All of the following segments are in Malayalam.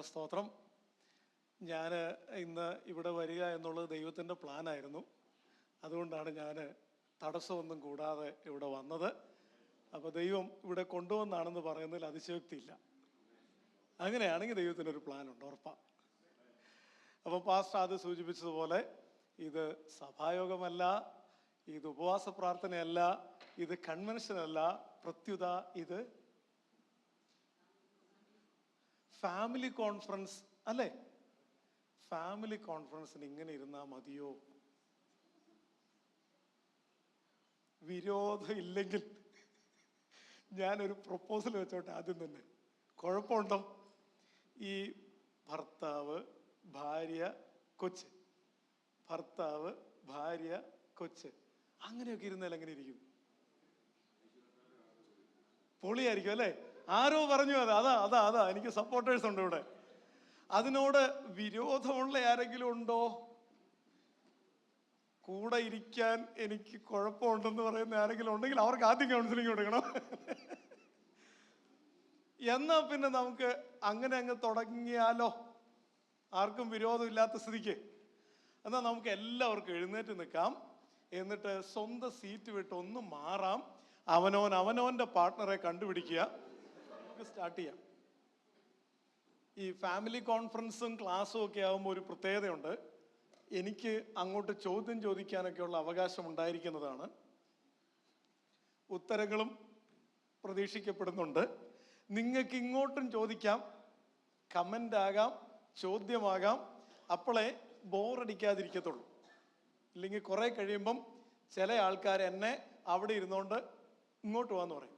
സ്തോത്രം. ഞാൻ ഇന്ന് ഇവിടെ വരിക എന്നുള്ളത് ദൈവത്തിൻ്റെ പ്ലാനായിരുന്നു. അതുകൊണ്ടാണ് ഞാൻ തടസ്സമൊന്നും കൂടാതെ ഇവിടെ വന്നത്. അപ്പോൾ ദൈവം ഇവിടെ കൊണ്ടുവന്നാണെന്ന് പറയുന്നതിൽ അതിശയോക്തിയില്ല. അങ്ങനെയാണെങ്കിൽ ദൈവത്തിനൊരു പ്ലാനുണ്ട്, ഉറപ്പാണ്. അപ്പോൾ പാസ്റ്റർ അത് സൂചിപ്പിച്ചതുപോലെ ഇത് സഭായോഗമല്ല, ഇത് ഉപവാസ പ്രാർത്ഥനയല്ല, ഇത് കൺവെൻഷനല്ല, പ്രത്യുത ഇത് ഫാമിലി കോൺഫറൻസ് അല്ലേ? ഫാമിലി കോൺഫറൻസിന് ഇങ്ങനെ ഇരുന്നാൽ മതിയോ? വിരോധം ഇല്ലെങ്കിൽ ഞാനൊരു പ്രപ്പോസൽ വെച്ചോട്ടെ ആദ്യം തന്നെ. കുഴപ്പമുണ്ടോ? ഈ ഭർത്താവ്, ഭാര്യ, കൊച്ച്, ഭർത്താവ്, ഭാര്യ, കൊച്ച്, അങ്ങനെയൊക്കെ ഇരുന്നാൽ എങ്ങനെ ഇരിക്കും? പൊളിയായിരിക്കും അല്ലേ? ആരോ പറഞ്ഞു അതാ എനിക്ക് സപ്പോർട്ടേഴ്സ് ഉണ്ട് ഇവിടെ. അതിനോട് വിരോധമുള്ള ആരെങ്കിലും ഉണ്ടോ? കൂടെ ഇരിക്കാൻ എനിക്ക് കുഴപ്പമുണ്ടെന്ന് പറയുന്ന ആരെങ്കിലും ഉണ്ടെങ്കിൽ അവർക്ക് ആദ്യം കൗൺസിലിംഗ് കൊടുക്കണം. എന്നാ പിന്നെ നമുക്ക് അങ്ങനെ അങ്ങ് തുടങ്ങിയാലോ? ആർക്കും വിരോധമില്ലാത്ത സ്ഥിതിക്ക് എന്നാൽ നമുക്ക് എല്ലാവർക്കും എഴുന്നേറ്റ് നിൽക്കാം. എന്നിട്ട് സ്വന്തം സീറ്റ് വിട്ട് ഒന്ന് മാറാം. അവനവൻ്റെ പാർട്ട്ണറെ കണ്ടുപിടിക്കുക. നമുക്ക് സ്റ്റാർട്ട് ചെയ്യാം. ഈ ഫാമിലി കോൺഫറൻസും ക്ലാസ്സും ഒക്കെ ആകുമ്പോൾ ഒരു പ്രത്യേകതയുണ്ട്. എനിക്ക് അങ്ങോട്ട് ചോദ്യം ചോദിക്കാനൊക്കെയുള്ള അവകാശം ഉണ്ടായിരിക്കുന്നതാണ്. ഉത്തരങ്ങളും പ്രതീക്ഷിക്കപ്പെടുന്നുണ്ട്. നിങ്ങൾക്ക് ഇങ്ങോട്ടും ചോദിക്കാം, കമൻ്റ് ആകാം, ചോദ്യമാകാം. അപ്പോളേ ബോറടിക്കാതിരിക്കത്തുള്ളൂ. ഇല്ലെങ്കിൽ കുറേ കഴിയുമ്പം ചില ആൾക്കാർ എന്നെ അവിടെ ഇരുന്നുകൊണ്ട് ഇങ്ങോട്ട് പോകാന്ന് പറയും.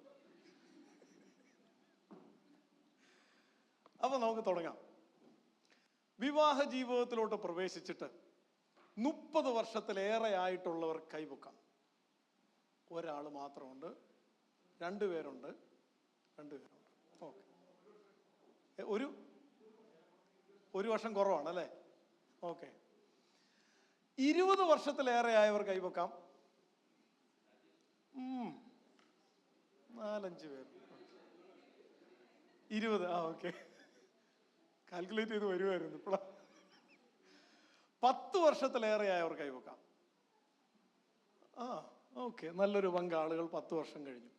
അപ്പൊ നമുക്ക് തുടങ്ങാം. വിവാഹ ജീവിതത്തിലോട്ട് പ്രവേശിച്ചിട്ട് 30 വർഷത്തിലേറെ ആയിട്ടുള്ളവർ കൈപൊക്കാം. ഒരാൾ മാത്രമുണ്ട്, രണ്ടുപേരുണ്ട്. ഓക്കെ, ഒരു വർഷം കുറവാണ് അല്ലേ? ഓക്കെ. 20 വർഷത്തിലേറെ ആയവർ കൈപൊക്കാം. 4-5 പേര്. 20. ഓക്കെ, കാൽക്കുലേറ്റ് ചെയ്ത് വരുമായിരുന്നു ഇപ്പോഴാ. 10 വർഷത്തിലേറെ ആയവർ കൈവക്കാം. ഓക്കെ, നല്ലൊരു പങ്ക് ആളുകൾ 10 വർഷം കഴിഞ്ഞു.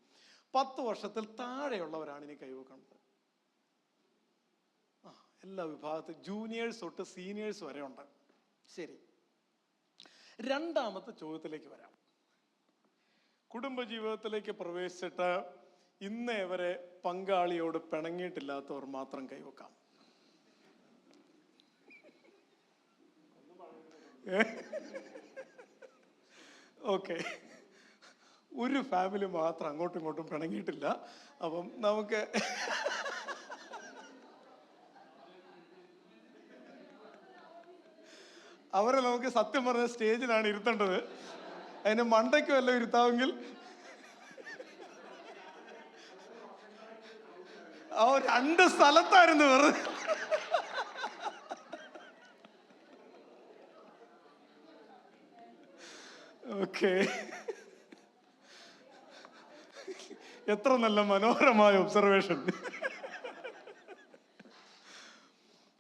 10 വർഷത്തിൽ താഴെയുള്ളവരാണ് ഇനി കൈവക്കുന്നത്. എല്ലാ വിഭാഗത്തിൽ ജൂനിയേഴ്സ് തൊട്ട് സീനിയേഴ്സ് വരെ ഉണ്ട്. ശരി, രണ്ടാമത്തെ ചോദ്യത്തിലേക്ക് വരാം. കുടുംബജീവിതത്തിലേക്ക് പ്രവേശിച്ചിട്ട് ഇന്നേ വരെ പങ്കാളിയോട് പിണങ്ങിയിട്ടില്ലാത്തവർ മാത്രം കൈവക്കാം. ഓക്കെ, ഒരു ഫാമിലി മാത്രം അങ്ങോട്ടും ഇങ്ങോട്ടും പിണങ്ങിയിട്ടില്ല. അപ്പം നമുക്ക് അവരെ നമുക്ക് സത്യം പറഞ്ഞ സ്റ്റേജിലാണ് ഇരുത്തേണ്ടത്. അതിന് മണ്ടയ്ക്ക് വല്ലതും ഇരുത്താമെങ്കിൽ ആ 2 സ്ഥലത്തായിരുന്നു വെറുതെ. ഓക്കെ, എത്ര നല്ല മനോഹരമായ ഒബ്സർവേഷൻ.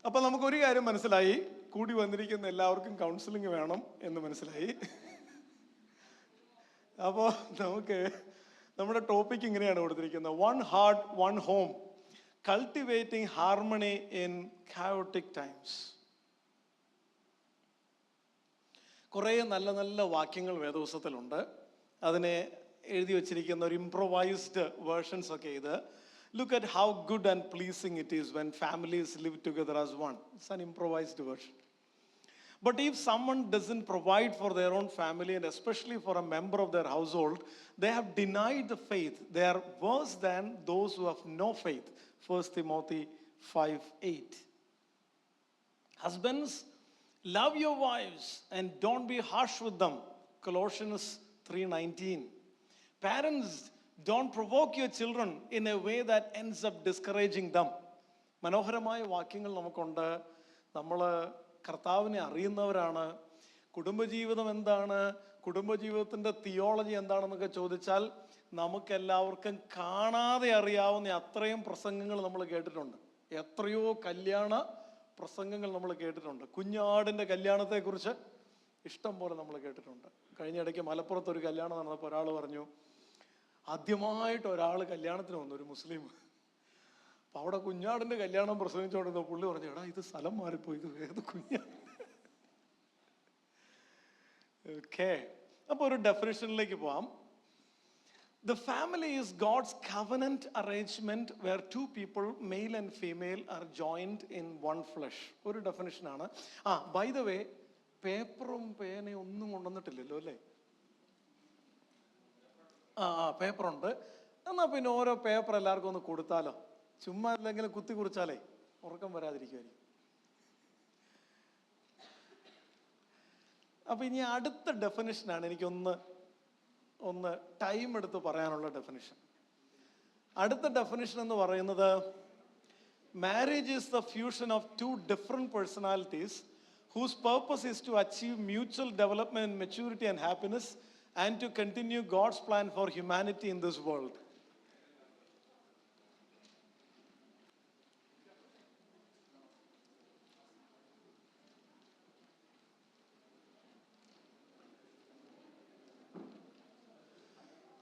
അപ്പൊ നമുക്കൊരു കാര്യം മനസ്സിലായി, കൂടി വന്നിരിക്കുന്ന എല്ലാവർക്കും കൗൺസിലിംഗ് വേണം എന്ന് മനസ്സിലായി. അപ്പോൾ നമുക്ക് നമ്മുടെ ടോപ്പിക് ഇങ്ങനെയാണ് കൊടുത്തിരിക്കുന്നത്: 1 heart 1 home, cultivating harmony in chaotic times. കുറേ നല്ല നല്ല വാക്യങ്ങൾ വേദപുസ്തകത്തിലുണ്ട്. അതിനെ എഴുതി വച്ചിരിക്കുന്ന ഒരു ഇംപ്രൊവൈസ്ഡ് വേർഷൻസ് ഒക്കെ ഇത്. Look at how good and pleasing it is when families live together as one. It's an improvised version. But if someone doesn't provide for their own family, and especially for a member of their household, they have denied the faith. They are worse than those who have no faith. 1 Timothy 5:8. Husbands, love your wives and don't be harsh with them. Colossians 3:19. Parents, don't provoke your children in a way that ends up discouraging them. മനോഹരമായ വാക്യങ്ങൾ നമുക്കുണ്ട്. നമ്മൾ കർത്താവിനെ അറിയുന്നവരാണ്. കുടുംബജീവിതം എന്താണ്, കുടുംബജീവിതത്തിൻ്റെ തിയോളജി എന്താണെന്നൊക്കെ ചോദിച്ചാൽ നമുക്കെല്ലാവർക്കും കാണാതെ അറിയാവുന്ന അത്രയും പ്രസംഗങ്ങൾ നമ്മൾ കേട്ടിട്ടുണ്ട്. എത്രയോ കല്യാണ പ്രസംഗങ്ങൾ നമ്മൾ കേട്ടിട്ടുണ്ട്. കുഞ്ഞാടിൻ്റെ കല്യാണത്തെക്കുറിച്ച് ഇഷ്ടം പോലെ നമ്മൾ കേട്ടിട്ടുണ്ട്. കഴിഞ്ഞ ഇടയ്ക്ക് മലപ്പുറത്ത് ഒരു കല്യാണം നടന്നപ്പോൾ ഒരാൾ പറഞ്ഞു, ആദ്യമായിട്ട് ഒരാൾ കല്യാണത്തിന് വന്നു, ഒരു മുസ്ലിം. അപ്പം അവിടെ കുഞ്ഞാടിൻ്റെ കല്യാണം പ്രസംഗിച്ചുകൊണ്ടിരുന്ന പുള്ളി പറഞ്ഞു, എടാ ഇത് സ്ഥലം മാറിപ്പോയി, ഇത് ഏത് കുഞ്ഞാട്. ഓക്കെ, അപ്പോൾ ഒരു ഡെഫിനിഷനിലേക്ക് പോവാം. The family is God's covenant arrangement where two people, male and female, are joined in one flesh. ഒരു ഡെഫിനിഷനാണ്. ബൈ ദ വേ, പേപ്പറും പേനയും ഒന്നും കൊണ്ടുവന്നിട്ടില്ലല്ലോ അല്ലേ? പേപ്പറുണ്ട്. എന്നാൽ പിന്നെ ഓരോ പേപ്പർ എല്ലാവർക്കും ഒന്ന് കൊടുത്താലോ? ചുമ്മാ എന്തെങ്കിലും കുത്തി കുറിച്ചാലേ ഉറക്കം വരാതിരിക്കുമായിരിക്കും. അപ്പൊ ഇനി അടുത്ത ഡെഫിനിഷനാണ് എനിക്കൊന്ന് ടൈം എടുത്ത് പറയാനുള്ള ഡെഫിനിഷൻ. അടുത്ത ഡെഫിനിഷൻ എന്ന് പറയുന്നത്, marriage is the fusion of two different personalities whose purpose is to achieve mutual development, maturity and happiness, and to continue God's plan for humanity in this world.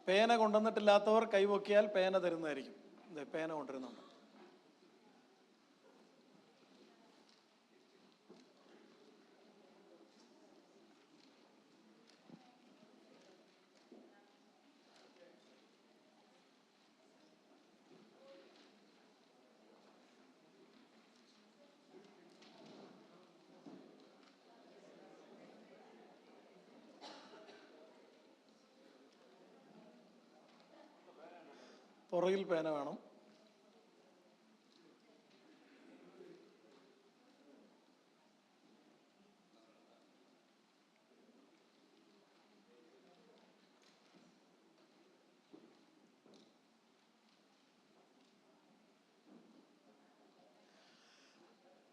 പേന കൊണ്ടുവന്നിട്ടില്ലാത്തവർ കൈവക്കിയാൽ പേന തരുന്നതായിരിക്കും. പേന കൊണ്ടുവരുന്നുണ്ട്. പുറകിൽ പേന വേണം.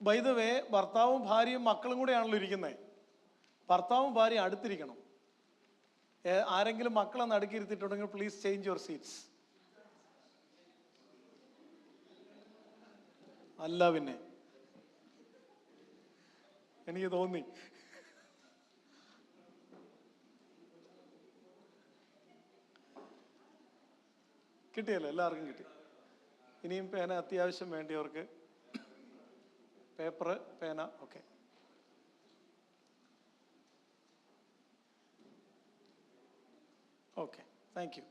ബൈ ദ വേ, ഭർത്താവും ഭാര്യയും മക്കളും കൂടെയാണല്ലോ ഇരിക്കുന്നത്. ഭർത്താവും ഭാര്യയും അടുത്തിരിക്കണം. ആരെങ്കിലും മക്കളെ നടുക്കിയിരുത്തിയിട്ടുണ്ടെങ്കിൽ പ്ലീസ് ചേഞ്ച് യുവർ സീറ്റ്സ്. അല്ല പിന്നെ എനിക്ക് തോന്നി. കിട്ടിയല്ലോ, എല്ലാവർക്കും കിട്ടി. ഇനിയും പേന അത്യാവശ്യം വേണ്ടിയവർക്ക് പേപ്പർ, പേന, ഓക്കെ. Okay, thank U.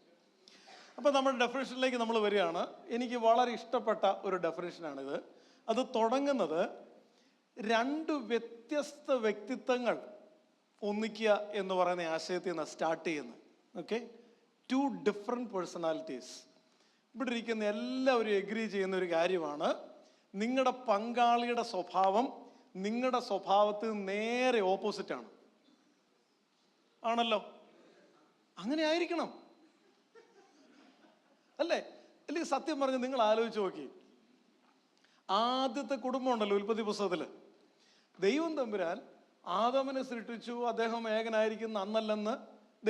അപ്പം നമ്മുടെ ഡെഫിനിഷനിലേക്ക് നമ്മൾ വരികയാണ്. എനിക്ക് വളരെ ഇഷ്ടപ്പെട്ട ഒരു ഡെഫിനിഷനാണിത്. അത് തുടങ്ങുന്നത്, രണ്ട് വ്യത്യസ്ത വ്യക്തിത്വങ്ങൾ ഒന്നിക്കുക എന്ന് പറയുന്ന ആശയത്തിൽ നിന്ന് സ്റ്റാർട്ട് ചെയ്യുന്നത്. Okay, two different personalities. ഇവിടെ ഇരിക്കുന്ന എല്ലാവരും എഗ്രി ചെയ്യുന്ന ഒരു കാര്യമാണ്, നിങ്ങളുടെ പങ്കാളിയുടെ സ്വഭാവം നിങ്ങളുടെ സ്വഭാവത്തിന് നേരെ ഓപ്പോസിറ്റാണ്. ആണല്ലോ? അങ്ങനെ ആയിരിക്കണം അല്ലേ? അല്ലെങ്കിൽ സത്യം പറഞ്ഞ് നിങ്ങൾ ആലോചിച്ച് നോക്കി, ആദ്യത്തെ കുടുംബം ഉണ്ടല്ലോ ഉൽപ്പത്തി പുസ്തകത്തിൽ, ദൈവം തമ്പുരാൻ ആദാമിനെ സൃഷ്ടിച്ചു, അദ്ദേഹം ഏകനായിരിക്കുന്ന അന്നല്ലെന്ന്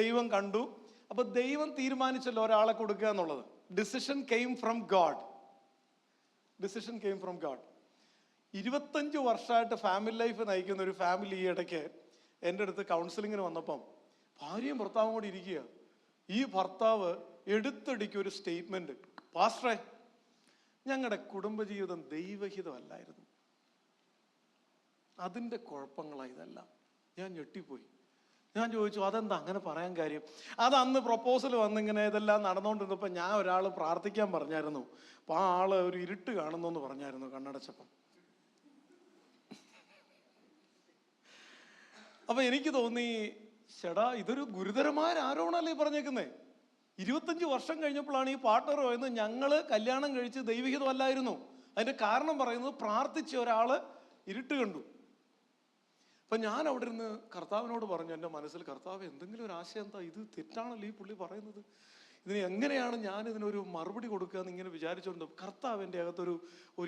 ദൈവം കണ്ടു. അപ്പൊ ദൈവം തീരുമാനിച്ചല്ലോ ഒരാളെ കൊടുക്കുക എന്നുള്ളത്. Decision came from God. Decision came from God. 25 വർഷമായിട്ട് ഫാമിലി ലൈഫ് നയിക്കുന്ന ഒരു ഫാമിലി ഈ ഇടയ്ക്ക് എൻ്റെ അടുത്ത് കൗൺസിലിങ്ങിന് വന്നപ്പം ഭാര്യയും ഭർത്താവും കൂടി ഇരിക്കുക. ഈ ഭർത്താവ് എടുത്തടിക്ക് ഒരു സ്റ്റേറ്റ്മെന്റ്, പാസ്റ്ററെ ഞങ്ങളുടെ കുടുംബജീവിതം ദൈവഹിതമല്ലായിരുന്നു, അതിൻ്റെ കുഴപ്പങ്ങളാണ് ഇതെല്ലാം. ഞാൻ ഞെട്ടിപ്പോയി. ഞാൻ ചോദിച്ചു, അതെന്താ അങ്ങനെ പറയാൻ കാര്യം? അത് അന്ന് പ്രപ്പോസൽ വന്നിങ്ങനെ ഇതെല്ലാം നടന്നുകൊണ്ടിരുന്നപ്പോൾ ഞാൻ ഒരാൾ പ്രാർത്ഥിക്കാൻ പറഞ്ഞായിരുന്നു. അപ്പോൾ ആ ആള് ഒരു ഇരുട്ട് കാണുന്നു എന്ന് പറഞ്ഞായിരുന്നു കണ്ണടച്ചപ്പം. അപ്പൊ എനിക്ക് തോന്നി, ചേടാ ഇതൊരു ഗുരുതരമായ ആരോപണമല്ലേ പറഞ്ഞേക്കുന്നേ. 25 വർഷം കഴിഞ്ഞപ്പോഴാണ് ഈ പാർട്ട്ണർ പറയുന്നത് ഞങ്ങള് കല്യാണം കഴിച്ച് ദൈവഹിതമല്ലായിരുന്നു. അതിന്റെ കാരണം പറയുന്നത് പ്രാർത്ഥിച്ച ഒരാള് ഇരുട്ട് കണ്ടു. അപ്പൊ ഞാൻ അവിടെ ഇരുന്ന് കർത്താവിനോട് പറഞ്ഞു, എൻ്റെ മനസ്സിൽ, കർത്താവ് എന്തെങ്കിലും ഒരു ആശയം എന്താ, ഇത് തെറ്റാണല്ലോ ഈ പുള്ളി പറയുന്നത്, ഇതിന് എങ്ങനെയാണ് ഞാൻ ഇതിനൊരു മറുപടി കൊടുക്കുക എന്ന് ഇങ്ങനെ വിചാരിച്ചുകൊണ്ട് കർത്താവ് എൻ്റെ അകത്തൊരു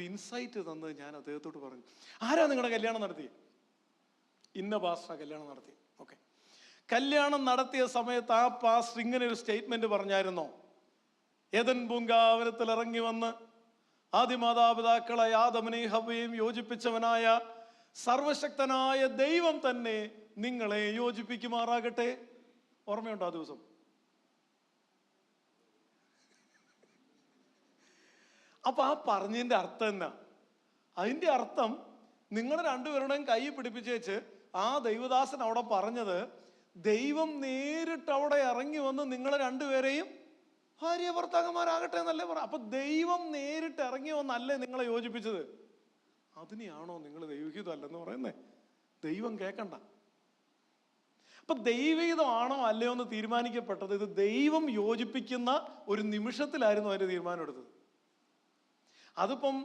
ഇൻസൈറ്റ് തന്ന് ഞാൻ അദ്ദേഹത്തോട് പറഞ്ഞു, ആരാ നിങ്ങളുടെ കല്യാണം നടത്തിയത്? ഇന്ന പാസ്റ്റർ കല്യാണം നടത്തി. ഓക്കെ, കല്യാണം നടത്തിയ സമയത്ത് ആ പാസ്റ്റർ ഇങ്ങനെ ഒരു സ്റ്റേറ്റ്മെന്റ് പറഞ്ഞായിരുന്നോ? ഏദൻ പൂങ്കാവനത്തിൽ ഇറങ്ങി വന്ന് ആദ്യ മാതാപിതാക്കളെ ആദമിനെയും ഹവ്വയെയും യോജിപ്പിച്ചവനായ സർവശക്തനായ ദൈവം തന്നെ നിങ്ങളെ യോജിപ്പിക്കുമാറാകട്ടെ. ഓർമ്മയുണ്ടോ ആ ദിവസം? അപ്പൊ ആ പറഞ്ഞതിന്റെ അർത്ഥം എന്നാ? അതിന്റെ അർത്ഥം നിങ്ങൾ രണ്ടുപേരുടെയും കൈ പിടിപ്പിച്ചേച്ച് ആ ദൈവദാസൻ അവിടെ പറഞ്ഞത്, ദൈവം നേരിട്ട് അവിടെ ഇറങ്ങി വന്ന് നിങ്ങളെ രണ്ടുപേരെയും ഭാര്യ ഭർത്താക്കന്മാരാകട്ടെ എന്നല്ലേ പറ. അപ്പൊ ദൈവം നേരിട്ട് ഇറങ്ങി വന്നല്ലേ നിങ്ങളെ യോജിപ്പിച്ചത്? അതിനെയാണോ നിങ്ങൾ ദൈവഹിതമല്ലെന്ന് പറയുന്നേ? ദൈവം കേൾക്കണ്ട. അപ്പൊ ദൈവഹിതമാണോ അല്ലയോ എന്ന് തീരുമാനിക്കപ്പെട്ടത് ഇത് ദൈവം യോജിപ്പിക്കുന്ന ഒരു നിമിഷത്തിലായിരുന്നു അതിന്റെ തീരുമാനം എടുത്തത്. അതിപ്പം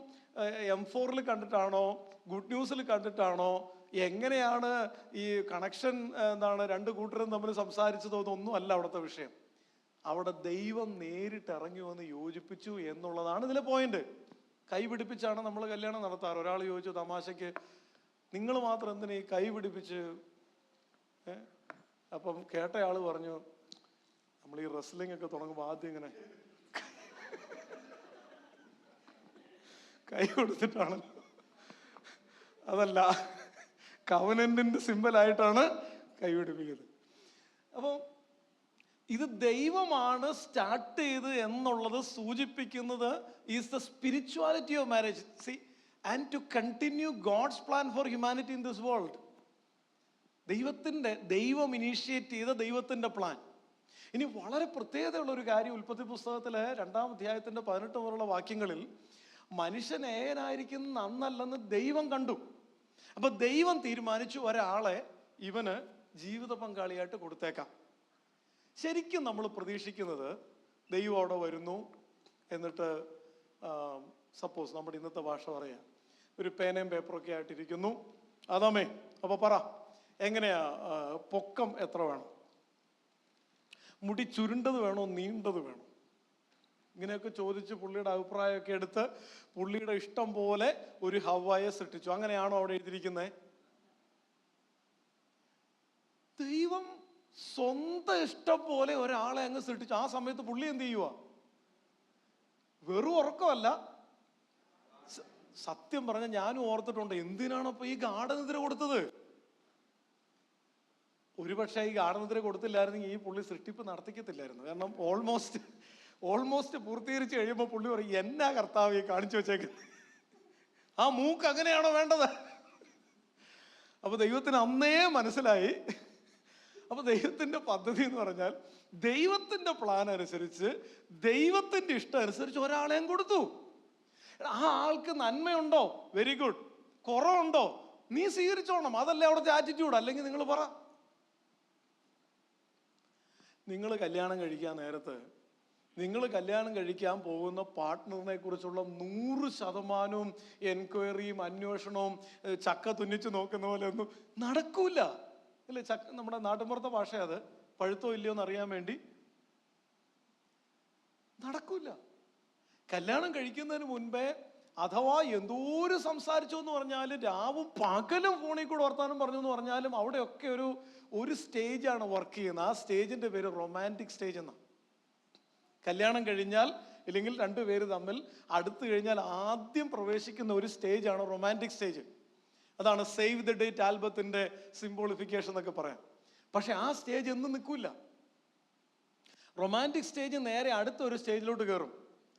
M4 കണ്ടിട്ടാണോ, ഗുഡ് ന്യൂസിൽ കണ്ടിട്ടാണോ, എങ്ങനെയാണ് ഈ കണക്ഷൻ എന്താണ് രണ്ട് കൂട്ടരും തമ്മിൽ സംസാരിച്ചതോ എന്നൊന്നും അല്ല അവിടുത്തെ വിഷയം. അവിടെ ദൈവം നേരിട്ട് ഇറങ്ങി വന്ന് യോജിപ്പിച്ചു എന്നുള്ളതാണ് ഇതിലെ പോയിന്റ്. കൈ പിടിപ്പിച്ചാണ് നമ്മൾ കല്യാണം നടത്താറ്. ഒരാൾ ചോദിച്ചു തമാശയ്ക്ക്, നിങ്ങൾ മാത്രം എന്തിനാ ഈ കൈ പിടിപ്പിച്ച്? അപ്പം കേട്ടയാള് പറഞ്ഞു, നമ്മൾ ഈ റെസ്ലിംഗ് ഒക്കെ തുടങ്ങുമ്പോൾ ആദ്യം ഇങ്ങനെ കൈ കൊടുത്തിട്ടാണ്, അതല്ല കവനന്റിന്റെ സിമ്പലായിട്ടാണ് കൈ പിടിപ്പിക്കുന്നത്. അപ്പോൾ ഇത് ദൈവമാണ് സ്റ്റാർട്ട് ചെയ്ത് എന്നുള്ളത് സൂചിപ്പിക്കുന്നത് is the spirituality of marriage. See, and to continue God's plan for humanity in this world. ദൈവം ഇനീഷ്യേറ്റ് ചെയ്ത ദൈവത്തിന്റെ പ്ലാൻ. ഇനി വളരെ പ്രത്യേകതയുള്ള ഒരു കാര്യം, ഉൽപ്പത്തി പുസ്തകത്തിലെ 2-ാം അധ്യായത്തിന്റെ 18 മുതലുള്ള വാക്യങ്ങളിൽ, മനുഷ്യൻ ഏകനായിരിക്കുന്ന അന്നല്ലെന്ന് ദൈവം കണ്ടു. അപ്പൊ ദൈവം തീരുമാനിച്ചു ഒരാളെ ഇവന് ജീവിത പങ്കാളിയായിട്ട് കൊടുത്തേക്കാം. ശരിക്കും നമ്മൾ പ്രതീക്ഷിക്കുന്നത് ദൈവം അവിടെ വരുന്നു, എന്നിട്ട് സപ്പോസ് നമ്മുടെ ഇന്നത്തെ ഭാഷ പറയാം, ഒരു പേനയും പേപ്പറൊക്കെ ആയിട്ടിരിക്കുന്നു. അതാമേ അപ്പൊ പറ, എങ്ങനെയാ പൊക്കം എത്ര വേണം, മുടി ചുരുണ്ടത് വേണോ നീണ്ടത് വേണോ, ഇങ്ങനെയൊക്കെ ചോദിച്ച് പുള്ളിയുടെ അഭിപ്രായമൊക്കെ എടുത്ത് പുള്ളിയുടെ ഇഷ്ടം പോലെ ഒരു ഹവ്വായെ സൃഷ്ടിച്ചു. അങ്ങനെയാണോ അവിടെ എഴുതിയിരിക്കുന്നത്? ദൈവം സ്വന്തം ഇഷ്ടം പോലെ ഒരാളെ അങ്ങ് സൃഷ്ടിച്ചു. ആ സമയത്ത് പുള്ളി എന്ത് ചെയ്യുക? വെറും ഉറക്കമല്ല. സത്യം പറഞ്ഞ ഞാനും ഓർത്തിട്ടുണ്ട്, എന്തിനാണപ്പോ ഈ ഗാഠനിദ്ര കൊടുത്തത്? ഒരുപക്ഷെ ഈ ഗാഠനിദ്ര കൊടുത്തില്ലായിരുന്നെങ്കിൽ ഈ പുള്ളി സൃഷ്ടിപ്പ് നടത്തിക്കത്തില്ലായിരുന്നു. കാരണം ഓൾമോസ്റ്റ് പൂർത്തീകരിച്ച് കഴിയുമ്പോൾ പുള്ളി പറയും, എന്നാ കർത്താവ് ഈ കാണിച്ചു വെച്ചേക്കുന്നത്, ആ മൂക്ക് അങ്ങനെയാണോ വേണ്ടത്? അപ്പൊ ദൈവത്തിന് അന്നേ മനസ്സിലായി. അപ്പൊ ദൈവത്തിന്റെ പദ്ധതി എന്ന് പറഞ്ഞാൽ ദൈവത്തിന്റെ പ്ലാൻ അനുസരിച്ച് ദൈവത്തിന്റെ ഇഷ്ടം അനുസരിച്ച് ഒരാളെയും കൊടുത്തു. ആ ആൾക്ക് നന്മയുണ്ടോ? Very good. കുറവുണ്ടോ? നീ സ്വീകരിച്ചോണം. അതല്ലേ അവിടുത്തെ ആറ്റിറ്റ്യൂഡ്. അല്ലെങ്കിൽ നിങ്ങൾ പറ, നിങ്ങൾ കല്യാണം കഴിക്കാൻ നേരത്ത് നിങ്ങൾ കല്യാണം കഴിക്കാൻ പോകുന്ന പാർട്ട്ണറിനെ കുറിച്ചുള്ള 100% എൻക്വയറിയും അന്വേഷണവും ചക്ക തുന്നിച്ച് നോക്കുന്ന പോലെ ഒന്നും നടക്കൂല അല്ലേ? നമ്മുടെ നാട്ടുമ്പുറത്തെ ഭാഷ അത്, പഴുത്തോ ഇല്ലയോ എന്ന് അറിയാൻ വേണ്ടി നടക്കൂല. കല്യാണം കഴിക്കുന്നതിന് മുൻപേ അഥവാ എന്തോരം സംസാരിച്ചു എന്ന് പറഞ്ഞാലും, രാവും പകലും ഫോണിൽ കൂടെ വർത്താനം പറഞ്ഞു എന്ന് പറഞ്ഞാലും, അവിടെയൊക്കെ ഒരു സ്റ്റേജാണ് വർക്ക് ചെയ്യുന്നത്. ആ സ്റ്റേജിന്റെ പേര് റൊമാൻറ്റിക് സ്റ്റേജ് എന്നാണ്. കല്യാണം കഴിഞ്ഞാൽ, ഇല്ലെങ്കിൽ രണ്ടുപേര് തമ്മിൽ അടുത്ത് കഴിഞ്ഞാൽ ആദ്യം പ്രവേശിക്കുന്ന ഒരു സ്റ്റേജാണ് റൊമാൻറ്റിക് സ്റ്റേജ്. അതാണ് സേവ് ദ ഡേറ്റ് ആൽബത്തിന്റെ സിംബോളിഫിക്കേഷൻ എന്നൊക്കെ പറയാം. പക്ഷെ ആ സ്റ്റേജ് എന്നും നിൽക്കൂല. റൊമാൻറ്റിക് സ്റ്റേജ് നേരെ അടുത്ത ഒരു സ്റ്റേജിലോട്ട് കയറും.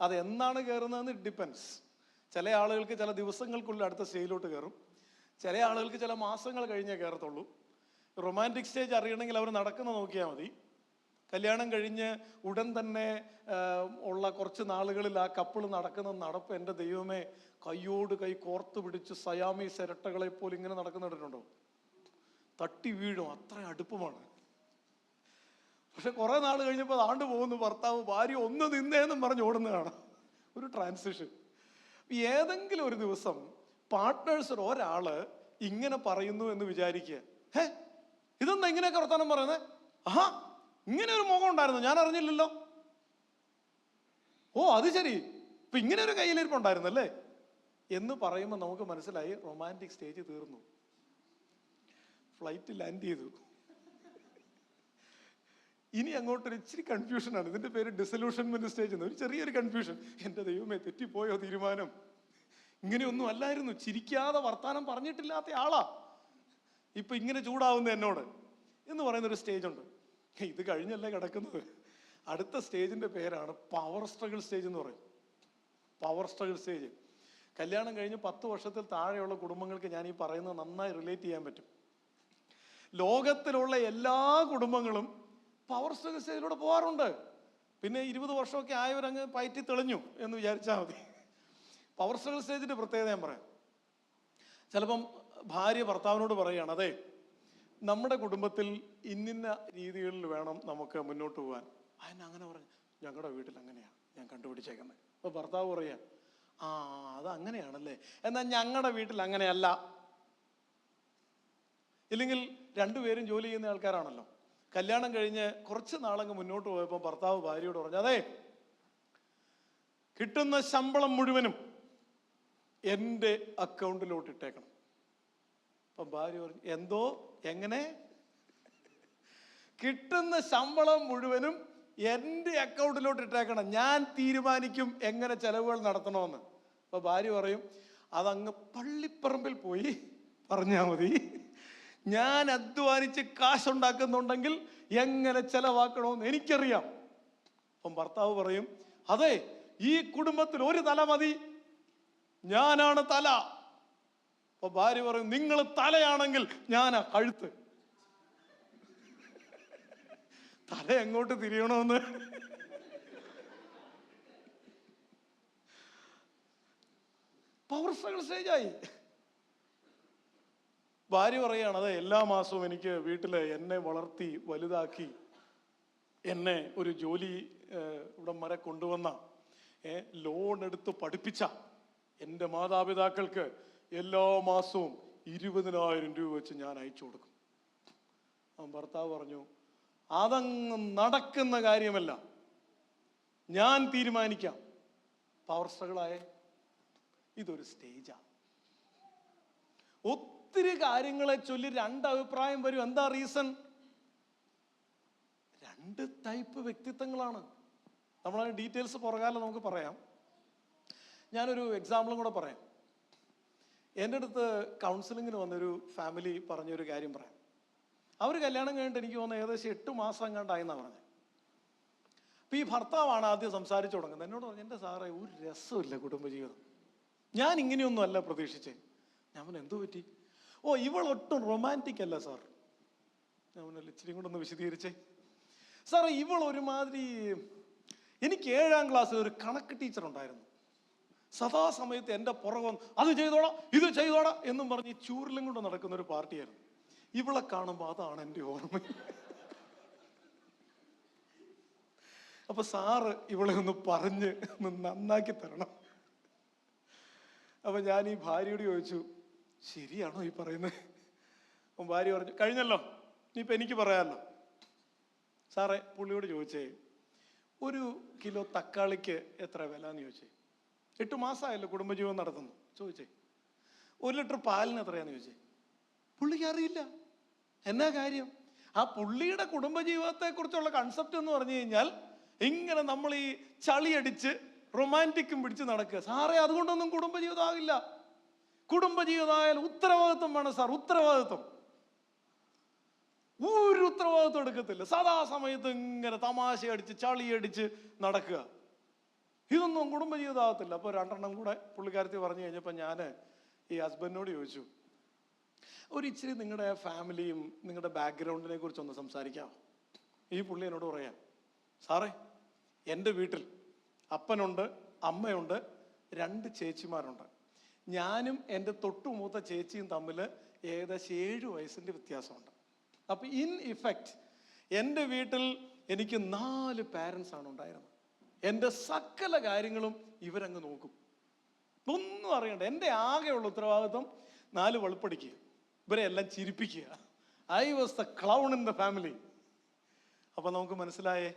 അത് എന്നാണ് കയറുന്നതെന്ന് ഇറ്റ് ഡിപ്പെൻസ്. ചില ആളുകൾക്ക് ചില ദിവസങ്ങൾക്കുള്ളിൽ അടുത്ത സ്റ്റേജിലോട്ട് കയറും, ചില ആളുകൾക്ക് ചില മാസങ്ങൾ കഴിഞ്ഞേ കയറത്തുള്ളൂ. റൊമാൻറ്റിക് സ്റ്റേജ് അറിയണമെങ്കിൽ അവർ നടക്കുന്ന നോക്കിയാൽ മതി. കല്യാണം കഴിഞ്ഞ് ഉടൻ തന്നെ ഉള്ള കുറച്ച് നാളുകളിൽ ആ കപ്പിൾ നടക്കുന്ന നടപ്പ്, എൻ്റെ ദൈവമേ, കയ്യോട് കൈ കോർത്ത് പിടിച്ച് സയാമീസ് ഇരട്ടകളെ പോലെ ഇങ്ങനെ നടക്കുന്നുണ്ടോ? തട്ടി വീഴും, അത്ര അടുപ്പമാണ്. പക്ഷെ കുറെ നാൾ കഴിഞ്ഞപ്പോൾ ആണ്ട് പോകുന്നു ഭർത്താവ്, ഭാര്യ ഒന്ന് നിന്നേന്നും പറഞ്ഞ് ഓടുന്നതാണ്. ഒരു ട്രാൻസിഷൻ. ഏതെങ്കിലും ഒരു ദിവസം പാർട്ട്നേഴ്സ് ഒരാള് ഇങ്ങനെ പറയുന്നു എന്ന് വിചാരിക്കുക, ഇതെന്താ ഇങ്ങനെയൊക്കെ വർത്താനം പറയുന്നത്? ആഹാ, ഇങ്ങനെ ഒരു മുഖം ഉണ്ടായിരുന്നു, ഞാൻ അറിഞ്ഞില്ലല്ലോ. ഓ അത് ശരി, ഇപ്പൊ ഇങ്ങനെ ഒരു കയ്യിലിരിപ്പുണ്ടായിരുന്നല്ലേ എന്ന് പറയുമ്പോൾ നമുക്ക് മനസ്സിലായി റൊമാൻറ്റിക് സ്റ്റേജ് തീർന്നു. ഫ്ലൈറ്റ് ലാൻഡ് ചെയ്തു. ഇനി അങ്ങോട്ടൊരു ഇച്ചിരി കൺഫ്യൂഷനാണ്. ഇതിന്റെ പേര് ഡിസൊല്യൂഷൻമെന്റ് സ്റ്റേജ് എന്ന്. ഒരു ചെറിയൊരു കൺഫ്യൂഷൻ. എൻ്റെ ദൈവമേ, തെറ്റിപ്പോയോ തീരുമാനം? ഇങ്ങനെയൊന്നും അല്ലായിരുന്നു. ചിരിക്കാതെ വർത്താനം പറഞ്ഞിട്ടില്ലാത്ത ആളാ ഇപ്പൊ ഇങ്ങനെ ചൂടാവുന്ന എന്നോട് എന്ന് പറയുന്ന ഒരു സ്റ്റേജ് ഉണ്ട്. ഇത് കഴിഞ്ഞല്ലേ കിടക്കുന്നത്. അടുത്ത സ്റ്റേജിന്റെ പേരാണ് പവർ സ്ട്രഗിൾ സ്റ്റേജ് എന്ന് പറയും. Power struggle stage. കല്യാണം കഴിഞ്ഞ് 10 വർഷത്തിൽ താഴെയുള്ള കുടുംബങ്ങൾക്ക് ഞാൻ ഈ പറയുന്നത് നന്നായി റിലേറ്റ് ചെയ്യാൻ പറ്റും. ലോകത്തിലുള്ള എല്ലാ കുടുംബങ്ങളും പവർ സ്ട്രഗിൾ സ്റ്റേജിലൂടെ പോകാറുണ്ട്. പിന്നെ 20 വർഷമൊക്കെ ആയവരങ്ങ് പയറ്റി തെളിഞ്ഞു എന്ന് വിചാരിച്ചാൽ മതി. പവർ സ്ട്രഗിൾ സ്റ്റേജിന്റെ പ്രത്യേകത ഞാൻ പറയാം. ചിലപ്പം ഭാര്യ ഭർത്താവിനോട് പറയുകയാണ്, അതെ നമ്മുടെ കുടുംബത്തിൽ ഇന്നിന്ന രീതികളിൽ വേണം നമുക്ക് മുന്നോട്ട് പോകാൻ. അങ്ങനെ പറഞ്ഞു, ഞങ്ങളുടെ വീട്ടിൽ അങ്ങനെയാണ് ഞാൻ കണ്ടുപിടിച്ചേക്കുന്നത്. അപ്പൊ ഭർത്താവ് പറയാ, അത് അങ്ങനെയാണല്ലേ, എന്നാൽ ഞങ്ങളുടെ വീട്ടിൽ അങ്ങനെയല്ല. ഇല്ലെങ്കിൽ രണ്ടുപേരും ജോലി ചെയ്യുന്ന ആൾക്കാരാണല്ലോ. കല്യാണം കഴിഞ്ഞ് കുറച്ച് നാളങ്ങ് മുന്നോട്ട് പോയപ്പോൾ ഭർത്താവ് ഭാര്യയോട് പറഞ്ഞു, അതെ കിട്ടുന്ന ശമ്പളം മുഴുവനും എൻ്റെ അക്കൗണ്ടിലോട്ട് ഇട്ടേക്കണം. അപ്പൊ ഭാര്യ പറഞ്ഞു, എന്തോ, എങ്ങനെ? കിട്ടുന്ന ശമ്പളം മുഴുവനും എൻ്റെ അക്കൗണ്ടിലോട്ട് ഇട്ടേക്കണം, ഞാൻ തീരുമാനിക്കും എങ്ങനെ ചെലവുകൾ നടത്തണമെന്ന്. അപ്പൊ ഭാര്യ പറയും, അതങ്ങ് പള്ളിപ്പറമ്പിൽ പോയി പറഞ്ഞാൽ മതി, ഞാൻ അധ്വാനിച്ച് കാശുണ്ടാക്കുന്നുണ്ടെങ്കിൽ എങ്ങനെ ചെലവാക്കണമെന്ന് എനിക്കറിയാം. അപ്പം ഭർത്താവ് പറയും, അതെ ഈ കുടുംബത്തിൽ ഒരു തല മതി, ഞാനാണ് തല. അപ്പൊ ഭാര്യ പറയും, നിങ്ങൾ തലയാണെങ്കിൽ ഞാനാ കഴുത്ത്. തല എങ്ങോട്ട് തിരിയണമെന്ന് പവർ സ്ട്രഗിൾ സ്റ്റേജായി. ഭാര്യ പറയാണ്, അതെ എല്ലാ മാസവും എനിക്ക് വീട്ടില് എന്നെ വളർത്തി വലുതാക്കി എന്നെ ഒരു ജോലി ഇവിടം വരെ കൊണ്ടുവന്ന, ലോൺ എടുത്ത് പഠിപ്പിച്ച എൻ്റെ മാതാപിതാക്കൾക്ക് എല്ലാ മാസവും 20,000 രൂപ വെച്ച് ഞാൻ അയച്ചു കൊടുക്കും. ഭർത്താവ് പറഞ്ഞു, അതങ്ങ് നടക്കുന്ന കാര്യമല്ല, ഞാൻ തീരുമാനിക്കാം. പവർ സ്ട്രഗിളായേ. ഇതൊരു സ്റ്റേജാ. ഒത്തിരി കാര്യങ്ങളെ ചൊല്ലി 2 അഭിപ്രായം വരും. എന്താ റീസൺ? 2 ടൈപ്പ് വ്യക്തിത്വങ്ങളാണ്. നമ്മളതിന് ഡീറ്റെയിൽസ് പുറകാലം നമുക്ക് പറയാം. ഞാനൊരു എക്സാമ്പിളും കൂടെ പറയാം. എൻ്റെ അടുത്ത് കൗൺസിലിങ്ങിന് വന്നൊരു ഫാമിലി പറഞ്ഞൊരു കാര്യം പറയാം. അവർ കല്യാണം കഴിഞ്ഞിട്ട് എനിക്ക് തോന്നുന്നു ഏകദേശം 8 മാസം എങ്ങാണ്ടായെന്നാണ് പറഞ്ഞത്. അപ്പൊ ഈ ഭർത്താവാണ് ആദ്യം സംസാരിച്ചു തുടങ്ങുന്നത്. എന്നോട് പറഞ്ഞു, എൻ്റെ സാറേ ഒരു രസമില്ല കുടുംബജീവിതം, ഞാൻ ഇങ്ങനെയൊന്നും അല്ല പ്രതീക്ഷിച്ചേ. ഞാൻ പറഞ്ഞു, എന്തോ പറ്റി? ഇവളൊട്ടും റൊമാൻറ്റിക് അല്ല സാർ. ഞാൻ പറഞ്ഞില്ല, ഇച്ചിരി കൂടെ ഒന്ന് വിശദീകരിച്ചേ. സാറേ ഇവൾ ഒരുമാതിരി, എനിക്ക് 7ാം ക്ലാസ്സിൽ ഒരു കണക്ക് ടീച്ചർ ഉണ്ടായിരുന്നു, സദാസമയത്ത് എൻ്റെ പുറകെ അത് ചെയ്തോടാ ഇത് ചെയ്തോടാ എന്നും പറഞ്ഞ് ചൂരിലും കൊണ്ട് നടക്കുന്ന ഒരു പാർട്ടിയായിരുന്നു. ഇവളെ കാണുമ്പോൾ അതാണ് എൻ്റെ ഓർമ്മ. അപ്പൊ സാറ് ഇവളെ ഒന്ന് പറഞ്ഞ് ഒന്ന് നന്നാക്കി തരണം. അപ്പൊ ഞാൻ ഈ ഭാര്യയോട് ചോദിച്ചു, ശരിയാണോ ഈ പറയുന്നത്? അപ്പം ഭാര്യ പറഞ്ഞു, കഴിഞ്ഞല്ലോ, ഇനിയിപ്പോൾ എനിക്ക് പറയാമല്ലോ. സാറേ പുള്ളിയോട് ചോദിച്ചേ, 1 കിലോ തക്കാളിക്ക് എത്ര വില എന്ന് ചോദിച്ചേ. 8 മാസമായല്ലോ കുടുംബജീവൻ നടത്തുന്നു. ചോദിച്ചേ 1 ലിറ്റർ പാലിന് എത്രയാന്ന് ചോദിച്ചേ. പുള്ളിക്ക് അറിയില്ല. എന്നാ കാര്യം? ആ പുള്ളിയുടെ കുടുംബജീവിതത്തെ കുറിച്ചുള്ള കൺസെപ്റ്റ് എന്ന് പറഞ്ഞു കഴിഞ്ഞാൽ ഇങ്ങനെ നമ്മൾ ഈ ചളിയടിച്ച് റൊമാൻറ്റിക്കും പിടിച്ച് നടക്കുക. സാറേ അതുകൊണ്ടൊന്നും കുടുംബജീവിതം ആകില്ല. കുടുംബജീവിതമായാൽ ഉത്തരവാദിത്വം വേണം സാർ, ഉത്തരവാദിത്വം. ഒരു ഉത്തരവാദിത്വം എടുക്കത്തില്ല, സദാസമയത്ത് ഇങ്ങനെ തമാശ അടിച്ച് ചളിയടിച്ച് നടക്കുക. ഇതൊന്നും കുടുംബജീവിതം ആകത്തില്ല. അപ്പോൾ 2 കൂടെ പുള്ളിക്കാരത്തി പറഞ്ഞു കഴിഞ്ഞപ്പോൾ ഞാൻ ഈ ഹസ്ബൻഡിനോട് ചോദിച്ചു, ഒരു ഇച്ചിരി നിങ്ങളുടെ ഫാമിലിയും നിങ്ങളുടെ ബാക്ക്ഗ്രൗണ്ടിനെ കുറിച്ചൊന്ന് സംസാരിക്കാമോ? ഈ പുള്ളി എന്നോട് പറയാം, സാറേ എൻ്റെ വീട്ടിൽ അപ്പനുണ്ട്, അമ്മയുണ്ട്, 2 ചേച്ചിമാരുണ്ട്. ഞാനും എൻ്റെ തൊട്ടുമൂത്ത ചേച്ചിയും തമ്മിൽ ഏകദേശം 7 വയസ്സിൻ്റെ വ്യത്യാസമുണ്ട്. അപ്പൊ ഇൻ ഇഫക്റ്റ് എൻ്റെ വീട്ടിൽ എനിക്ക് 4 പാരൻസ് ആണ് ഉണ്ടായിരുന്നത്. എൻ്റെ സകല കാര്യങ്ങളും ഇവരങ്ങ് നോക്കും, ഒന്നും അറിയണ്ട. എൻ്റെ ആകെയുള്ള ഉത്തരവാദിത്വം 4 വെളുപ്പടിക്കുക, ഇവരെ എല്ലാം ചിരിപ്പിക്കുക. I was the clown in the family. അപ്പൊ നമുക്ക് മനസ്സിലായേ.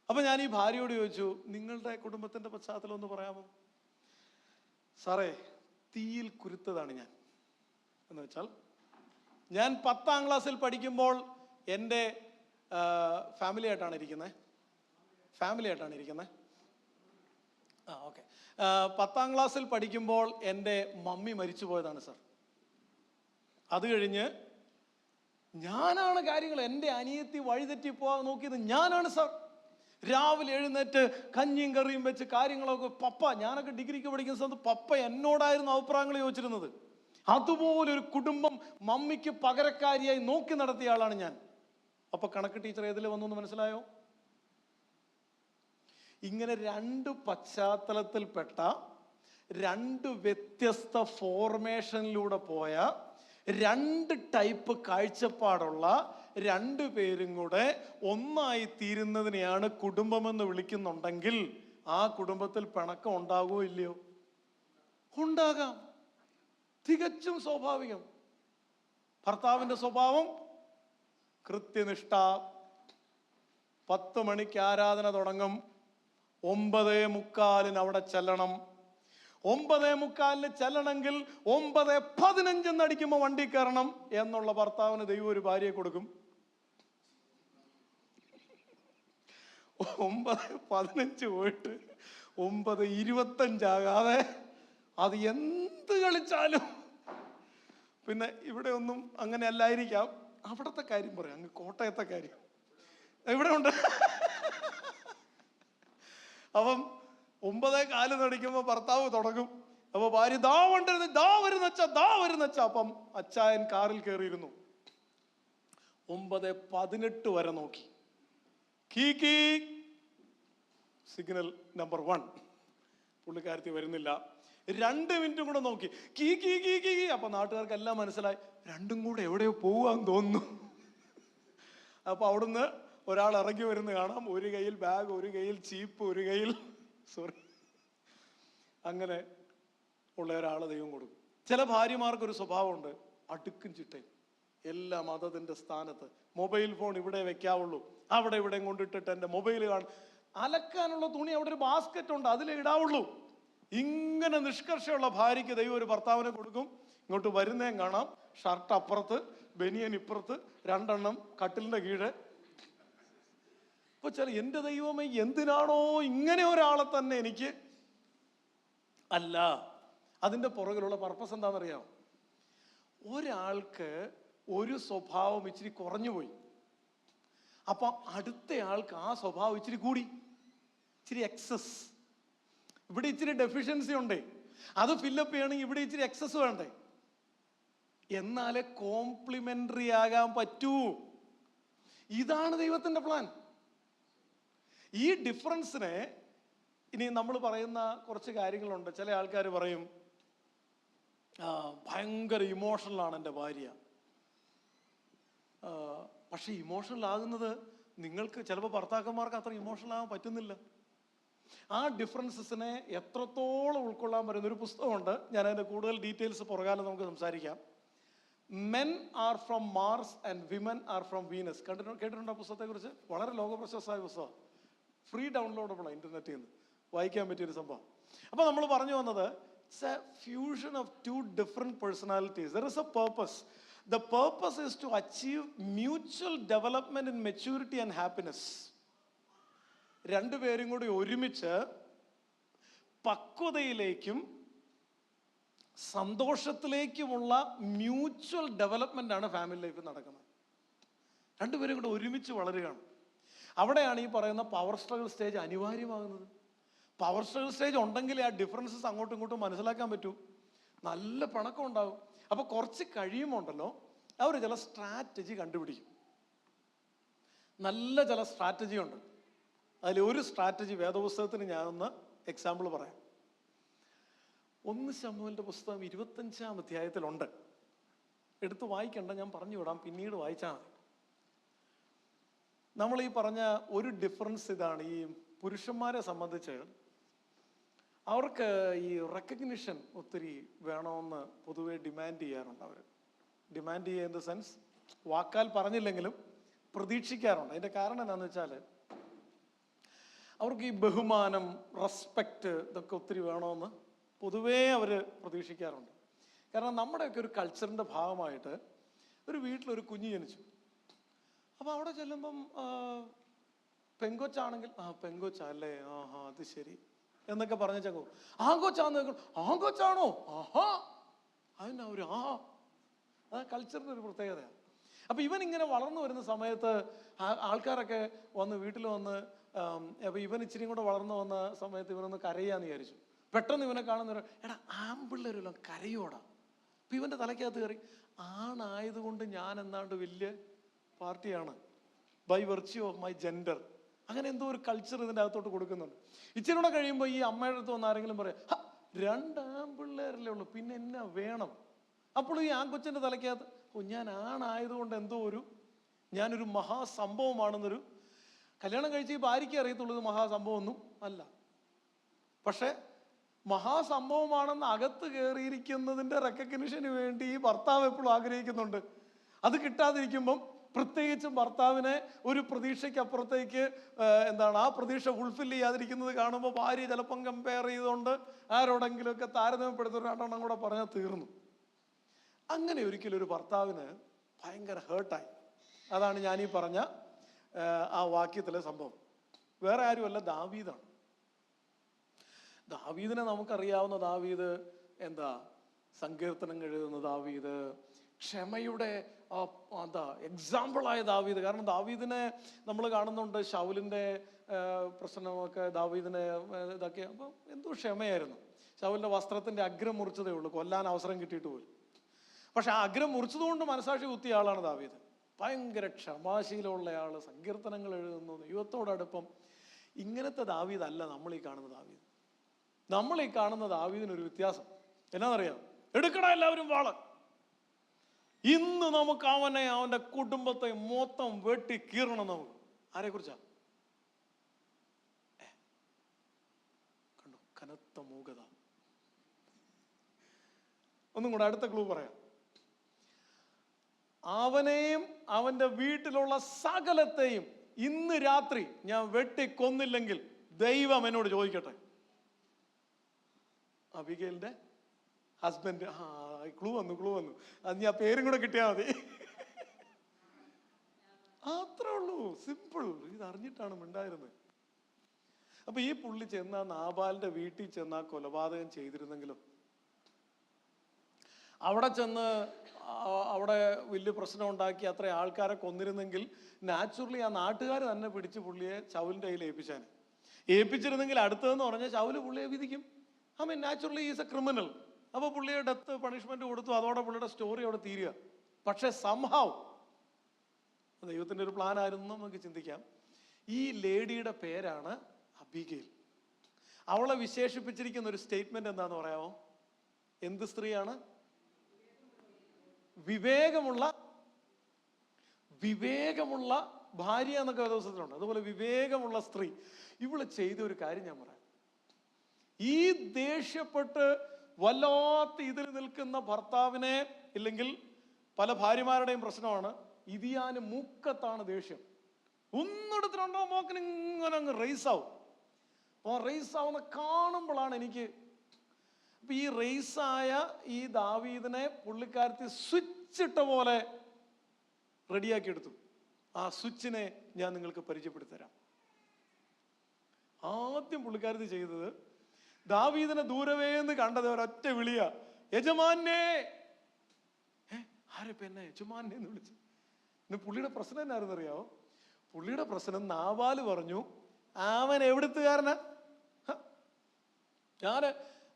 അപ്പൊ ഞാൻ ഈ ഭാര്യയോട് ചോദിച്ചു, നിങ്ങളുടെ കുടുംബത്തിന്റെ പശ്ചാത്തലം ഒന്ന് പറയാമോ? സാറേ തീയിൽ കുരുത്തതാണ് ഞാൻ. എന്ന് വെച്ചാൽ ഞാൻ 10ാം ക്ലാസ്സിൽ പഠിക്കുമ്പോൾ എൻ്റെ ഫാമിലി ആയിട്ടാണ് ഇരിക്കുന്നത്. ഓക്കെ. 10ാം ക്ലാസ്സിൽ പഠിക്കുമ്പോൾ എൻ്റെ മമ്മി മരിച്ചു പോയതാണ് സർ. അത് കഴിഞ്ഞ് ഞാനാണ് കാര്യങ്ങൾ, എൻ്റെ അനിയത്തി വഴിതെറ്റി പോകാൻ നോക്കിയത് ഞാനാണ് സർ. രാവിലെ എഴുന്നേറ്റ് കഞ്ഞിയും കറിയും വെച്ച് കാര്യങ്ങളൊക്കെ ഞാനൊക്കെ ഡിഗ്രിക്ക് പഠിക്കുന്ന സമയത്ത് പപ്പ എന്നോടായിരുന്നു അഭിപ്രായങ്ങൾ ചോദിച്ചിരുന്നത്. അതുപോലൊരു കുടുംബം മമ്മിക്ക് പകരക്കാരിയായി നോക്കി നടത്തിയ ആളാണ് ഞാൻ. അപ്പൊ കണക്ക് ടീച്ചർ ഏതിൽ വന്നു എന്ന് മനസ്സിലായോ? ഇങ്ങനെ 2 പശ്ചാത്തലത്തിൽപ്പെട്ട 2 വ്യത്യസ്ത ഫോർമേഷനിലൂടെ പോയ 2 ടൈപ്പ് കാഴ്ചപ്പാടുള്ള 2 പേരും കൂടെ ഒന്നായി തീരുന്നതിനെയാണ് കുടുംബമെന്ന് വിളിക്കുന്നുണ്ടെങ്കിൽ ആ കുടുംബത്തിൽ പിണക്കം ഉണ്ടാകുമോ ഇല്ലയോ? ഉണ്ടാകാം. തികച്ചും സ്വാഭാവികം. ഭർത്താവിന്റെ സ്വഭാവം കൃത്യനിഷ്ഠ. 10 മണിക്ക് ആരാധന തുടങ്ങും, 9:45 അവിടെ ചെല്ലണം. 9:45 ചെല്ലണമെങ്കിൽ 9:15 അടിക്കുമ്പോൾ വണ്ടി കയറണം എന്നുള്ള ഭർത്താവിന് ദൈവം ഒരു ഭാര്യയെ കൊടുക്കും. 9:15 പോയിട്ട് 9:25 ആകാതെ അത് എന്ത് കളിച്ചാലും, പിന്നെ ഇവിടെ ഒന്നും അങ്ങനെ അല്ലായിരിക്കാം, അവിടത്തെ കാര്യം പറയാം, അങ്ങ് കോട്ടയത്തെ കാര്യം ഇവിടെ ഉണ്ട്. അപ്പം 9:15 അടിക്കുമ്പോൾ ഭർത്താവ് തുടങ്ങും. അപ്പൊ ഭാര്യ ദാ വരുന്ന അച്ഛ. അപ്പം അച്ചായൻ കാറിൽ കയറിയിരുന്നു. 9:18 വരെ നോക്കി. കീ സിഗ്നൽ നമ്പർ 1, പുള്ളിക്കാരത്തി വരുന്നില്ല. 2 മിനിറ്റും കൂടെ നോക്കി. കീ. അപ്പൊ നാട്ടുകാർക്ക് എല്ലാം മനസ്സിലായി, രണ്ടും കൂടെ എവിടെയോ പോവാന്ന് തോന്നുന്നു. അപ്പൊ അവിടുന്ന് ഒരാൾ ഇറങ്ങി വരുന്ന കാണാം. ഒരു കയ്യിൽ ബാഗ്, ഒരു കയ്യിൽ ചീപ്പ്, ഒരു കയ്യിൽ അങ്ങനെ ഉള്ള ഒരാളെ ദൈവം കൊടുക്കും. ചില ഭാര്യമാർക്കൊരു സ്വഭാവമുണ്ട്, അടുക്കും ചിട്ടയും എല്ലാം അതതിൻ്റെ സ്ഥാനത്ത്. മൊബൈൽ ഫോൺ ഇവിടെ വെക്കാവുള്ളൂ, അവിടെ ഇവിടെ കൊണ്ടിട്ടിട്ട് എൻ്റെ മൊബൈൽ കാണും. അലക്കാനുള്ള തുണി അവിടെ ഒരു ബാസ്ക്കറ്റ് ഉണ്ട്, അതിലേ ഇടാവുള്ളൂ. ഇങ്ങനെ നിഷ്കർഷയുള്ള ഭാര്യയ്ക്ക് ദൈവം ഒരു ഭർത്താവിനെ കൊടുക്കും. ഇങ്ങോട്ട് വരുന്നേം കാണാം, ഷർട്ട് അപ്പുറത്ത്, ബനിയൻ ഇപ്പുറത്ത്, 2 എണ്ണം കട്ടിലിന്റെ കീഴ്. അപ്പൊ എൻ്റെ ദൈവമേ, എന്തിനാണോ ഇങ്ങനെ ഒരാളെ തന്നെ എനിക്ക്? അല്ല, അതിന്റെ പുറകിലുള്ള പർപ്പസ് എന്താണെന്നറിയാമോ? ഒരാൾക്ക് ഒരു സ്വഭാവം ഇച്ചിരി കുറഞ്ഞുപോയി, അപ്പൊ അടുത്തയാൾക്ക് ആ സ്വഭാവം ഇച്ചിരി കൂടി, ഇച്ചിരി എക്സസ്. ഇവിടെ ഇച്ചിരി ഡെഫിഷ്യൻസി ഉണ്ടേ, അത് ഫില്ലപ്പ് ചെയ്യണമെങ്കിൽ ഇവിടെ ഇച്ചിരി എക്സസ് വേണ്ടേ? എന്നാലേ കോംപ്ലിമെന്ററി ആകാൻ പറ്റൂ. ഇതാണ് ദൈവത്തിന്റെ പ്ലാൻ. ഈ ഡിഫറൻസിനെ ഇനി നമ്മൾ പറയുന്ന കുറച്ച് കാര്യങ്ങളുണ്ട്. ചില ആൾക്കാർ പറയും, ഭയങ്കര ഇമോഷണലാണ് എൻ്റെ ഭാര്യ. പക്ഷെ ഇമോഷണൽ ആകുന്നത് നിങ്ങൾക്ക് ചിലപ്പോൾ ഭർത്താക്കന്മാർക്ക് അത്ര ഇമോഷണൽ ആകാൻ പറ്റുന്നില്ല. ആ ഡിഫറൻസസിനെ എത്രത്തോളം ഉൾക്കൊള്ളാൻ പറ്റുന്ന ഒരു പുസ്തകമുണ്ട്. ഞാൻ അതിൻ്റെ കൂടുതൽ ഡീറ്റെയിൽസ് പുറകാലം നമുക്ക് സംസാരിക്കാം. Men are from Mars and women are from Venus. കേട്ടിട്ടുണ്ടോ പുസ്തകത്തെ കുറിച്ച്? വളരെ ലോകപ്രശസ്തമായ പുസ്തകം, ഫ്രീ ഡൗൺലോഡബിൾ ആണ് ഇന്റർനെറ്റിൽ നിന്ന്, വായിക്കാൻ പറ്റിയൊരു സംഭവം. അപ്പൊ നമ്മൾ പറഞ്ഞു വന്നത്, it's A fusion of 2 different personalities. There is a purpose. The purpose is to achieve mutual development in maturity and happiness. 2 പേരും കൂടി ഒരുമിച്ച് പക്വതയിലേക്കും സന്തോഷത്തിലേക്കുമുള്ള മ്യൂച്വൽ ഡെവലപ്മെന്റ് ആണ് ഫാമിലി ലൈഫ് നടക്കുന്നത്. 2 പേരും കൂടെ ഒരുമിച്ച് വളരുകയാണ്. അവിടെയാണ് ഈ പറയുന്ന പവർ സ്ട്രഗിൾ സ്റ്റേജ് അനിവാര്യമാകുന്നത്. പവർ സ്ട്രഗിൾ സ്റ്റേജ് ഉണ്ടെങ്കിൽ ആ ഡിഫറൻസസ് അങ്ങോട്ടും ഇങ്ങോട്ടും മനസ്സിലാക്കാൻ പറ്റൂ. നല്ല പിണക്കം ഉണ്ടാവും. അപ്പൊ കുറച്ച് കഴിയുമ്പോണ്ടല്ലോ അവർ ചില സ്ട്രാറ്റജി കണ്ടുപിടിക്കും. നല്ല ചില സ്ട്രാറ്റജി ഉണ്ട്. അതിൽ ഒരു സ്ട്രാറ്റജി വേദപുസ്തകത്തിന് ഞാനൊന്ന് എക്സാമ്പിൾ പറയാം. 1 ശമൂവേലിന്റെ പുസ്തകം 25-ാം അധ്യായത്തിലുണ്ട്. എടുത്ത് വായിക്കണ്ട, ഞാൻ പറഞ്ഞു വിടാം, പിന്നീട് വായിച്ചാൽ മതി. നമ്മൾ ഈ പറഞ്ഞ ഒരു ഡിഫറൻസ് ഇതാണ്. ഈ പുരുഷന്മാരെ സംബന്ധിച്ച് അവർക്ക് ഈ റെക്കഗ്നിഷൻ ഒത്തിരി വേണമെന്ന് പൊതുവെ ഡിമാൻഡ് ചെയ്യാറുണ്ട്. അവർ ഡിമാൻഡ് ചെയ്യുക ഇൻ ദ സെൻസ്, വാക്കാൽ പറഞ്ഞില്ലെങ്കിലും പ്രതീക്ഷിക്കാറുണ്ട്. അതിൻ്റെ കാരണം എന്താണെന്ന് വെച്ചാൽ അവർക്ക് ഈ ബഹുമാനം, റെസ്പെക്റ്റ് ഇതൊക്കെ ഒത്തിരി വേണമെന്ന് പൊതുവേ അവർ പ്രതീക്ഷിക്കാറുണ്ട്. കാരണം നമ്മുടെയൊക്കെ ഒരു കൾച്ചറിൻ്റെ ഭാഗമായിട്ട് ഒരു വീട്ടിലൊരു കുഞ്ഞ് ജനിച്ചു. ആ അപ്പൊ അവിടെ ചെല്ലുമ്പം പെങ്കൊച്ചാണെങ്കിൽ പെങ്കൊച്ചല്ലേ, അത് ശരി എന്നൊക്കെ പറഞ്ഞേച്ചോ. ആങ്കൊച്ചാന്ന് ആങ്കൊച്ചാണോ, ആഹാ, അതിനാ ഒരു ആ കൾച്ചറിന്റെ ഒരു പ്രത്യേകതയാണ്. അപ്പൊ ഇവൻ ഇങ്ങനെ വളർന്നു വരുന്ന സമയത്ത് ആൾക്കാരൊക്കെ വന്ന് വീട്ടിൽ വന്ന്, അപ്പൊ ഇവൻ ഇച്ചിരി കൂടെ വളർന്നു വന്ന സമയത്ത് ഇവനൊന്ന് കരയാന്ന് വിചാരിച്ചു. പെട്ടെന്ന് ഇവനെ കാണുന്ന, എടാ ആമ്പിള്ളേരെല്ലാം കരയോടാ. അപ്പൊ ഇവന്റെ തലയ്ക്കകത്ത് കയറി, ആണായതുകൊണ്ട് ഞാൻ എന്താണ്ട് വലിയ പാർട്ടിയാണ്, by virtue of my gender. അങ്ങനെ എന്തോ ഒരു കൾച്ചർ ഇതിൻ്റെ അകത്തോട്ട് കൊടുക്കുന്നുണ്ട്. ഇച്ചിരി കൂടെ കഴിയുമ്പോൾ ഈ അമ്മയുടെ അടുത്ത് വന്ന് ആരെങ്കിലും പറയാം, 2 ആൺപിള്ളേരല്ലേ ഉള്ളൂ, പിന്നെ എന്നാ വേണം. അപ്പോൾ ഈ ആൺകൊച്ചിൻ്റെ തലയ്ക്കകത്ത്, ഞാൻ ആണായതുകൊണ്ട് എന്തോ ഞാനൊരു മഹാസംഭവമാണെന്നൊരു. കല്യാണം കഴിച്ച് ഈ ഭാര്യയ്ക്ക് അറിയത്തുള്ളൂ ഇത് മഹാസംഭവമൊന്നും അല്ല. പക്ഷെ മഹാസംഭവമാണെന്ന് അകത്ത് കയറിയിരിക്കുന്നതിൻ്റെ റെക്കഗ്നിഷന് വേണ്ടി ഈ ഭർത്താവ് എപ്പോഴും ആഗ്രഹിക്കുന്നുണ്ട്. അത് കിട്ടാതിരിക്കുമ്പം, പ്രത്യേകിച്ചും ഭർത്താവിനെ ഒരു പ്രതീക്ഷയ്ക്കപ്പുറത്തേക്ക് ആ പ്രതീക്ഷ ഫുൾഫിൽ ചെയ്യാതിരിക്കുന്നത് കാണുമ്പോൾ ഭാര്യ ചിലപ്പം കമ്പയർ ചെയ്തുകൊണ്ട് ആരോടെങ്കിലുമൊക്കെ താരതമ്യപ്പെടുത്തുന്ന 2 എണ്ണം കൂടെ പറഞ്ഞാൽ തീർന്നു. അങ്ങനെ ഒരിക്കലും ഒരു ഭർത്താവിന് ഭയങ്കര ഹേർട്ടായി. അതാണ് ഞാനീ പറഞ്ഞ ആ വാക്യത്തിലെ സംഭവം. വേറെ ആരുമല്ല, ദാവീദാണ്. ദാവീദിനെ നമുക്കറിയാവുന്ന ദാവീദ് സങ്കീർത്തനം എഴുതുന്ന ദാവീദ്, ക്ഷമയുടെ എക്സാമ്പിളായ ദാവീദ്. കാരണം ദാവീദിനെ നമ്മൾ കാണുന്നുണ്ട്, ശൗലിൻ്റെ പ്രശ്നമൊക്കെ ദാവീദിനെ ഇതൊക്കെ. അപ്പം എന്തോ ക്ഷമയായിരുന്നു. ശൗലിൻ്റെ വസ്ത്രത്തിൻ്റെ അഗ്രം മുറിച്ചതേ ഉള്ളൂ, കൊല്ലാൻ അവസരം കിട്ടിയിട്ട് പോലും. പക്ഷെ ആ അഗ്രം മുറിച്ചതുകൊണ്ട് മനസാക്ഷി കുത്തിയ ആളാണ് ദാവീദ്. ഭയങ്കര ക്ഷമാശീലമുള്ള ആള്, സങ്കീർത്തനങ്ങൾ എഴുതുന്നു, ദൈവത്തോടടുപ്പം. ഇങ്ങനത്തെ ദാവീദല്ല നമ്മൾ ഈ കാണുന്ന ദാവീദ്. നമ്മൾ ഈ കാണുന്ന ദാവീദിനൊരു വ്യത്യാസം എന്നാന്നറിയാം? എടുക്കണ എല്ലാവരും വാള്, ഇന്ന് നമുക്ക് അവന്റെ കുടുംബത്തെ മൊത്തം വെട്ടി കീറണം. നമുക്ക് ആരെക്കുറിച്ചാ? കണ്ടോ, കനത്ത മൂകത. ഒന്നും കൂടെ അടുത്ത ക്ലൂ പറയാം. അവനെയും അവന്റെ വീട്ടിലുള്ള സകലത്തെയും ഇന്ന് രാത്രി ഞാൻ വെട്ടിക്കൊന്നില്ലെങ്കിൽ ദൈവം എന്നോട് ചോദിക്കട്ടെ. അബിഗേലിന്റെ ഹസ്ബൻഡ്. ക്ലൂ വന്നു. അത് ഞാൻ പേരും കൂടെ കിട്ടിയാൽ മതി. അത്രേ ഉള്ളൂ, സിമ്പിൾ. ഇത് അറിഞ്ഞിട്ടാണ് മിണ്ടായിരുന്നത്. അപ്പൊ ഈ പുള്ളി നാബാലിന്റെ വീട്ടിൽ ചെന്ന് കൊലപാതകം ചെയ്തിരുന്നെങ്കിലും, അവിടെ ചെന്ന് അവിടെ വലിയ പ്രശ്നം ഉണ്ടാക്കി അത്ര ആൾക്കാരെ കൊന്നിരുന്നെങ്കിൽ നാച്ചുറലി ആ നാട്ടുകാർ തന്നെ പിടിച്ച് പുള്ളിയെ ശൗലിന്റെ കയ്യിൽ ഏൽപ്പിച്ചിരുന്നെങ്കിൽ അടുത്തതെന്ന് പറഞ്ഞാൽ ശൗല് പുള്ളിയെ വിധിക്കും. Naturally is A criminal. അപ്പൊ പുള്ളിയെ ഡെത്ത് പണിഷ്മെന്റ് കൊടുത്തു, അതോടെ പുള്ളിയുടെ സ്റ്റോറി അവിടെ തീരുക. പക്ഷെ സംഭവം ദൈവത്തിന്റെ ഒരു പ്ലാൻ ആയിരുന്നു നമുക്ക് ചിന്തിക്കാം. ഈ ലേഡിയുടെ പേരാണ് അബിഗേൽ. അവളെ വിശേഷിപ്പിച്ചിരിക്കുന്ന ഒരു സ്റ്റേറ്റ്മെന്റ് എന്താന്ന് പറയാമോ? എന്ത് സ്ത്രീയാണ്? വിവേകമുള്ള ഭാര്യ എന്നൊക്കെ ദിവസത്തിലുണ്ട്. അതുപോലെ വിവേകമുള്ള സ്ത്രീ. ഇവള് ചെയ്ത ഒരു കാര്യം ഞാൻ പറയാം. ഈ ദേഷ്യപ്പെട്ട് വല്ലാത്ത ഇതിൽ നിൽക്കുന്ന ഭർത്താവിനെ, ഇല്ലെങ്കിൽ പല ഭാര്യമാരുടെയും പ്രശ്നമാണ്, ഇതിയാന് മൂക്കത്താണ് ദേഷ്യം. ഒന്നെടുത്തിട്ടുണ്ടോ മോക്കിന് ഇങ്ങനെ അങ്ങ് റേസാവും. അപ്പോൾ റേസാവുന്ന കാണുമ്പോഴാണ് എനിക്ക്. അപ്പൊ ഈ റേസായ ഈ ദാവീദിനെ പുള്ളിക്കാരത്തി സ്വിച്ചിട്ട പോലെ റെഡിയാക്കി എടുത്തു. ആ സ്വിച്ചിനെ ഞാൻ നിങ്ങൾക്ക് പരിചയപ്പെടുത്തി തരാം. ആദ്യം പുള്ളിക്കാരത്തി ചെയ്തത്, ദാവീദിനെ ദൂരവേന്ന് കണ്ടത് ഒരൊറ്റ വിളിയാ, യജമാനെ. ആരപ്പ എന്നെ യജമാനെ എന്ന് വിളിച്ചു? പുള്ളിയുടെ പ്രശ്നം എന്നായിരുന്നു അറിയാവോ? പുള്ളിയുടെ പ്രശ്നം, നാബാല് പറഞ്ഞു അവൻ എവിടുത്തുകാരനാ? ഞാന്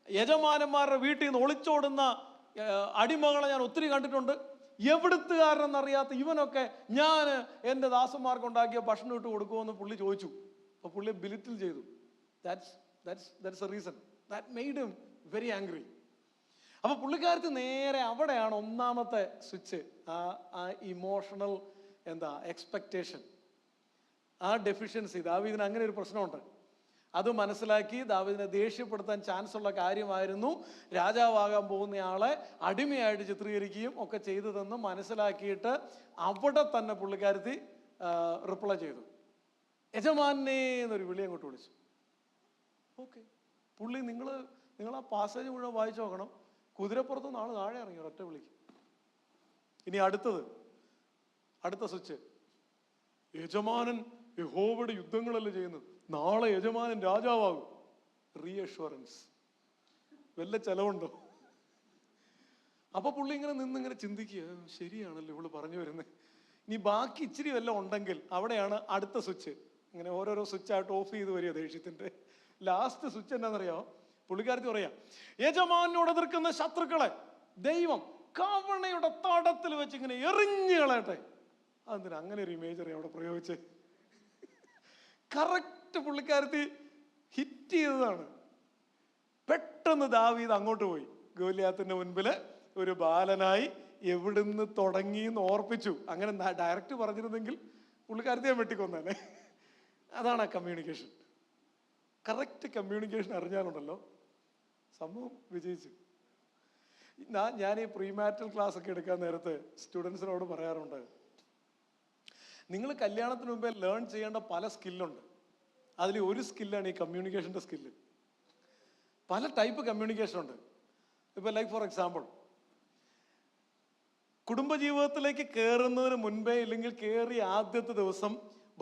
യജമാനന്മാരുടെ വീട്ടിൽ നിന്ന് ഒളിച്ചോടുന്ന അടിമകളെ ഞാൻ ഒത്തിരി കണ്ടിട്ടുണ്ട്. എവിടുത്തുകാരനെന്നറിയാത്ത ഇവനൊക്കെ ഞാൻ എൻ്റെ ദാസന്മാർക്ക് ഉണ്ടാക്കിയ ഭക്ഷണം ഇട്ട് കൊടുക്കുമെന്ന് പുള്ളി ചോദിച്ചു. അപ്പൊ പുള്ളി ബിലിറ്റിൽ ചെയ്തു. That's a reason that made him very angry. അപ്പൊ പുള്ളിക്കാരത്ത് നേരെ അവിടെയാണ് ഒന്നാമത്തെ സ്വിച്ച്. ആ ഇമോഷണൽ എക്സ്പെക്ടേഷൻ, ആ ഡെഫിഷ്യൻസി. ദാവീദിന് അങ്ങനെ ഒരു പ്രശ്നമുണ്ട്. അത് മനസ്സിലാക്കി ദാവീദിനെ ദേഷ്യപ്പെടുത്താൻ ചാൻസ് ഉള്ള കാര്യമായിരുന്നു രാജാവാകാൻ പോകുന്നയാളെ അടിമയായിട്ട് ചിത്രീകരിക്കുകയും ഒക്കെ ചെയ്തതെന്ന് മനസ്സിലാക്കിയിട്ട് അവിടെ തന്നെ പുള്ളിക്കാരത്തി റിപ്ലൈ ചെയ്തു, യജമാനെ എന്നൊരു വിളി അങ്ങോട്ട് വിളിച്ചു. ഓക്കെ, പുള്ളി നിങ്ങൾ ആ പാസേജ് മുഴുവൻ വായിച്ചു നോക്കണം. കുതിരപ്പുറത്തുനിന്ന് ആള് താഴെ ഇറങ്ങി ഒരൊറ്റ വിളിക്ക്. ഇനി അടുത്ത സ്വിച്ച്, യജമാനൻ യഹോവയുടെ യുദ്ധങ്ങളല്ലേ ചെയ്യുന്നത്, നാളെ യജമാനൻ രാജാവാകും. റീഅഷ്വറൻസ്. വല്ല ചെലവുണ്ടോ? അപ്പൊ പുള്ളി ഇങ്ങനെ നിന്നിങ്ങനെ ചിന്തിക്കുക, ശരിയാണല്ലോ ഇവള് പറഞ്ഞു വരുന്നത്. ഇനി ബാക്കി ഇച്ചിരി വല്ല ഉണ്ടെങ്കിൽ അവിടെയാണ് അടുത്ത സ്വിച്ച്. ഇങ്ങനെ ഓരോരോ സ്വിച്ചായിട്ട് ഓഫ് ചെയ്ത് വരിക ദേഷ്യത്തിന്റെ. ലാസ്റ്റ് സ്വിച്ച് എന്താണെന്നറിയാമോ? പുള്ളിക്കാരത്തി പറയാ, യജമാനോട് എതിർക്കുന്ന ശത്രുക്കളെ ദൈവം കവണയുടെ തടത്തിൽ വെച്ച് ഇങ്ങനെ എറിഞ്ഞു കളയട്ടെ. അതെന്തിനാ അങ്ങനെ ഒരു ഇമേജറി അവിടെ പ്രയോഗിച്ച്? കറക്റ്റ് പുള്ളിക്കാരത്തി ഹിറ്റ് ചെയ്തതാണ്. പെട്ടെന്ന് ദാവീദ് അങ്ങോട്ട് പോയി ഗോലിയാത്തിന്റെ മുൻപില് ഒരു ബാലനായി എവിടുന്ന് തുടങ്ങി എന്ന് ഓർപ്പിച്ചു. അങ്ങനെ ഡയറക്റ്റ് പറഞ്ഞിരുന്നെങ്കിൽ പുള്ളിക്കാരത്തെ വെട്ടിക്കൊന്നേ. അതാണ് ആ കമ്മ്യൂണിക്കേഷൻ. കറക്റ്റ് കമ്മ്യൂണിക്കേഷൻ അറിഞ്ഞാലുണ്ടല്ലോ സംഭവം വിജയിച്ചു. ഞാൻ ഈ പ്രീമാരിറ്റൽ ക്ലാസ് ഒക്കെ എടുക്കാൻ നേരത്ത് സ്റ്റുഡൻസിനോട് പറയാറുണ്ട്, നിങ്ങൾ കല്യാണത്തിന് മുമ്പേ ലേൺ ചെയ്യേണ്ട പല സ്കില്ലുണ്ട്. അതിൽ ഒരു സ്കില്ലാണ് ഈ കമ്മ്യൂണിക്കേഷൻ്റെ സ്കില്ല്. പല ടൈപ്പ് കമ്മ്യൂണിക്കേഷൻ ഉണ്ട്. ഇപ്പൊ ലൈക്ക് ഫോർ എക്സാമ്പിൾ, കുടുംബജീവിതത്തിലേക്ക് കയറുന്നതിന് മുൻപേ ഇല്ലെങ്കിൽ കയറിയ ആദ്യത്തെ ദിവസം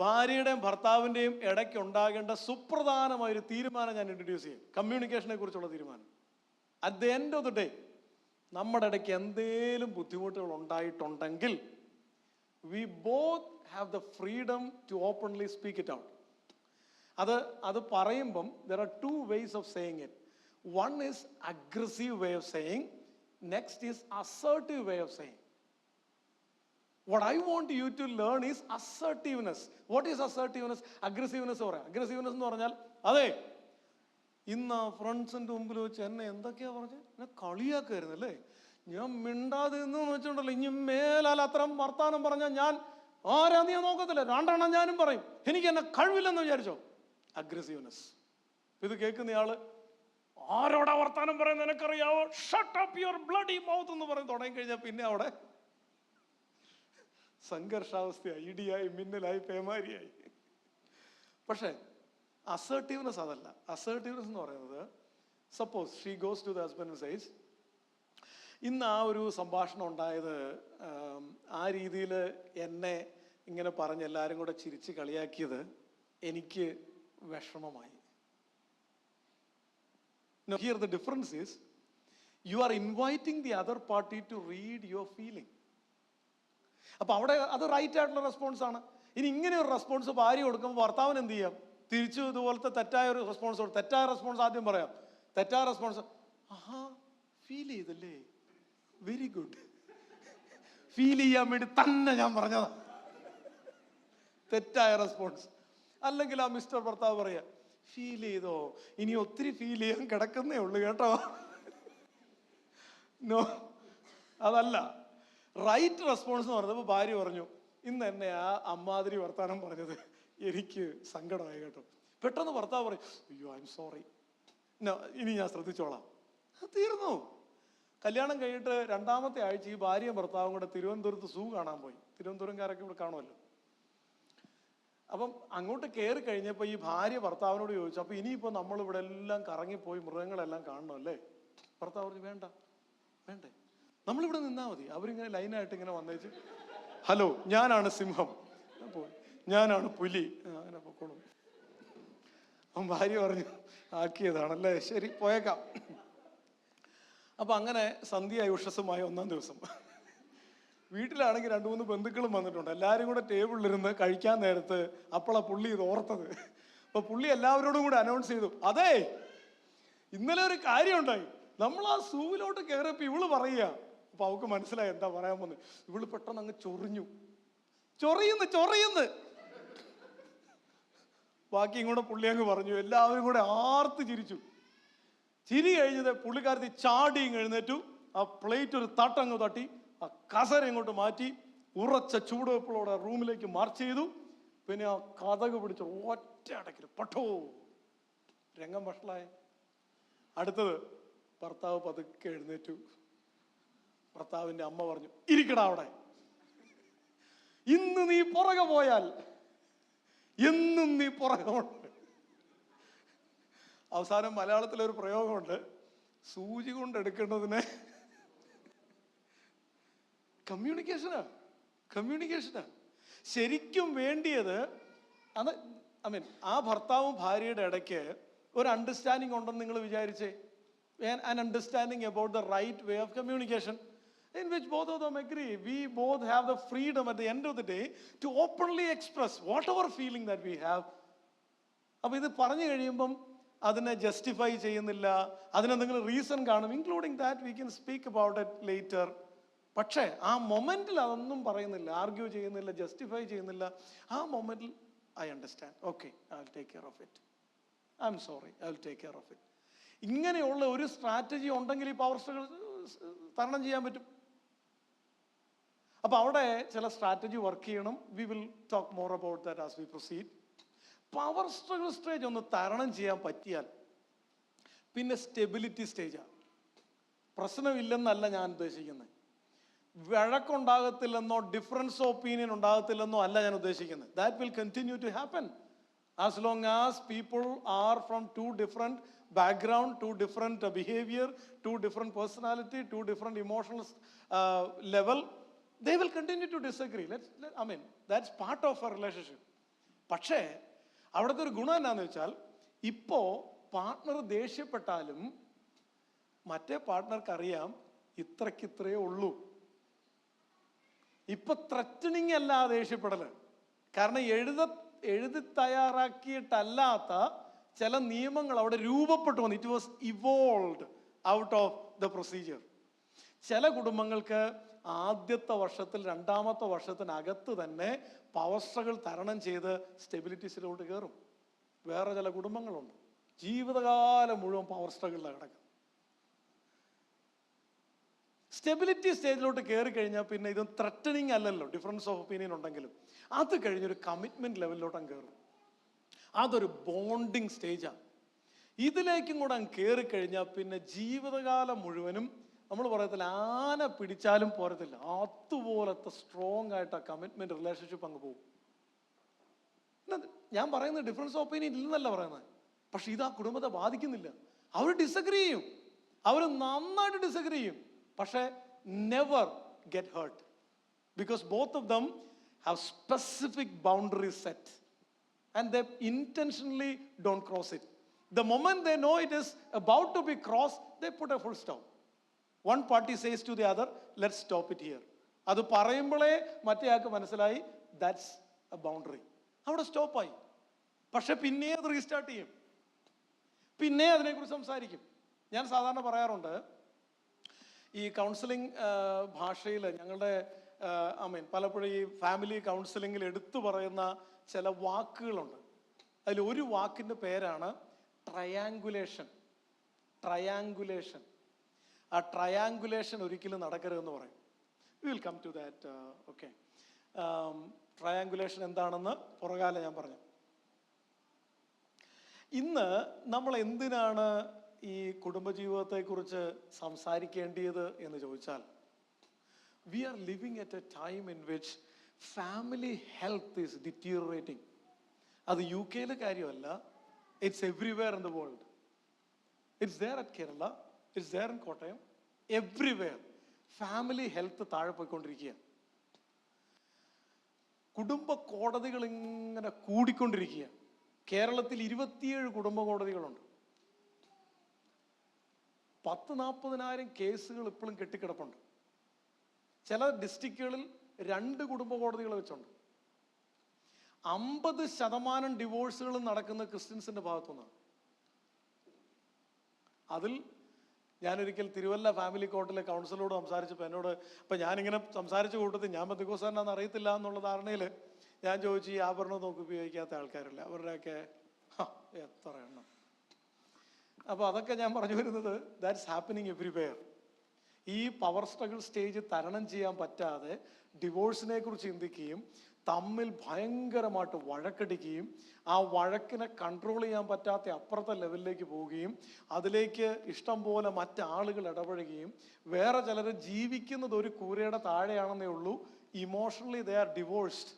ഭാര്യയുടെയും ഭർത്താവിൻ്റെയും ഇടയ്ക്ക് ഉണ്ടാകേണ്ട സുപ്രധാനമായൊരു തീരുമാനം ഞാൻ ഇൻട്രൊഡ്യൂസ് ചെയ്യും. കമ്മ്യൂണിക്കേഷനെ കുറിച്ചുള്ള തീരുമാനം. At the end of the day നമ്മുടെ ഇടയ്ക്ക് എന്തേലും ബുദ്ധിമുട്ടുകൾ ഉണ്ടായിട്ടുണ്ടെങ്കിൽ we both have the freedom to openly speak it out. അത് പറയുമ്പം there are two ways of saying it. One is aggressive way of saying, next is assertive way of saying. What I want you to learn is assertiveness. What is assertiveness? Aggressiveness പറയാം. Aggressiveness എന്ന് പറഞ്ഞാൽ, അതെ ഇന്ന് ഫ്രണ്ട്സിന്റെ മുമ്പിൽ വെച്ച് എന്നെ എന്തൊക്കെയാ പറഞ്ഞത്, എന്നെ കളിയാക്കായിരുന്നു അല്ലേ, ഞാൻ മിണ്ടാതെ എന്ന് വെച്ചിട്ടുണ്ടല്ലോ, ഇനി മേലാൽ അത്തരം വർത്താനം പറഞ്ഞാൽ ഞാൻ ആരാന്ന് ഞാൻ നോക്കത്തില്ല, രണ്ടെണ്ണം ഞാനും പറയും, എനിക്ക് എന്നെ കഴിവില്ലെന്ന് വിചാരിച്ചോ. അഗ്രസീവ്നെസ്. ഇത് കേൾക്കുന്നയാള് ആരോടാ വർത്താനം പറയുന്നത് എനിക്കറിയാവോ, shut up your bloody mouth എന്ന് പറയും തുടങ്ങി കഴിഞ്ഞാൽ പിന്നെ അവിടെ സംഘർഷാവസ്ഥയായി, ഇടിയായി, മിന്നലായി, പേമാരിയായി. പക്ഷെ അസർട്ടീവ്നെസ് അതല്ല. അസർട്ടീവ്നെസ് എന്ന് പറയുന്നത്, suppose she goes to the husband and says, ഇന്ന് ആ ഒരു സംഭാഷണം ഉണ്ടായത് ആ രീതിയിൽ എന്നെ ഇങ്ങനെ പറഞ്ഞ് എല്ലാവരും കൂടെ ചിരിച്ച് കളിയാക്കിയത് എനിക്ക് വിഷമമായി. Now here the difference is, you are inviting the other party to read your feeling. അപ്പൊ അവിടെ അത് റൈറ്റ് ആയിട്ടുള്ള റെസ്പോൺസ് ആണ്. ഇനി ഇങ്ങനെ ഒരു റെസ്പോൺസ് ഭാര്യ കൊടുക്കുമ്പോൾ ഭർത്താവിന് എന്ത് ചെയ്യാം? തിരിച്ചു ഇതുപോലത്തെ തെറ്റായ ഒരു റെസ്പോൺസ് കൊടുക്കും. തെറ്റായ റെസ്പോൺസ് ആദ്യം പറയാം. തെറ്റായ റെസ്പോൺസ്, ആഹാ ഫീൽ ചെയ്തല്ലേ, വെരി ഗുഡ്, ഫീൽ ചെയ്യാൻ വേണ്ടി തന്നെ ഞാൻ പറഞ്ഞതാ. തെറ്റായ റെസ്പോൺസ്. അല്ലെങ്കിൽ ആ മിസ്റ്റർ ഭർത്താവ് പറയാ, ഫീൽ ചെയ്തോ, ഇനി ഒത്തിരി ഫീൽ ചെയ്യാൻ കിടക്കുന്നേ ഉള്ളു കേട്ടോ. നോ, അതല്ല റൈറ്റ് റെസ്പോൺസ് എന്ന് പറഞ്ഞത്. ഭാര്യ പറഞ്ഞു, ഇന്ന് എന്നെ ആ അമ്മാതിരി വർത്താനം പറഞ്ഞത് എനിക്ക് സങ്കടമായി കേട്ടോ. പെട്ടെന്ന് ഭർത്താവ് പറയും, അയ്യോ ഐ എം സോറി, ഇനി ഞാൻ ശ്രദ്ധിച്ചോളാം. തീർന്നു. കല്യാണം കഴിഞ്ഞിട്ട് രണ്ടാമത്തെ ആഴ്ച ഈ ഭാര്യയും ഭർത്താവും കൂടെ തിരുവനന്തപുരത്ത് സൂ കാണാൻ പോയി. തിരുവനന്തപുരംകാരൊക്കെ ഇവിടെ കാണുമല്ലോ. അപ്പം അങ്ങോട്ട് കയറി കഴിഞ്ഞപ്പോൾ ഈ ഭാര്യ ഭർത്താവിനോട് ചോദിച്ചു, അപ്പൊ ഇനിയിപ്പോൾ നമ്മൾ ഇവിടെ എല്ലാം കറങ്ങിപ്പോയി മൃഗങ്ങളെല്ലാം കാണണമല്ലേ? ഭർത്താവ് പറഞ്ഞു, വേണ്ട വേണ്ടേ, നമ്മളിവിടെ നിന്നാൽ മതി. അവരിങ്ങനെ ലൈനായിട്ട് ഇങ്ങനെ വന്നേച്ച്, ഹലോ ഞാനാണ് സിംഹം, പോയി, ഞാനാണ് പുലി, അങ്ങനെ പൊക്കോളും. അപ്പം ഭാര്യ പറഞ്ഞു, ആക്കിയതാണല്ലേ, ശരി പോയേക്കാം. അപ്പൊ അങ്ങനെ സന്ധ്യയായി ഉഷസ്സുമായ ഒന്നാം ദിവസം വീട്ടിലാണെങ്കിൽ 2-3 ബന്ധുക്കളും വന്നിട്ടുണ്ട്. എല്ലാവരും കൂടെ ടേബിളിലിരുന്ന് കഴിക്കാൻ നേരത്ത് അപ്പോളാ പുള്ളി ഇത് ഓർത്തത്. അപ്പൊ പുള്ളി എല്ലാവരോടും കൂടെ അനൗൺസ് ചെയ്തു, അതെ ഇന്നലെ ഒരു കാര്യം ഉണ്ടായി, നമ്മൾ ആ സൂവിലോട്ട് കയറിയപ്പോ ഇവള് പറയുക. അപ്പൊ അവൾക്ക് മനസ്സിലായി എന്താ പറയാൻ വന്നത്. ഇവള് പെട്ടെന്ന് അങ്ങ് ചൊറിയുന്നു. ബാക്കിയും കൂടെ പുള്ളി അങ്ങ് പറഞ്ഞു. എല്ലാവരും കൂടെ ആർത്ത് ചിരിച്ചു. ചിരി കഴിഞ്ഞത് പുള്ളിക്കാരത്തി ചാടി എഴുന്നേറ്റു. ആ പ്ലേറ്റ് ഒരു തട്ടങ്ങ് തട്ടി, ആ കസര ഇങ്ങോട്ട് മാറ്റി, ഉറച്ച ചൂടുവെപ്പളോടെ റൂമിലേക്ക് മാർച്ച് ചെയ്തു. പിന്നെ ആ കതക് പിടിച്ച് ഒറ്റ അടക്കല് പട്ടോ, രംഗം വഷളായ. അടുത്തത് ഭർത്താവ് പതുക്കെ എഴുന്നേറ്റു. ഭർത്താവിന്റെ അമ്മ പറഞ്ഞു, ഇരിക്കടാ അവിടെ, ഇന്ന് നീ പുറകെ പോയാൽ എന്നും നീ പുറകെ ഉണ്ട്. അവസാനം മലയാളത്തിലൊരു പ്രയോഗമുണ്ട്, സൂചി കൊണ്ട് എടുക്കേണ്ടതിനെ കമ്മ്യൂണിക്കേഷനാ. ശരിക്കും വേണ്ടിയത് അത് ആ ഭർത്താവും ഭാര്യയുടെ ഇടയ്ക്ക് ഒരു അണ്ടർസ്റ്റാൻഡിങ് ഉണ്ടെന്ന് നിങ്ങൾ വിചാരിച്ചേ. An understanding about the right way of communication in which both of them agree. We both have the freedom at the end of the day to openly express whatever feeling that we have. അപ്പോൾ ഇത് പറഞ്ഞു കഴിയുമ്പം അതിനെ ജസ്റ്റിഫൈ ചെയ്യുന്നില്ല, അതിന് നിങ്ങൾ റീസൺ കാണും, including that we can speak about it later. പക്ഷേ ആ മൊമെന്റിൽ അതൊന്നും പറയുന്നില്ല, ആർഗ്യൂ ചെയ്യുന്നില്ല, ജസ്റ്റിഫൈ ചെയ്യുന്നില്ല. ആ മൊമെന്റിൽ I understand, okay, I will take care of it, I'm sorry, I will take care of it. ഇങ്ങനെയുള്ള ഒരു സ്ട്രാറ്റജി ഉണ്ടെങ്കിൽ ഈ പവർ സ്ട്രഗിൾ തരണം ചെയ്യാൻ പറ്റും. അപ്പോൾ അവിടെ ചില സ്ട്രാറ്റജി വർക്ക് ചെയ്യണം. We will talk more about that as we proceed. Power struggle stage ഒന്ന് തരണം ചെയ്യാൻ പറ്റിയാൽ പിന്നെ സ്റ്റെബിലിറ്റി സ്റ്റേജാണ്. പ്രശ്നമില്ലെന്നല്ല ഞാൻ ഉദ്ദേശിക്കുന്നത്, വഴക്കുണ്ടാകത്തില്ലെന്നോ ഡിഫറൻസ് ഓഫ് ഒപ്പീനിയൻ ഉണ്ടാകത്തില്ലെന്നോ അല്ല ഞാൻ ഉദ്ദേശിക്കുന്നത്. That will continue to happen as long as people are from two different background, two different behavior, two different personality, two different emotional level, they will continue to disagree. That's part of a relationship. പക്ഷേ അവിടുത്തെ ഒരു ഗുണം എന്നാന്ന് വെച്ചാൽ, ഇപ്പോ പാർട്ട്ണർ ദേഷ്യപ്പെട്ടാലും മറ്റേ പാർട്ട്ണർക്ക് അറിയാം ഇത്രയ്ക്കിത്രയേ ഉള്ളൂ. ഇപ്പൊ ത്രറ്റനിങ് അല്ല ദേഷ്യപ്പെടല്, കാരണം എഴുതി തയ്യാറാക്കിയിട്ടല്ലാത്ത ചില നിയമങ്ങൾ അവിടെ രൂപപ്പെട്ടു വന്നു. It was evolved out of the procedure. ചില കുടുംബങ്ങൾക്ക് ആദ്യത്തെ വർഷത്തിൽ രണ്ടാമത്തെ വർഷത്തിനകത്ത് തന്നെ പവർ സ്ട്രഗിൾ തരണം ചെയ്ത് സ്റ്റെബിലിറ്റീസിലോട്ട് കയറും. വേറെ ചില കുടുംബങ്ങളുണ്ട് ജീവിതകാലം മുഴുവൻ പവർ സ്ട്രഗിളിലാണ് കിടക്കുന്നത്. സ്റ്റെബിലിറ്റി സ്റ്റേജിലോട്ട് കയറി കഴിഞ്ഞാൽ പിന്നെ ഇത് ത്രറ്റനിങ് അല്ലല്ലോ, ഡിഫറൻസ് ഓഫ് ഒപ്പീനിയൻ ഉണ്ടെങ്കിലും. അത് കഴിഞ്ഞൊരു കമ്മിറ്റ്മെന്റ് ലെവലിലോട്ട് കയറും. അതൊരു ബോണ്ടിങ് സ്റ്റേജാണ്. ഇതിലേക്കും കൂടെ അങ്ങ് കയറി കഴിഞ്ഞാൽ പിന്നെ ജീവിതകാലം മുഴുവനും നമ്മൾ പറയത്തില്ല, ആന പിടിച്ചാലും പോരത്തില്ല, അതുപോലത്തെ സ്ട്രോങ് ആയിട്ട് ആ കമ്മിറ്റ്മെന്റ് റിലേഷൻഷിപ്പ് അങ്ങ് പോകും. ഞാൻ പറയുന്നത് ഡിഫറൻസ് ഓഫ് ഒപ്പീനിയൻ ഇല്ലെന്നല്ല പറയുന്നത്, പക്ഷെ ഇത് ആ കുടുംബത്തെ ബാധിക്കുന്നില്ല. അവർ ഡിസഗ്രി ചെയ്യും, അവർ നന്നായിട്ട് ഡിസഗ്രി ചെയ്യും, പക്ഷെ never get hurt because both of them have specific boundaries set. And they intentionally don't cross it. The moment they know it is about to be crossed, they put a full stop. One party says to the other, let's stop it here. അത് പറയുമ്പോഴേ മറ്റേയാൾക്ക് മനസ്സിലായി that's a boundary. അവിടെ സ്റ്റോപ്പായി. പക്ഷെ പിന്നെ അത് റീസ്റ്റാർട്ട് ചെയ്യും, പിന്നെ അതിനെക്കുറിച്ച് സംസാരിക്കും. ഞാൻ സാധാരണ പറയാറുണ്ട്, ഈ കൗൺസിലിംഗ് ഭാഷയിൽ ഞങ്ങളുടെ പലപ്പോഴും ഈ ഫാമിലി കൗൺസിലിംഗിൽ എടുത്തു പറയുന്ന ചില വാക്കുകളുണ്ട്. അതിൽ ഒരു വാക്കിൻ്റെ പേരാണ് ട്രയാങ്കുലേഷൻ. ട്രയാങ്കുലേഷൻ. ആ ട്രയാങ്കുലേഷൻ ഒരിക്കലും നടക്കരുതെന്ന് പറയും. We will come to that. Okay, triangulation എന്താണെന്ന് പുറകാലം ഞാൻ പറഞ്ഞു. ഇന്ന് നമ്മൾ എന്തിനാണ് ഈ കുടുംബജീവിതത്തെക്കുറിച്ച് സംസാരിക്കേണ്ടത് എന്ന് ചോദിച്ചാൽ, we are living at a time in which family health is deteriorating. അത് യു കെയിലെ കാര്യമല്ല, it's everywhere in the world. It's there at Kerala, it's there in Kottayam, everywhere. Family health താഴെ പോയിക്കൊണ്ടിരിക്കുക. കുടുംബ കോടതികൾ ഇങ്ങനെ കൂടിക്കൊണ്ടിരിക്കുക. കേരളത്തിൽ 27 കുടുംബ കോടതികളുണ്ട്. 10,000-40,000 കേസുകൾ ഇപ്പോഴും കെട്ടിക്കിടപ്പുണ്ട്. ചില ഡിസ്ട്രിക്റ്റുകളിൽ 2 കുടുംബ കോടതികൾ വെച്ചുണ്ട്. 50% ഡിവോഴ്സുകളും നടക്കുന്ന ക്രിസ്ത്യൻസിന്റെ ഭാഗത്തുനിന്നാണ്. അതിൽ ഞാനൊരിക്കൽ തിരുവല്ല ഫാമിലി കോർട്ടിലെ കൗൺസിലറോട് സംസാരിച്ചപ്പോൾ എന്നോട്, അപ്പം ഞാനിങ്ങനെ സംസാരിച്ച കൂട്ടത്തിൽ ഞാൻ ബന്ധുക്കോസാനാന്ന് അറിയത്തില്ല എന്നുള്ള ധാരണയിൽ ഞാൻ ചോദിച്ചു, ഈ ആഭരണം നോക്കി ഉപയോഗിക്കാത്ത ആൾക്കാരല്ല അവരുടെയൊക്കെ എത്ര എണ്ണം. അപ്പോൾ അതൊക്കെ ഞാൻ പറഞ്ഞു വരുന്നത്, ദാറ്റ്സ് ഹാപ്പനിങ് എവ്രിവെയർ. ഈ പവർ സ്ട്രഗിൾ സ്റ്റേജ് തരണം ചെയ്യാൻ പറ്റാതെ ഡിവോഴ്സിനെ കുറിച്ച് ചിന്തിക്കുകയും തമ്മിൽ ഭയങ്കരമായിട്ട് വഴക്കടിക്കുകയും ആ വഴക്കിനെ കൺട്രോൾ ചെയ്യാൻ പറ്റാത്ത അപ്പുറത്തെ ലെവലിലേക്ക് പോവുകയും അതിലേക്ക് ഇഷ്ടം പോലെ മറ്റാളുകൾ ഇടപഴകുകയും വേറെ ചിലർ ജീവിക്കുന്നത് ഒരു കൂരയുടെ താഴെയാണെന്നേ ഉള്ളൂ, ഇമോഷണലി ദേ ആർ ഡിവോഴ്സ്ഡ്.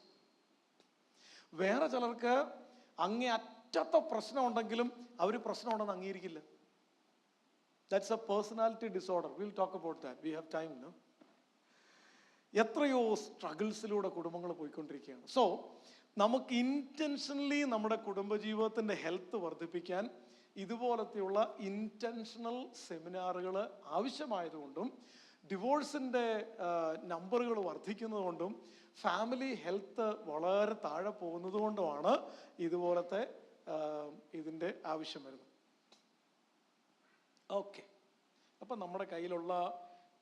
വേറെ ചിലർക്ക് അങ്ങേ അറ്റത്തെ പ്രശ്നം ഉണ്ടെങ്കിലും അവർ പ്രശ്നം ഉണ്ടെന്ന് അംഗീകരിക്കില്ല. That's a personality disorder. We'll talk about that. We have time, no? എത്രയോ സ്ട്രഗിൾസിലൂടെ കുടുംബങ്ങൾ പോയിക്കൊണ്ടിരിക്കുകയാണ്. സോ നമുക്ക് ഇൻറ്റൻഷനലി നമ്മുടെ കുടുംബജീവിതത്തിൻ്റെ ഹെൽത്ത് വർദ്ധിപ്പിക്കാൻ ഇതുപോലത്തെയുള്ള ഇൻറ്റൻഷണൽ സെമിനാറുകൾ ആവശ്യമായതുകൊണ്ടും ഡിവോഴ്സിൻ്റെ നമ്പറുകൾ വർദ്ധിക്കുന്നതുകൊണ്ടും ഫാമിലി ഹെൽത്ത് വളരെ താഴെ പോകുന്നത് കൊണ്ടുമാണ് ഇതുപോലത്തെ ഇതിൻ്റെ ആവശ്യം വരുന്നത്. ഓക്കെ, അപ്പം നമ്മുടെ കയ്യിലുള്ള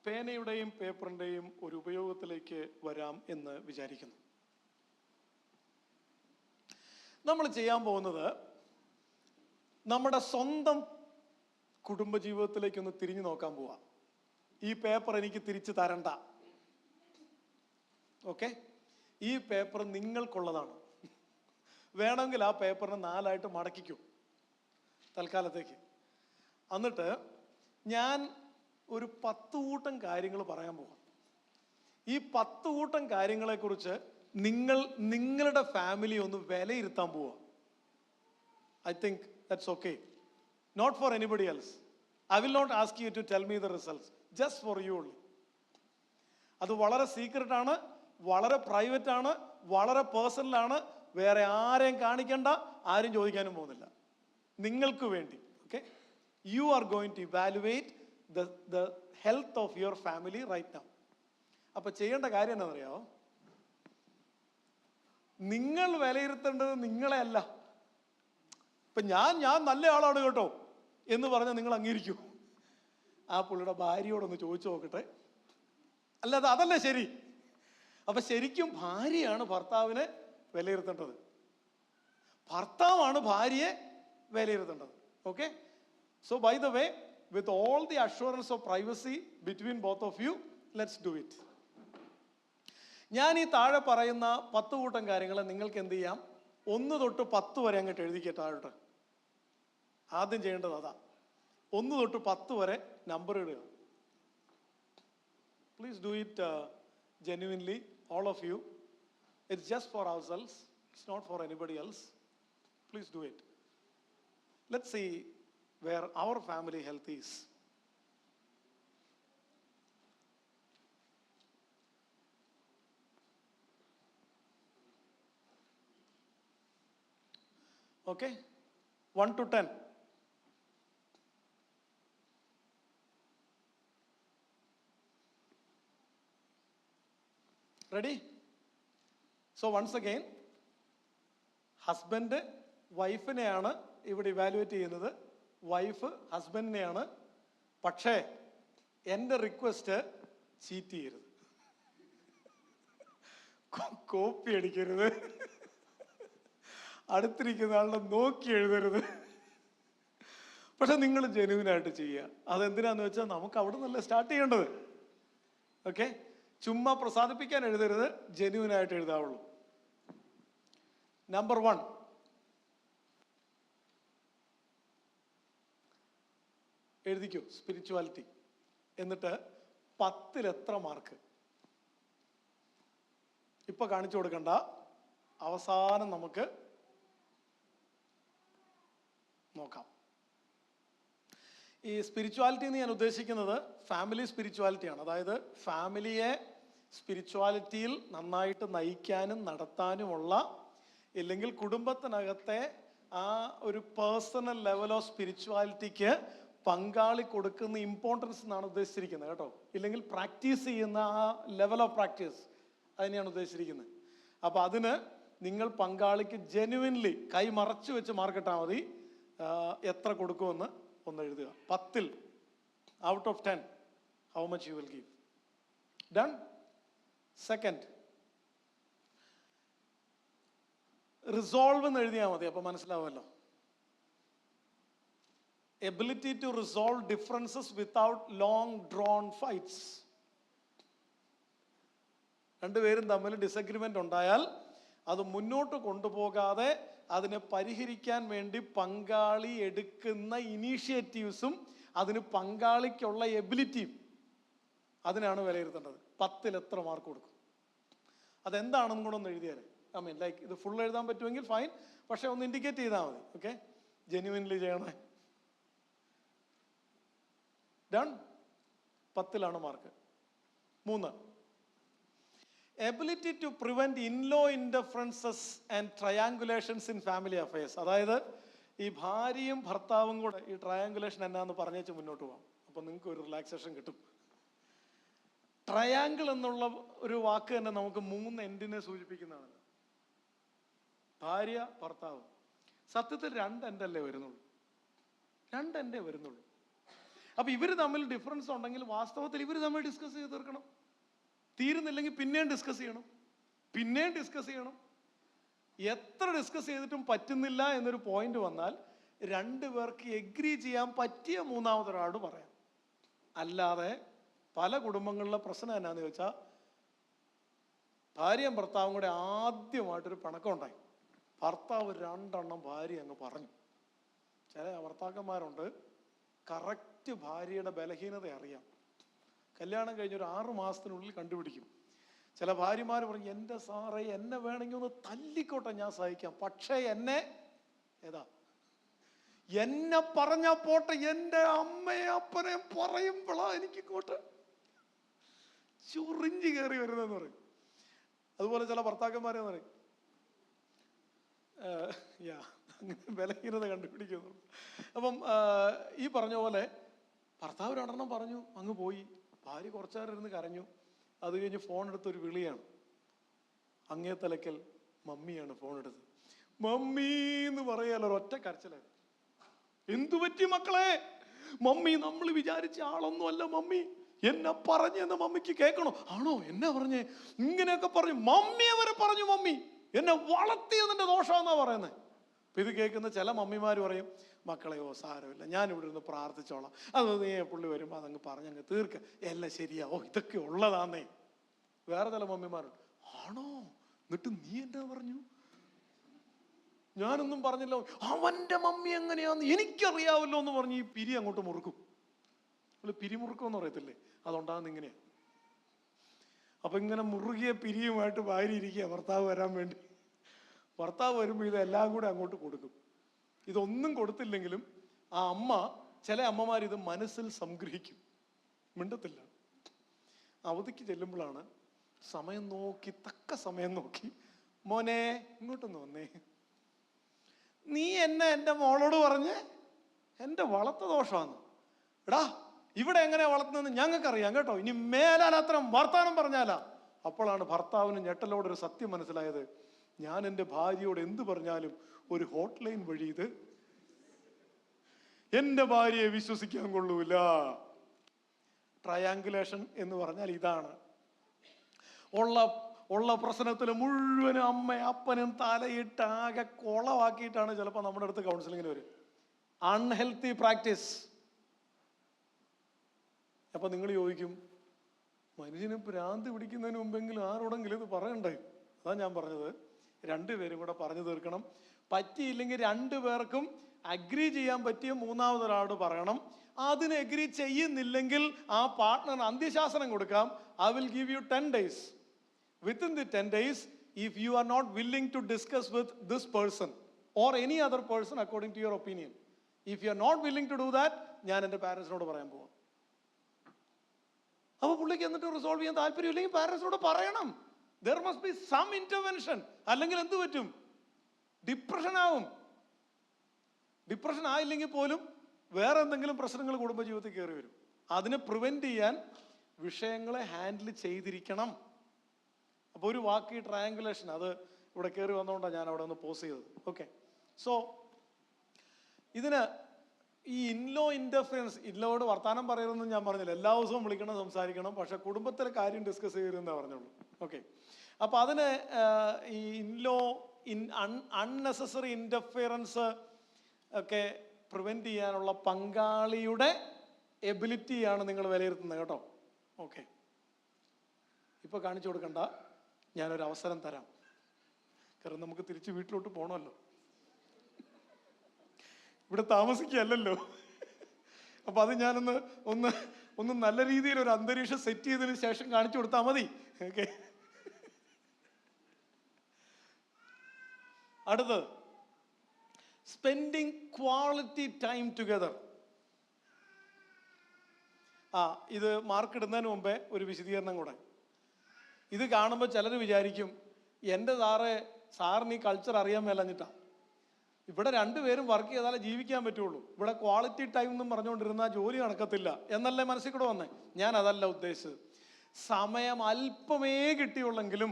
പേനയുടെയും പേപ്പറിൻ്റെയും ഒരു ഉപയോഗത്തിലേക്ക് വരാം എന്ന് വിചാരിക്കുന്നു. നമ്മൾ ചെയ്യാൻ പോകുന്നത് നമ്മുടെ സ്വന്തം കുടുംബജീവിതത്തിലേക്കൊന്ന് തിരിഞ്ഞു നോക്കാൻ പോവാം. ഈ പേപ്പർ എനിക്ക് തിരിച്ചു തരണ്ട. ഓക്കെ, ഈ പേപ്പർ നിങ്ങൾക്കുള്ളതാണ്. വേണമെങ്കിൽ ആ പേപ്പറിനെ 4 മടക്കിക്കും തൽക്കാലത്തേക്ക്. എന്നിട്ട് ഞാൻ ഒരു 10 കൂട്ടം കാര്യങ്ങൾ പറയാൻ പോവാം. ഈ 10 കൂട്ടം കാര്യങ്ങളെക്കുറിച്ച് നിങ്ങളുടെ ഫാമിലി ഒന്ന് വിലയിരുത്താൻ പോവാ. I think that's okay. Not for anybody else. I will not ask you to tell me the results, just for you only. അത് വളരെ സീക്രട്ടാണ്, വളരെ പ്രൈവറ്റ് ആണ്, വളരെ പേഴ്സണലാണ്. വേറെ ആരെയും കാണിക്കണ്ട, ആരും ചോദിക്കാനും പോകുന്നില്ല. നിങ്ങൾക്ക് വേണ്ടി. Okay, you are going to evaluate the health of your family right now. അപ്പൊ ചെയ്യേണ്ട കാര്യം എന്താണെന്നറിയാമോ? നിങ്ങൾ വിലയിരുത്തേണ്ടത് നിങ്ങളെ അല്ല. ഇപ്പൊ ഞാൻ നല്ല ആളാണ് കേട്ടോ എന്ന് പറഞ്ഞാൽ നിങ്ങൾ അംഗീകരിക്കൂ. ആ പുള്ളിയുടെ ഭാര്യയോടൊന്ന് ചോദിച്ചു നോക്കട്ടെ. അല്ലാതെ അതല്ല ശരി. അപ്പൊ ശരിക്കും ഭാര്യയാണ് ഭർത്താവിനെ വിലയിരുത്തേണ്ടത്, ഭർത്താവാണ് ഭാര്യയെ വിലയിരുത്തേണ്ടത്. Okay, so by the way, with all the assurance of privacy between both of you, let's do it. ഞാൻ ഈ താഴെ പറയുന്ന 10 കൂട്ടം കാര്യങ്ങൾ നിങ്ങൾക്ക് എന്ത് ചെയ്യാം, 1 തൊട്ട് 10 വരെ അങ്ങോട്ട് എഴുതിക്കുക താഴോട്ട്. ആദ്യം ചെയ്യേണ്ടത് അതാ. 1 തൊട്ട് 10 വരെ നമ്പർ ഇടുക. Please do it genuinely, all of you. It's just for ourselves, it's not for anybody else. Please do it. Let's see where our family health is. Okay, 1 to 10. Ready? So once again, husband വൈഫിനെയാണ് ഇവിടെ ഇവാലുവേറ്റ് ചെയ്യുന്നത്, വൈഫ് ഹസ്ബൻഡിനെയാണ്. പക്ഷേ എൻ്റെ റിക്വസ്റ്റ്, ചീറ്റ് ചെയ്യരുത്, കോപ്പി അടിക്കരുത്, അടുത്തിരിക്കുന്ന ആളുടെ നോക്കി എഴുതരുത്. പക്ഷെ നിങ്ങൾ ജെന്യുവിനായിട്ട് ചെയ്യുക. അതെന്തിനാന്ന് വെച്ചാൽ നമുക്ക് അവിടെ നിന്നല്ലേ സ്റ്റാർട്ട് ചെയ്യേണ്ടത്. ഓക്കെ, ചുമ്മാ പ്രസാദിപ്പിക്കാൻ എഴുതരുത്, ജെന്യുവിനായിട്ട് എഴുതാവുള്ളൂ. നമ്പർ 1, എഴുതിക്കോ സ്പിരിച്വാലിറ്റി. എന്നിട്ട് 10-ൽ എത്ര മാർക്ക്? ഇപ്പൊ കാണിച്ചു കൊടുക്കണ്ട, അവസാനം നമുക്ക് നോക്കാം. ഈ സ്പിരിച്വാലിറ്റി എന്ന് ഞാൻ ഉദ്ദേശിക്കുന്നത് ഫാമിലി സ്പിരിച്വാലിറ്റിയാണ്. അതായത് ഫാമിലിയെ സ്പിരിച്വാലിറ്റിയിൽ നന്നായിട്ട് നയിക്കാനും നടത്താനുമുള്ള, ഇല്ലെങ്കിൽ കുടുംബത്തിനകത്തെ ആ ഒരു പേഴ്സണൽ ലെവൽ ഓഫ് സ്പിരിച്വാലിറ്റിക്ക് പങ്കാളി കൊടുക്കുന്ന ഇമ്പോർട്ടൻസ് എന്നാണ് ഉദ്ദേശിച്ചിരിക്കുന്നത് കേട്ടോ. ഇല്ലെങ്കിൽ പ്രാക്ടീസ് ചെയ്യുന്ന ആ ലെവൽ ഓഫ് പ്രാക്ടീസ്, അതിനെയാണ് ഉദ്ദേശിച്ചിരിക്കുന്നത്. അപ്പോൾ അതിന് നിങ്ങൾ പങ്കാളിക്ക് ജെന്യുവിൻലി കൈ മറച്ചു വെച്ച് മാർക്കിട്ടാൽ മതി. എത്ര കൊടുക്കുമെന്ന് ഒന്ന് എഴുതുക. 10-ൽ out of 10 how much you will give. Done. Second, resolve എന്ന് എഴുതിയാൽ മതി, അപ്പോൾ മനസ്സിലാവുമല്ലോ. Ability to resolve differences without long drawn fights. രണ്ടുപേരും തമ്മിൽ ഡിസഗ്രിമെന്റ് ഉണ്ടായാൽ അത് മുന്നോട്ട് കൊണ്ടുപോകാതെ അതിനെ പരിഹരിക്കാൻ വേണ്ടി പങ്കാളി എടുക്കുന്ന ഇനീഷ്യേറ്റീവ്സും അതിന് പങ്കാളിക്കുള്ള എബിലിറ്റിയും, അതിനാണ് വിലയിരുത്തേണ്ടത്. 10-ൽ എത്ര മാർക്ക് കൊടുക്കും? അതെന്താണെന്നും കൂടെ ഒന്ന് എഴുതിയാൽ, ഐ മീൻ ലൈക്ക് ഇത് ഫുൾ എഴുതാൻ പറ്റുമെങ്കിൽ ഫൈൻ, പക്ഷെ ഒന്ന് ഇൻഡിക്കേറ്റ് ചെയ്താൽ മതി. ഓക്കെ, ജെന്യുവിൻലി ചെയ്യണേ. ഡൺ. 10-ലാണ് mark. 3, ability to prevent in law interferences and triangulations in family affairs. അതായത് ഈ ഭാര്യയും ഭർത്താവും കൂടെ ഈ ട്രയാങ്കുലേഷൻ എന്നാന്ന് പറഞ്ഞേച്ച് മുന്നോട്ട് പോകാം. അപ്പം നിങ്ങൾക്ക് ഒരു റിലാക്സേഷൻ കിട്ടും. ട്രയാങ്കിൾ എന്നുള്ള ഒരു വാക്ക് തന്നെ നമുക്ക് 3 എൻഡിനെ സൂചിപ്പിക്കുന്നതാണ്. ഭാര്യ ഭർത്താവ്. സത്യത്തിൽ 2 എൻഡല്ലേ വരുന്നുള്ളൂ. 2 എൻഡേ വരുന്നുള്ളൂ. അപ്പൊ ഇവർ തമ്മിൽ ഡിഫറൻസ് ഉണ്ടെങ്കിൽ വാസ്തവത്തിൽ ഇവർ തമ്മിൽ ഡിസ്കസ് ചെയ്ത് തീർക്കണം. തീരുന്നില്ലെങ്കിൽ പിന്നെയും ഡിസ്കസ് ചെയ്യണം, പിന്നെയും ഡിസ്കസ് ചെയ്യണം. എത്ര ഡിസ്കസ് ചെയ്തിട്ടും പറ്റുന്നില്ല എന്നൊരു പോയിന്റ് വന്നാൽ 2 പേർക്ക് എഗ്രി ചെയ്യാൻ പറ്റിയ മൂന്നാമതൊരാളോട് പറയാം. അല്ലാതെ പല കുടുംബങ്ങളിലെ പ്രശ്നം എന്നാന്ന് ചോദിച്ചാൽ ഭാര്യയും ഭർത്താവും കൂടെ ആദ്യമായിട്ടൊരു പിണക്കം ഉണ്ടായി. ഭർത്താവ് 2 എണ്ണം ഭാര്യ അങ്ങ് പറഞ്ഞു. ചില ഭർത്താക്കന്മാരുണ്ട് കറക്റ്റ് ഭാര്യയുടെ ബലഹീനത അറിയാം. കല്യാണം കഴിഞ്ഞൊരു 6 മാസത്തിനുള്ളിൽ കണ്ടുപിടിക്കും. ചില ഭാര്യമാർ പറയും, എൻ്റെ സാറേ എന്നെ വേണമെങ്കിൽ ഒന്ന് തല്ലിക്കോട്ടെ, ഞാൻ സഹിക്കാം, പക്ഷേ എന്നെ പറഞ്ഞ പോട്ടെ, എൻ്റെ അമ്മയെ അപ്പനെ പറയുമ്പോഴാ എനിക്കിങ്ങോട്ട് ചൊറിഞ്ഞു കയറി വരുന്നതെന്ന് പറയും. അതുപോലെ ചില ഭർത്താക്കന്മാരെ പറയും അങ്ങനെ ബലഹീനത കണ്ടുപിടിക്കുന്നു. അപ്പം ഈ പറഞ്ഞ പോലെ ഭർത്താവ് 2 എണ്ണം പറഞ്ഞു, അങ്ങ് പോയി. ഭാര്യ കുറച്ചു നേരം ഇരുന്ന് കരഞ്ഞു. അത് കഴിഞ്ഞ് ഫോൺ എടുത്തൊരു വിളിയാണ്. അങ്ങേ തലക്കൽ മമ്മിയാണ് ഫോൺ എടുത്തത്. മമ്മി എന്ന് പറയാലോ, ഒരൊറ്റ കരച്ചിലായി. എന്തു പറ്റി മക്കളെ? മമ്മി നമ്മൾ വിചാരിച്ച ആളൊന്നും അല്ല മമ്മി, എന്നെ പറഞ്ഞെന്ന് മമ്മിക്ക് കേൾക്കണോ? ആണോ, എന്നാ പറഞ്ഞേ? ഇങ്ങനെയൊക്കെ പറഞ്ഞു. മമ്മിയെ വരെ പറഞ്ഞു, മമ്മി എന്നെ വളർത്തിയതിന്റെ ദോഷമാണെന്നാ പറയുന്നത്. അപ്പൊ ഇത് കേൾക്കുന്ന ചില മമ്മിമാർ പറയും, മക്കളെയോ സാരമില്ല, ഞാനിവിടെ ഇരുന്ന് പ്രാർത്ഥിച്ചോളാം, അത് നീ പുള്ളി വരുമ്പോൾ അതങ്ങ് പറഞ്ഞങ്ങ് തീർക്ക, എല്ലാം ശരിയാവോ, ഇതൊക്കെ ഉള്ളതാന്നേ. വേറെ ചില മമ്മിമാരുണ്ട്, ആണോ, എന്നിട്ട് നീ എന്താ പറഞ്ഞു? ഞാനൊന്നും പറഞ്ഞില്ല, അവന്റെ മമ്മി എങ്ങനെയാന്ന് എനിക്കറിയാവല്ലോ എന്ന് പറഞ്ഞ് ഈ പിരി അങ്ങോട്ട് മുറുക്കും. പിരിമുറുക്കം എന്ന് പറയത്തില്ലേ, അതുണ്ടാകുന്ന ഇങ്ങനെയാ. അപ്പൊ ഇങ്ങനെ മുറുകിയ പിരിയുമായിട്ട് ഭാര്യ ഇരിക്കുക, ഭർത്താവ് വരാൻ വേണ്ടി. ഭർത്താവ് വരുമ്പോൾ ഇതെല്ലാം കൂടെ അങ്ങോട്ട് കൊടുക്കും. ഇതൊന്നും കൊടുത്തില്ലെങ്കിലും ആ അമ്മ, ചില അമ്മമാർ ഇത് മനസ്സിൽ സംഗ്രഹിക്കും, മിണ്ടത്തില്ല. അവധിക്ക് ചെല്ലുമ്പോഴാണ് സമയം നോക്കി, തക്ക സമയം നോക്കി, മോനെ ഇങ്ങോട്ടൊന്ന് വന്നേ, നീ എന്നെ എൻ്റെ മോളോട് പറഞ്ഞ് എൻ്റെ വളർത്ത ദോഷമാണ്. എടാ ഇവിടെ എങ്ങനെയാ വളർത്തുന്നതെന്ന് ഞങ്ങൾക്കറിയാം കേട്ടോ, ഇനി മേലാൽ അത്ര വർത്താനം പറഞ്ഞാലാ. അപ്പോഴാണ് ഭർത്താവിന് ഞെട്ടലോടൊരു സത്യം മനസ്സിലായത്. ഞാൻ എൻ്റെ ഭാര്യയോട് എന്ത് പറഞ്ഞാലും ഒരു ഹോട്ട് ലൈൻ വഴി ഇത് എൻ്റെ ഭാര്യയെ വിശ്വസിക്കാൻ കൊള്ളൂല. ട്രയാങ്കുലേഷൻ എന്ന് പറഞ്ഞാൽ ഇതാണ്. ഉള്ള പ്രശ്നത്തിൽ മുഴുവനും അമ്മയും അപ്പനും തലയിട്ട് ആകെ കൊളവാക്കിയിട്ടാണ് ചിലപ്പോൾ നമ്മുടെ അടുത്ത് കൗൺസിലിങ്ങിന് വരും. Unhealthy practice. അപ്പൊ നിങ്ങൾ ചോദിക്കും, മനുഷ്യന് ഭ്രാന്ത് പിടിക്കുന്നതിന് മുമ്പെങ്കിലും ആരോടെങ്കിലും ഇത് പറയണ്ടേ? അതാ ഞാൻ പറഞ്ഞത്, 2 പേരും കൂടെ പറഞ്ഞു തീർക്കണം. പറ്റിയില്ലെങ്കിൽ 2 പേർക്കും അഗ്രി ചെയ്യാൻ പറ്റിയ മൂന്നാമതൊരാളോട് പറയണം. അതിന് അഗ്രി ചെയ്യുന്നില്ലെങ്കിൽ ആ പാർട്ട്ണറിന് അന്ത്യശാസനം കൊടുക്കാം. I will give you 10 days. Within the 10 days, if you are not willing to discuss with this person or any other person according to your opinion, if you are not willing to do that, ഞാൻ എൻ്റെ പാരൻസിനോട് പറയാൻ പോവാം. അപ്പൊ പുള്ളിക്ക് എന്നിട്ട് റിസോൾവ് ചെയ്യാൻ താല്പര്യം ഇല്ലെങ്കിൽ പാരൻസിനോട് പറയണം. There must be some intervention. അല്ലെങ്കിൽ എന്ത് പറ്റും? ഡിപ്രഷൻ ആവും. ഡിപ്രഷൻ ആയില്ലെങ്കിൽ പോലും വേറെ എന്തെങ്കിലും പ്രശ്നങ്ങൾ കുടുംബജീവിതത്തിൽ കയറി വരും. അതിനെ പ്രിവെന്റ് ചെയ്യാൻ വിഷയങ്ങളെ ഹാൻഡിൽ ചെയ്തിരിക്കണം. അപ്പോൾ ഒരു വാക്ക്, ട്രയാങ്കുലേഷൻ, അത് ഇവിടെ കയറി വന്നുകൊണ്ടാണ് ഞാൻ അവിടെ ഒന്ന് പോസ് ചെയ്തത്. ഓക്കെ, സോ ഇതിന് ഈ ഇൻലോ ഇന്റർഫിയറൻസ്, ഇൻലോയോട് വർത്താനം പറയരുതെന്ന് ഞാൻ പറഞ്ഞില്ല. എല്ലാ ദിവസവും വിളിക്കണം, സംസാരിക്കണം, പക്ഷെ കുടുംബത്തിലെ കാര്യം ഡിസ്കസ് ചെയ്യരുതെന്നേ പറഞ്ഞുള്ളൂ. ഓക്കെ, അപ്പൊ അതിന് ഈ അൺനെസസറി ഇന്റർഫിയറൻസ് ഒക്കെ പ്രിവെന്റ് ചെയ്യാനുള്ള പങ്കാളിയുടെ എബിലിറ്റിയാണ് നിങ്ങൾ വിലയിരുത്തുന്നത് കേട്ടോ. ഓക്കെ, ഇപ്പൊ കാണിച്ചു കൊടുക്കണ്ട, ഞാനൊരു അവസരം തരാം. കാരണം നമുക്ക് തിരിച്ച് വീട്ടിലോട്ട് പോകണമല്ലോ, ഇവിടെ താമസിക്കുകയല്ലോ. അപ്പൊ അത് ഞാനൊന്ന് ഒന്ന് നല്ല രീതിയിൽ ഒരു അന്തരീക്ഷം സെറ്റ് ചെയ്തതിന് ശേഷം കാണിച്ചു കൊടുത്താൽ മതി. ഓക്കെ, അടുത്തത് സ്പെൻഡിങ് ക്വാളിറ്റി ടൈം ടുഗദർ. ഇത് മാർക്ക് ഇടുന്നതിന് മുമ്പേ ഒരു വിശദീകരണം കൂടെ. ഇത് കാണുമ്പോൾ ചിലർ വിചാരിക്കും എൻ്റെ സാറിന് ഈ കൾച്ചർ അറിയാൻ മേലഞ്ഞിട്ടാ. ഇവിടെ രണ്ടുപേരും വർക്ക് ചെയ്താലേ ജീവിക്കാൻ പറ്റുള്ളൂ, ഇവിടെ ക്വാളിറ്റി ടൈം എന്നും പറഞ്ഞുകൊണ്ടിരുന്നാൽ ജോലി നടക്കത്തില്ല എന്നല്ലേ മനസ്സിൽ കൂടെ വന്നേ. ഞാൻ അതല്ല ഉദ്ദേശിച്ചത്. സമയം അല്പമേ കിട്ടിയുള്ളെങ്കിലും,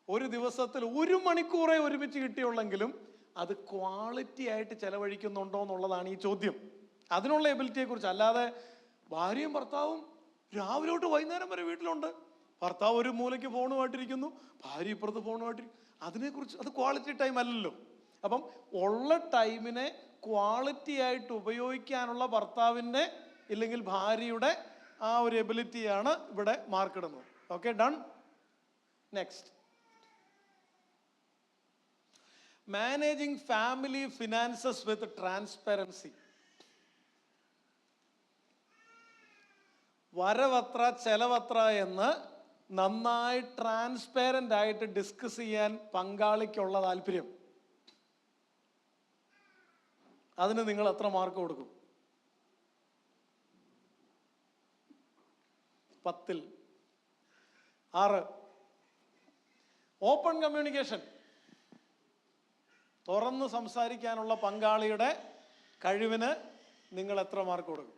ഒരു ദിവസത്തിൽ 1 മണിക്കൂറേ ഒരുമിച്ച് കിട്ടിയുള്ളെങ്കിലും അത് ക്വാളിറ്റി ആയിട്ട് ചെലവഴിക്കുന്നുണ്ടോ എന്നുള്ളതാണ് ഈ ചോദ്യം. അതിനുള്ള എബിലിറ്റിയെ കുറിച്ച്. അല്ലാതെ ഭാര്യയും ഭർത്താവും രാവിലെ തൊട്ട് വൈകുന്നേരം വരെ വീട്ടിലുണ്ട്, ഭർത്താവ് ഒരു മൂലയ്ക്ക് ഫോണുമായിട്ടിരിക്കുന്നു, ഭാര്യ ഇപ്പുറത്ത് ഫോണുമായിട്ടിരിക്കുന്നു, അതിനെക്കുറിച്ച് അത് ക്വാളിറ്റി ടൈം അല്ലല്ലോ. അപ്പം ഉള്ള ടൈമിനെ ക്വാളിറ്റി ആയിട്ട് ഉപയോഗിക്കാനുള്ള ഭർത്താവിൻ്റെ ഇല്ലെങ്കിൽ ഭാര്യയുടെ ആ ഒരു എബിലിറ്റിയാണ് ഇവിടെ മാർക്കിടുന്നത്. Okay, done. Next, managing family finances with transparency. വരവത്ര ചെലവത്ര എന്ന് നന്നായി ട്രാൻസ്പെറൻ്റ് ആയിട്ട് ഡിസ്കസ് ചെയ്യാൻ പങ്കാളിക്കുള്ള താല്പര്യം, അതിന് നിങ്ങൾ എത്ര മാർക്ക് കൊടുക്കും? 10-ൽ 6. ഓപ്പൺ കമ്മ്യൂണിക്കേഷൻ, തുറന്ന് സംസാരിക്കാനുള്ള പങ്കാളിയുടെ കഴിവിന് നിങ്ങൾ എത്ര മാർക്ക് കൊടുക്കും?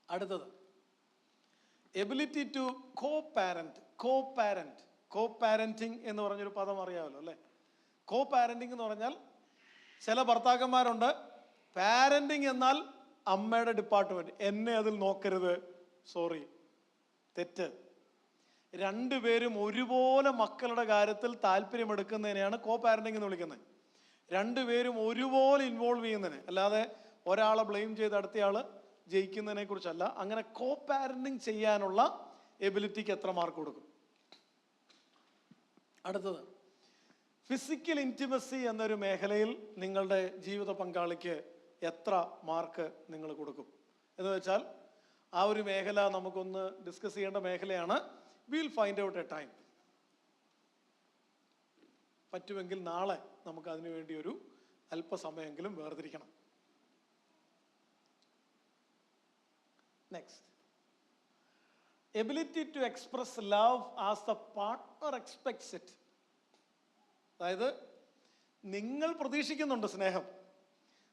അടുത്തത്, എബിലിറ്റി ടു കോ-പാരന്റിങ് എന്ന് പറഞ്ഞൊരു പദം അറിയാമല്ലോ അല്ലേ? കോ-പാരന്റിങ് എന്ന് പറഞ്ഞാൽ, ചില ഭർത്താക്കന്മാരുണ്ട്, പാരന്റിങ് എന്നാൽ അമ്മയുടെ ഡിപ്പാർട്ട്മെന്റ്, എന്നെ അതിൽ നോക്കരുത്, സോറി, തെറ്റ്. രണ്ടുപേരും ഒരുപോലെ മക്കളുടെ കാര്യത്തിൽ താല്പര്യമെടുക്കുന്നതിനെയാണ് കോ-പാരന്റിങ് എന്ന് വിളിക്കുന്നത്. രണ്ടുപേരും ഒരുപോലെ ഇൻവോൾവ് ചെയ്യുന്നതിന്, അല്ലാതെ ഒരാളെ ബ്ലെയിം ചെയ്ത് അടുത്തയാൾ ജയിക്കുന്നതിനെ കുറിച്ചല്ല. അങ്ങനെ കോ-പാരന്റിങ് ചെയ്യാനുള്ള എബിലിറ്റിക്ക് എത്ര മാർക്ക് കൊടുക്കും? അടുത്തത്, ഫിസിക്കൽ ഇൻറ്റിമസി എന്നൊരു മേഖലയിൽ നിങ്ങളുടെ ജീവിത പങ്കാളിക്ക് എത്ര മാർക്ക് നിങ്ങൾ കൊടുക്കും എന്ന് വെച്ചാൽ, ആ ഒരു മേഖല നമുക്കൊന്ന് ഡിസ്കസ് ചെയ്യേണ്ട മേഖലയാണ്. Will find out a time. പറ്റുമെങ്കിൽ നാളെ നമുക്ക് അതിനു വേണ്ടി ഒരു അല്പസമയമെങ്കിലും വേർതിരിക്കണം. Next, ability to express love as the partner expects it. അതായത് നിങ്ങൾ പ്രതീക്ഷിക്കുന്നുണ്ട് സ്നേഹം,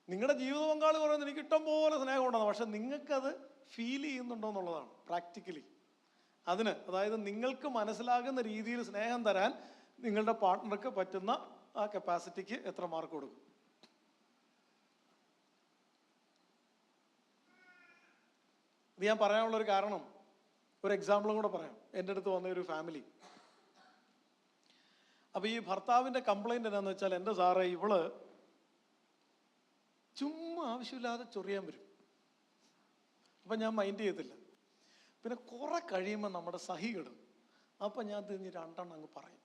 നിങ്ങളുടെ ജീവിത പങ്കാളി പറയുന്നത് എനിക്ക് ഇഷ്ടം പോലെ സ്നേഹം ഉണ്ടെന്ന്, പക്ഷെ നിങ്ങൾക്കത് ഫീൽ ചെയ്യുന്നുണ്ടോ എന്നുള്ളതാണ് പ്രാക്ടിക്കലി. അതിന്, അതായത് നിങ്ങൾക്ക് മനസ്സിലാകുന്ന രീതിയിൽ സ്നേഹം തരാൻ നിങ്ങളുടെ പാർട്ട്ണർക്ക് പറ്റുന്ന ആ കപ്പാസിറ്റിക്ക് എത്ര മാർക്ക് കൊടുക്കും? ഇത് ഞാൻ പറയാനുള്ളൊരു കാരണം, ഒരു എക്സാമ്പിളും കൂടെ പറയാം. എൻ്റെ അടുത്ത് വന്ന ഒരു ഫാമിലി. അപ്പൊ ഈ ഭർത്താവിന്റെ കംപ്ലൈന്റ് എന്താന്ന് വെച്ചാൽ, എൻ്റെ സാറേ ഇവള് ചുമ്മാ ആവശ്യമില്ലാതെ ചൊറിയാൻ വരും. അപ്പൊ ഞാൻ മൈൻഡ് ചെയ്യത്തില്ല. പിന്നെ കുറെ കഴിയുമ്പോൾ നമ്മുടെ സഹി കിടും. അപ്പൊ ഞാൻ തിരിഞ്ഞ് 2 അങ്ങ് പറയും.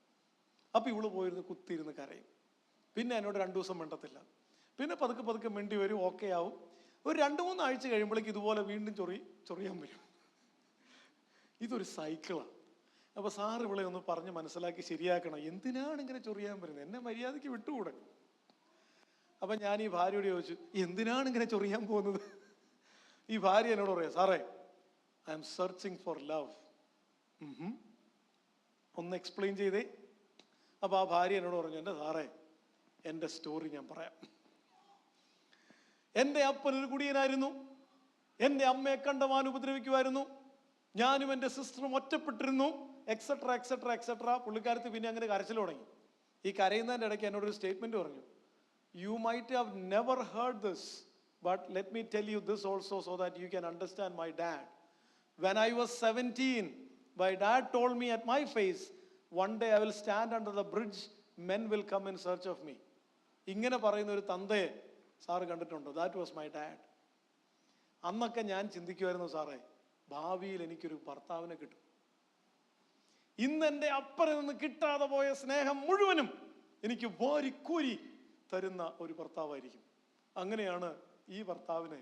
അപ്പൊ ഇവള് പോയിരുന്ന് കുത്തിയിരുന്ന് കരയും. പിന്നെ എന്നോട് 2 ദിവസം മിണ്ടത്തില്ല. പിന്നെ പതുക്കെ മിണ്ടി വരും, ഓക്കെ ആവും. ഒരു 2-3 ആഴ്ച കഴിയുമ്പോഴേക്ക് ഇതുപോലെ വീണ്ടും ചൊറിയാൻ വരും. ഇതൊരു സൈക്കിളാണ്. അപ്പൊ സാർ ഇവളെ ഒന്ന് പറഞ്ഞ് മനസ്സിലാക്കി ശരിയാക്കണം, എന്തിനാണ് ഇങ്ങനെ ചൊറിയാൻ വരുന്നത്, എന്നെ മര്യാദയ്ക്ക് വിട്ടുകൂടെ? അപ്പൊ ഞാൻ ഈ ഭാര്യയോട് ചോദിച്ചു, എന്തിനാണ് ഇങ്ങനെ ചൊറിയാൻ പോകുന്നത്? ഈ ഭാര്യ എന്നോട് പറയാം, സാറേ I M searching for love. ഒന്ന് എക്സ്പ്ലെയിൻ ചെയ്തേ. അപ്പൊ ആ ഭാര്യ എന്നോട് പറഞ്ഞു, എൻ്റെ സാറേ എൻ്റെ സ്റ്റോറി ഞാൻ പറയാം. എൻ്റെ അപ്പനൊരു കുടിയനായിരുന്നു, എൻ്റെ അമ്മയെ കണ്ടമാൻ ഉപദ്രവിക്കുമായിരുന്നു, ഞാനും എൻ്റെ സിസ്റ്ററും ഒറ്റപ്പെട്ടിരുന്നു, എക്സെട്ര എക്സെട്ര എക്സെട്ര. പുള്ളിക്കാരത്ത് പിന്നെ അങ്ങനെ കരച്ചിൽ തുടങ്ങി. ഈ കരയുന്നതിൻ്റെ ഇടയ്ക്ക് എന്നോടൊരു സ്റ്റേറ്റ്മെന്റ് പറഞ്ഞു, you might have never heard this, but let me tell you this also so that you can understand my dad. When I was 17, my dad told me at my face, one day I will stand under the bridge, men will come in search of me. ഇങ്ങനെ പറയുന്ന ഒരു തന്തയെ സാറ് കണ്ടിട്ടുണ്ടോ? That was my dad. അന്നൊക്കെ ഞാൻ ചിന്തിക്കുമായിരുന്നു, സാറേ ഭാവിയിൽ എനിക്കൊരു ഭർത്താവിനെ കിട്ടും. ഇന്ന് എൻ്റെ അപ്പനിൽ നിന്ന് കിട്ടാതെ പോയ സ്നേഹം മുഴുവനും എനിക്ക് വാരിക്കൂരി തരുന്ന ഒരു ഭർത്താവായിരിക്കും. അങ്ങനെയാണ് ഈ ഭർത്താവിനെ.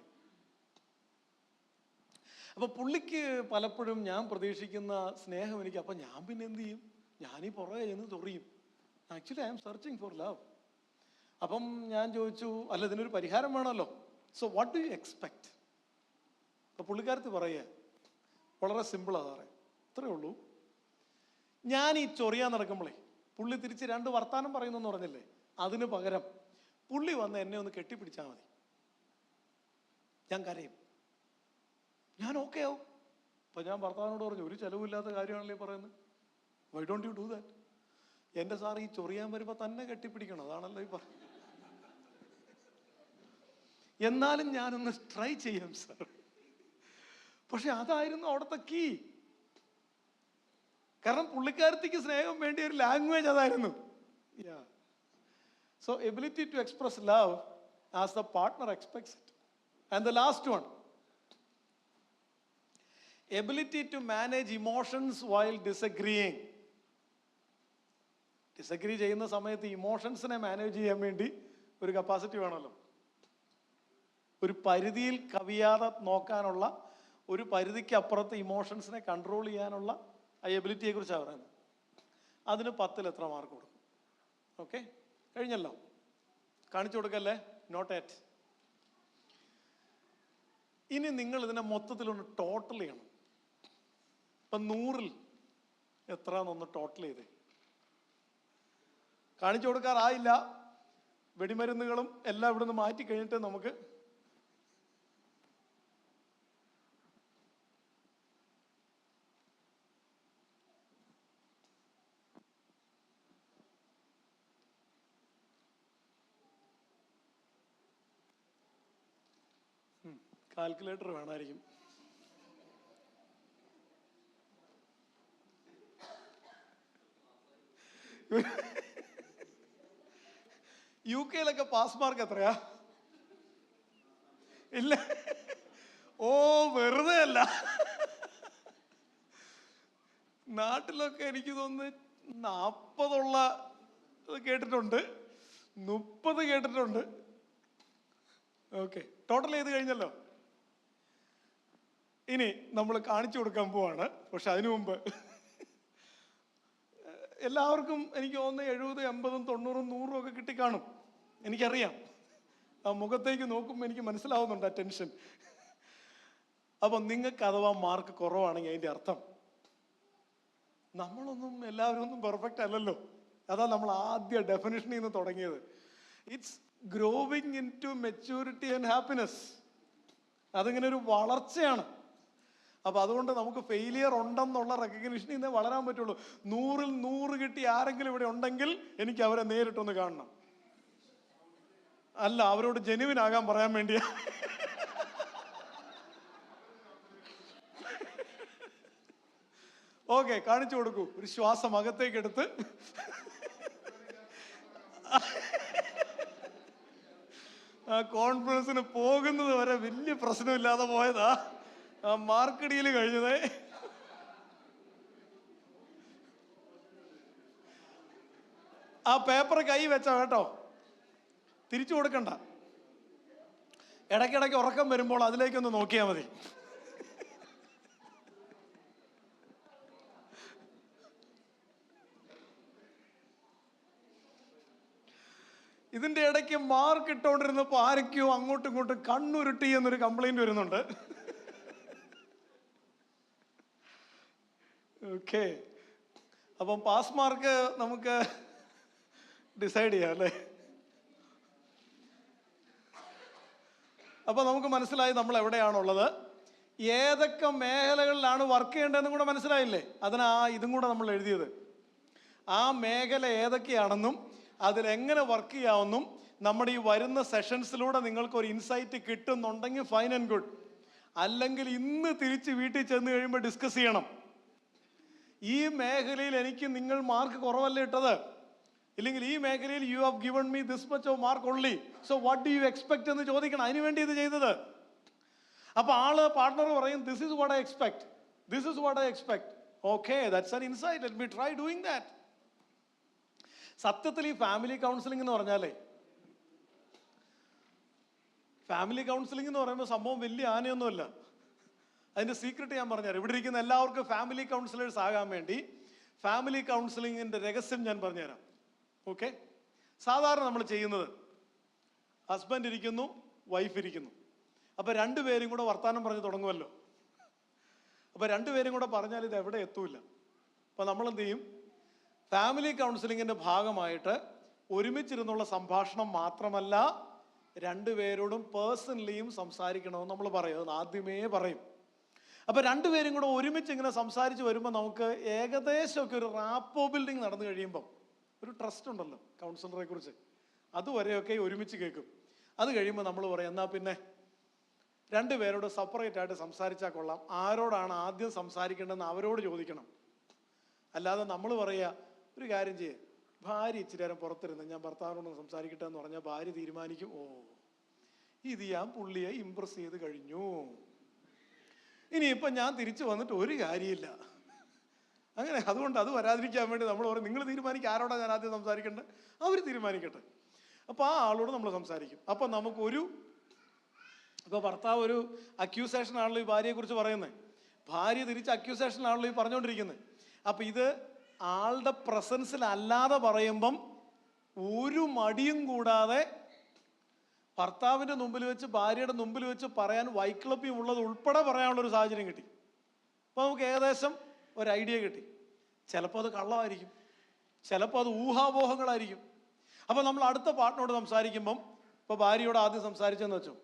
അപ്പൊ പുള്ളിക്ക് പലപ്പോഴും ഞാൻ പ്രതീക്ഷിക്കുന്ന സ്നേഹം എനിക്ക്, അപ്പൊ ഞാൻ പിന്നെ എന്ത് ചെയ്യും? ഞാനീ പുറകെ എന്ന് ചൊറിയും. Actually I'm searching for love. അപ്പം ഞാൻ ചോദിച്ചു, അല്ല ഇതിനൊരു പരിഹാരം വേണമല്ലോ, so what do you expect? അപ്പൊ പുള്ളിക്കാരത്ത് പറയുക, വളരെ സിമ്പിളാണ് സാറേ, ഇത്രയേ ഉള്ളൂ. ഞാൻ ഈ ചൊറിയാൻ നടക്കുമ്പോഴേ പുള്ളി തിരിച്ച് 2 വർത്താനം പറയുന്നെന്ന് പറഞ്ഞില്ലേ, അതിന് പകരം പുള്ളി വന്ന് എന്നെ ഒന്ന് കെട്ടിപ്പിടിച്ചാൽ മതി, ഞാൻ കരയും, ഞാൻ ഓക്കെ ആവും. അപ്പൊ ഞാൻ ഭർത്താവിനോട് പറഞ്ഞു, ഒരു ചെലവില്ലാത്ത കാര്യമാണല്ലേ പറയുന്നത്, why don't you do that? എൻ്റെ സാർ ഈ ചൊറിയാൻ വരുമ്പോൾ തന്നെ കെട്ടിപ്പിടിക്കണം, അതാണല്ലോ ഈ പറഞ്ഞത്. എന്നാലും ഞാനൊന്ന് ട്രൈ ചെയ്യാം സാർ. പക്ഷെ അതായിരുന്നു അവിടുത്തെ കീ. കാരണം പുള്ളിക്കാരത്തിക്ക് സ്നേഹം വേണ്ടി ഒരു ലാംഗ്വേജ് അതായിരുന്നു. So ability to express love as the partner expects it. And the last one, ability to manage emotions while disagreeing. Disagree ചെയ്യുന്ന സമയത്ത് ഇമോഷൻസിനെ മാനേജ് ചെയ്യാൻ വേണ്ടി ഒരു കപ്പാസിറ്റി വേണമല്ലോ. ഒരു പരിധിയിൽ കവിയാതെ നോക്കാനുള്ള, ഒരു പരിധിക്ക് അപ്പുറത്ത് ഇമോഷൻസിനെ കൺട്രോൾ ചെയ്യാനുള്ള ആ എബിലിറ്റിയെ കുറിച്ചാണ് പറയുന്നത്. അതിന് 10ൽ എത്ര മാർക്ക് കൊടുക്കും? ഓക്കെ, കഴിഞ്ഞല്ലോ. കാണിച്ചു കൊടുക്കല്ലേ, നോട്ട് അറ്റ്. ഇനി നിങ്ങൾ ഇതിനെ മൊത്തത്തിലൊന്ന് ടോട്ടൽ ചെയ്യണം. ഇപ്പം 100ൽ എത്രയാണെന്നൊന്ന് ടോട്ടൽ ചെയ്തേ. കാണിച്ചു കൊടുക്കാറായില്ല, വെടിമരുന്നുകളും എല്ലാം ഇവിടുന്ന് മാറ്റി കഴിഞ്ഞിട്ട് നമുക്ക് കാൽക്കുലേറ്റർ വേണമായിരിക്കും. UK പാസ് മാർക്ക് എത്രയാ? ഇല്ല, ഓ വെറുതെ അല്ല. നാട്ടിലൊക്കെ എനിക്ക് തോന്നുന്നു 40 കേട്ടിട്ടുണ്ട്, 30 കേട്ടിട്ടുണ്ട്. ഓക്കെ, ടോട്ടൽ ചെയ്ത് കഴിഞ്ഞല്ലോ. ഇനി നമ്മൾ കാണിച്ചു കൊടുക്കാൻ പോവാണ്. പക്ഷെ അതിനു മുമ്പ് എല്ലാവർക്കും എനിക്ക് തോന്നുന്നു 70, 80, 90, 100 ഒക്കെ കിട്ടിക്കാണും, എനിക്കറിയാം. ആ മുഖത്തേക്ക് നോക്കുമ്പോൾ എനിക്ക് മനസ്സിലാവുന്നുണ്ട് ആ ടെൻഷൻ. അപ്പം നിങ്ങൾക്ക് അഥവാ മാർക്ക് കുറവാണെങ്കിൽ അതിൻ്റെ അർത്ഥം എല്ലാവരും ഒന്നും പെർഫെക്റ്റ് അല്ലല്ലോ. അതാ നമ്മൾ ആദ്യ ഡെഫിനിഷനിൽ നിന്ന് തുടങ്ങിയത്. It's growing in to maturity and happiness. അതിങ്ങനെ ഒരു വളർച്ചയാണ്. അപ്പൊ അതുകൊണ്ട് നമുക്ക് ഫെയിലിയർ ഉണ്ടെന്നുള്ള റെക്കഗ്നിഷനിൽ നിന്ന് വളരാൻ പറ്റുള്ളൂ. 100ൽ 100 കിട്ടി ആരെങ്കിലും ഇവിടെ ഉണ്ടെങ്കിൽ എനിക്ക് അവരെ നേരിട്ടൊന്ന് കാണണം. അല്ല, അവരോട് ജെനുവിൻ ആകാൻ പറയാൻ വേണ്ടിയാ. ഓക്കെ, കാണിച്ചു കൊടുക്കൂ. ഒരു ശ്വാസം അകത്തേക്ക് എടുത്ത് ആ കോൺഫിഡൻസിന് പോകുന്നത് വരെ വലിയ പ്രശ്നമില്ലാതെ പോയതാ ആ മാർക്ക് ഡീല് കഴിഞ്ഞതേ. ആ പേപ്പർ കൈ വെച്ചോ കേട്ടോ, തിരിച്ചു കൊടുക്കണ്ട. ഇടയ്ക്കിടയ്ക്ക് ഉറക്കം വരുമ്പോൾ അതിലേക്കൊന്ന് നോക്കിയാൽ മതി. ഇതിന്റെ ഇടയ്ക്ക് മാർക്ക് ഇട്ടോണ്ടിരുന്നപ്പോ ആരൊക്കെയോ അങ്ങോട്ടും ഇങ്ങോട്ടും കണ്ണുരുട്ടി എന്നൊരു കംപ്ലൈന്റ് വരുന്നുണ്ട്. ഓക്കെ, അപ്പം പാസ് മാർക്ക് നമുക്ക് ഡിസൈഡ് ചെയ്യാം അല്ലേ? അപ്പൊ നമുക്ക് മനസ്സിലായി നമ്മൾ എവിടെയാണുള്ളത്, ഏതൊക്കെ മേഖലകളിലാണ് വർക്ക് ചെയ്യേണ്ടതെന്നും കൂടെ മനസ്സിലായില്ലേ? അതിനാ ഇതും കൂടെ നമ്മൾ എഴുതിയത്. ആ മേഖല ഏതൊക്കെയാണെന്നും അതിലെങ്ങനെ വർക്ക് ചെയ്യാമെന്നും നമ്മുടെ ഈ വരുന്ന സെഷൻസിലൂടെ നിങ്ങൾക്ക് ഒരു ഇൻസൈറ്റ് കിട്ടുന്നുണ്ടെങ്കിൽ ഫൈൻ ആൻഡ് ഗുഡ്. അല്ലെങ്കിൽ ഇന്ന് തിരിച്ച് വീട്ടിൽ ചെന്ന് കഴിയുമ്പോൾ ഡിസ്കസ് ചെയ്യണം. ഈ മേഖലയിൽ എനിക്ക് നിങ്ങൾ മാർക്ക് കുറവല്ലേ ഇട്ടത്, ഇല്ലെങ്കിൽ ഈ മേഖലയിൽ you have given me this much off mark only, so what do you expect എന്ന് ചോദിക്കണം. അതിനു വേണ്ടി ഇത് ചെയ്തത്. അപ്പൊ പാർട്ട്ണർ പറയും, this is what I expect, this is what I expect. Okay, that's an insight, let me try doing that. സത്യത്തിൽ ഈ ഫാമിലി കൗൺസിലിംഗ് എന്ന് പറഞ്ഞാലേ, ഫാമിലി കൗൺസിലിംഗ് എന്ന് പറയുമ്പോൾ സംഭവം വലിയ ആനയൊന്നുമല്ല. അതിന്റെ സീക്രട്ട് ഞാൻ പറഞ്ഞുതരാം. ഇവിടെ ഇരിക്കുന്ന എല്ലാവർക്കും ഫാമിലി കൗൺസിലേഴ്സ് ആകാൻ വേണ്ടി ഫാമിലി കൗൺസിലിംഗിന്റെ രഹസ്യം ഞാൻ പറഞ്ഞുതരാം. ഓക്കെ, സാധാരണ നമ്മൾ ചെയ്യുന്നത്, ഹസ്ബൻഡ് ഇരിക്കുന്നു, വൈഫ് ഇരിക്കുന്നു. അപ്പൊ രണ്ടുപേരും കൂടെ വർത്താനം പറഞ്ഞ് തുടങ്ങുമല്ലോ. അപ്പോൾ രണ്ടുപേരും കൂടെ പറഞ്ഞാൽ ഇത് എവിടെ എത്തൂല. അപ്പോൾ നമ്മൾ എന്ത് ചെയ്യും? ഫാമിലി കൗൺസിലിങ്ങിൻ്റെ ഭാഗമായിട്ട് ഒരുമിച്ചിരുന്നുള്ള സംഭാഷണം മാത്രമല്ല, രണ്ടുപേരോടും പേഴ്സണലിയും സംസാരിക്കണമെന്ന് നമ്മൾ പറയും. അത് ആദ്യമേ പറയും. അപ്പോൾ രണ്ടുപേരും കൂടെ ഒരുമിച്ച് ഇങ്ങനെ സംസാരിച്ച് വരുമ്പോൾ നമുക്ക് ഏകദേശമൊക്കെ ഒരു റാപ്പോ ബിൽഡിങ് നടന്നു കഴിയുമ്പം ഒരു ട്രസ്റ്റ് ഉണ്ടല്ലോ കൗൺസിലറെ കുറിച്ച്, അതുവരെയൊക്കെ ഒരുമിച്ച് കേൾക്കും. അത് കഴിയുമ്പോൾ നമ്മൾ പറയും, എന്നാൽ പിന്നെ രണ്ടുപേരോട് സെപ്പറേറ്റ് ആയിട്ട് സംസാരിച്ചാൽ കൊള്ളാം, ആരോടാണ് ആദ്യം സംസാരിക്കേണ്ടതെന്ന് അവരോട് ചോദിക്കണം. അല്ലാതെ നമ്മൾ പറയുക, ഒരു കാര്യം ചെയ്യേ, ഭാര്യ ഇച്ചിരി നേരം പുറത്തിരുന്ന് ഞാൻ ഭർത്താവിനോട് സംസാരിക്കട്ടെ എന്ന് പറഞ്ഞാൽ ഭാര്യ തീരുമാനിക്കും, ഓ ഇത് ഞാൻ പുള്ളിയെ ഇംപ്രസ് ചെയ്ത് കഴിഞ്ഞു, ഇനിയിപ്പം ഞാൻ തിരിച്ചു വന്നിട്ട് ഒരു കാര്യമില്ല. അങ്ങനെ അതുകൊണ്ട് അത് വരാതിരിക്കാൻ വേണ്ടി നമ്മൾ പറയും, നിങ്ങൾ തീരുമാനിക്കുക ആരോടാണ് ഞാൻ ആദ്യം സംസാരിക്കേണ്ടത്, അവർ തീരുമാനിക്കട്ടെ. അപ്പോൾ ആ ആളോട് നമ്മൾ സംസാരിക്കും. അപ്പം നമുക്കൊരു, ഇപ്പോൾ ഭർത്താവ് ഒരു അക്യൂസേഷൻ ആണല്ലോ ഈ ഭാര്യയെക്കുറിച്ച് പറയുന്നത്, ഭാര്യ തിരിച്ച് അക്യൂസേഷൻ ആണല്ലോ ഈ പറഞ്ഞുകൊണ്ടിരിക്കുന്നത്. അപ്പം ഇത് ആളുടെ പ്രസൻസിൽ അല്ലാതെ പറയുമ്പം ഒരു മടിയും കൂടാതെ ഭർത്താവിൻ്റെ മുമ്പിൽ വെച്ച് ഭാര്യയുടെ മുമ്പിൽ വെച്ച് പറയാൻ വൈക്ലഭ്യം ഉള്ളത് ഉൾപ്പെടെ പറയാനുള്ളൊരു സാഹചര്യം കിട്ടി. അപ്പോൾ നമുക്ക് ഏകദേശം ഒരു ഐഡിയ കിട്ടി. ചിലപ്പോൾ അത് കള്ളമായിരിക്കും, ചിലപ്പോൾ അത് ഊഹാപോഹങ്ങളായിരിക്കും. അപ്പോൾ നമ്മൾ അടുത്ത പാർട്ട്നറോട് സംസാരിക്കുമ്പം, ഇപ്പോൾ ഭാര്യയോട് ആദ്യം സംസാരിച്ചെന്ന് വെച്ചോ,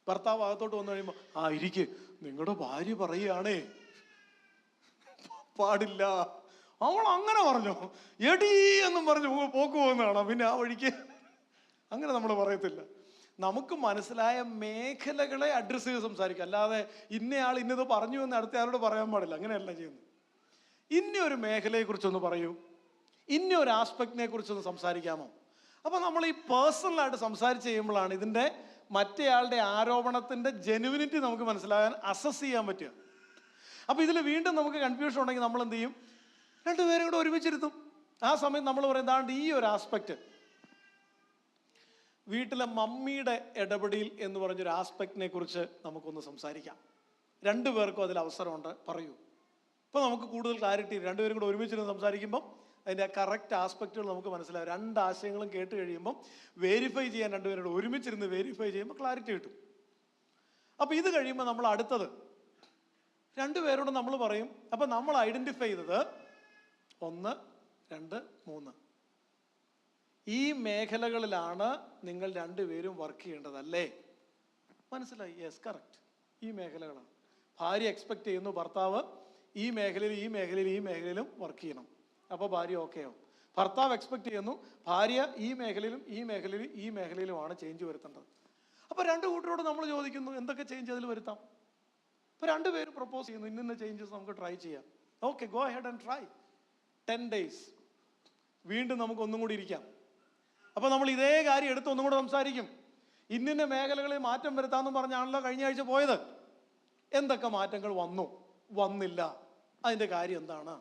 ഭർത്താവ് അകത്തോട്ട് വന്നു കഴിയുമ്പോൾ, ആ ഇരിക്ക്, നിങ്ങളുടെ ഭാര്യ പറയുകയാണേ, പാടില്ല, അവൾ അങ്ങനെ പറഞ്ഞോ എടീ എന്നും പറഞ്ഞു പോക്ക് പോകുന്നതാണോ, പിന്നെ ആ വഴിക്ക് അങ്ങനെ നമ്മൾ പറയത്തില്ല. നമുക്ക് മനസ്സിലായ മേഖലകളെ അഡ്രസ്സ് ചെയ്ത് സംസാരിക്കുക. അല്ലാതെ ഇന്നയാൾ ഇന്നത് പറഞ്ഞു എന്ന് അടുത്തയാളോട് പറയാൻ പാടില്ല, അങ്ങനെയല്ല ചെയ്യുന്നത്. ഇന്നൊരു മേഖലയെക്കുറിച്ചൊന്ന് പറയൂ, ഇന്നൊരു ആസ്പെക്റ്റിനെ കുറിച്ചൊന്ന് സംസാരിക്കാമോ. അപ്പോൾ നമ്മൾ ഈ പേഴ്സണലായിട്ട് സംസാരിച്ച് കഴിയുമ്പോഴാണ് ഇതിൻ്റെ മറ്റേയാളുടെ ആരോപണത്തിൻ്റെ ജെനുവിനിറ്റി നമുക്ക് മനസ്സിലാകാൻ, അസസ് ചെയ്യാൻ പറ്റുക. അപ്പോൾ ഇതിൽ വീണ്ടും നമുക്ക് കൺഫ്യൂഷൻ ഉണ്ടെങ്കിൽ നമ്മൾ എന്ത് ചെയ്യും? രണ്ടുപേരും കൂടെ ഒരുമിച്ചിരുത്തും. ആ സമയം നമ്മൾ പറയും, എന്താണ്ട് ഈ ഒരു ആസ്പെക്റ്റ്, വീട്ടിലെ മമ്മിയുടെ ഇടപെടൽ എന്ന് പറഞ്ഞൊരു ആസ്പെക്റ്റിനെ കുറിച്ച് നമുക്കൊന്ന് സംസാരിക്കാം. രണ്ടുപേർക്കും അതിൽ അവസരമുണ്ട്, പറയൂ. ഇപ്പോൾ നമുക്ക് കൂടുതൽ ക്ലാരിറ്റി, രണ്ടുപേരും കൂടെ ഒരുമിച്ചിരുന്ന് സംസാരിക്കുമ്പം അതിൻ്റെ കറക്റ്റ് ആസ്പെക്റ്റുകൾ നമുക്ക് മനസ്സിലാവും. രണ്ട് ആശയങ്ങളും കേട്ട് കഴിയുമ്പം വെരിഫൈ ചെയ്യാൻ രണ്ടുപേരോട് ഒരുമിച്ചിരുന്ന് വെരിഫൈ ചെയ്യുമ്പോൾ ക്ലാരിറ്റി കിട്ടും. അപ്പോൾ ഇത് കഴിയുമ്പോൾ നമ്മൾ അടുത്തത് രണ്ടുപേരോട് നമ്മൾ പറയും, അപ്പം നമ്മൾ ഐഡൻറ്റിഫൈ ചെയ്തത് 1, 2, 3 ഈ മേഖലകളിലാണ് നിങ്ങൾ രണ്ടുപേരും വർക്ക് ചെയ്യേണ്ടതല്ലേ? മനസ്സിലായി? യെസ്, കറക്റ്റ്, ഈ മേഖലകളാണ്. ഭാര്യ എക്സ്പെക്ട് ചെയ്യുന്നു ഭർത്താവ് ഈ മേഖലയിൽ ഈ മേഖലയിൽ ഈ മേഖലയിലും വർക്ക് ചെയ്യണം, അപ്പോൾ ഭാര്യ ഓക്കെ ആവും. ഭർത്താവ് എക്സ്പെക്ട് ചെയ്യുന്നു ഭാര്യ ഈ മേഖലയിലും ഈ മേഖലയിലും ഈ മേഖലയിലുമാണ് ചേഞ്ച് വരുത്തേണ്ടത്. അപ്പോൾ രണ്ട് കൂട്ടരോട് നമ്മൾ ചോദിക്കുന്നു എന്തൊക്കെ ചേഞ്ച് അതിൽ വരുത്താം. ഇപ്പോൾ രണ്ടുപേരും പ്രപ്പോസ് ചെയ്യുന്നു, ഇന്ന ചേഞ്ചസ് നമുക്ക് ട്രൈ ചെയ്യാം. Okay, go head and try. 10 days വീണ്ടും നമുക്ക് ഒന്നും കൂടി ഇരിക്കാം. അപ്പോൾ നമ്മൾ ഇതേ കാര്യം എടുത്ത് ഒന്നും കൂടെ സംസാരിക്കും. ഇന്ന മേഖലകളിൽ മാറ്റം വരുത്താമെന്ന് പറഞ്ഞാണല്ലോ കഴിഞ്ഞ ആഴ്ച പോയത്. എന്തൊക്കെ മാറ്റങ്ങൾ വന്നു, വന്നില്ല, അതിൻ്റെ കാര്യം എന്താണ്?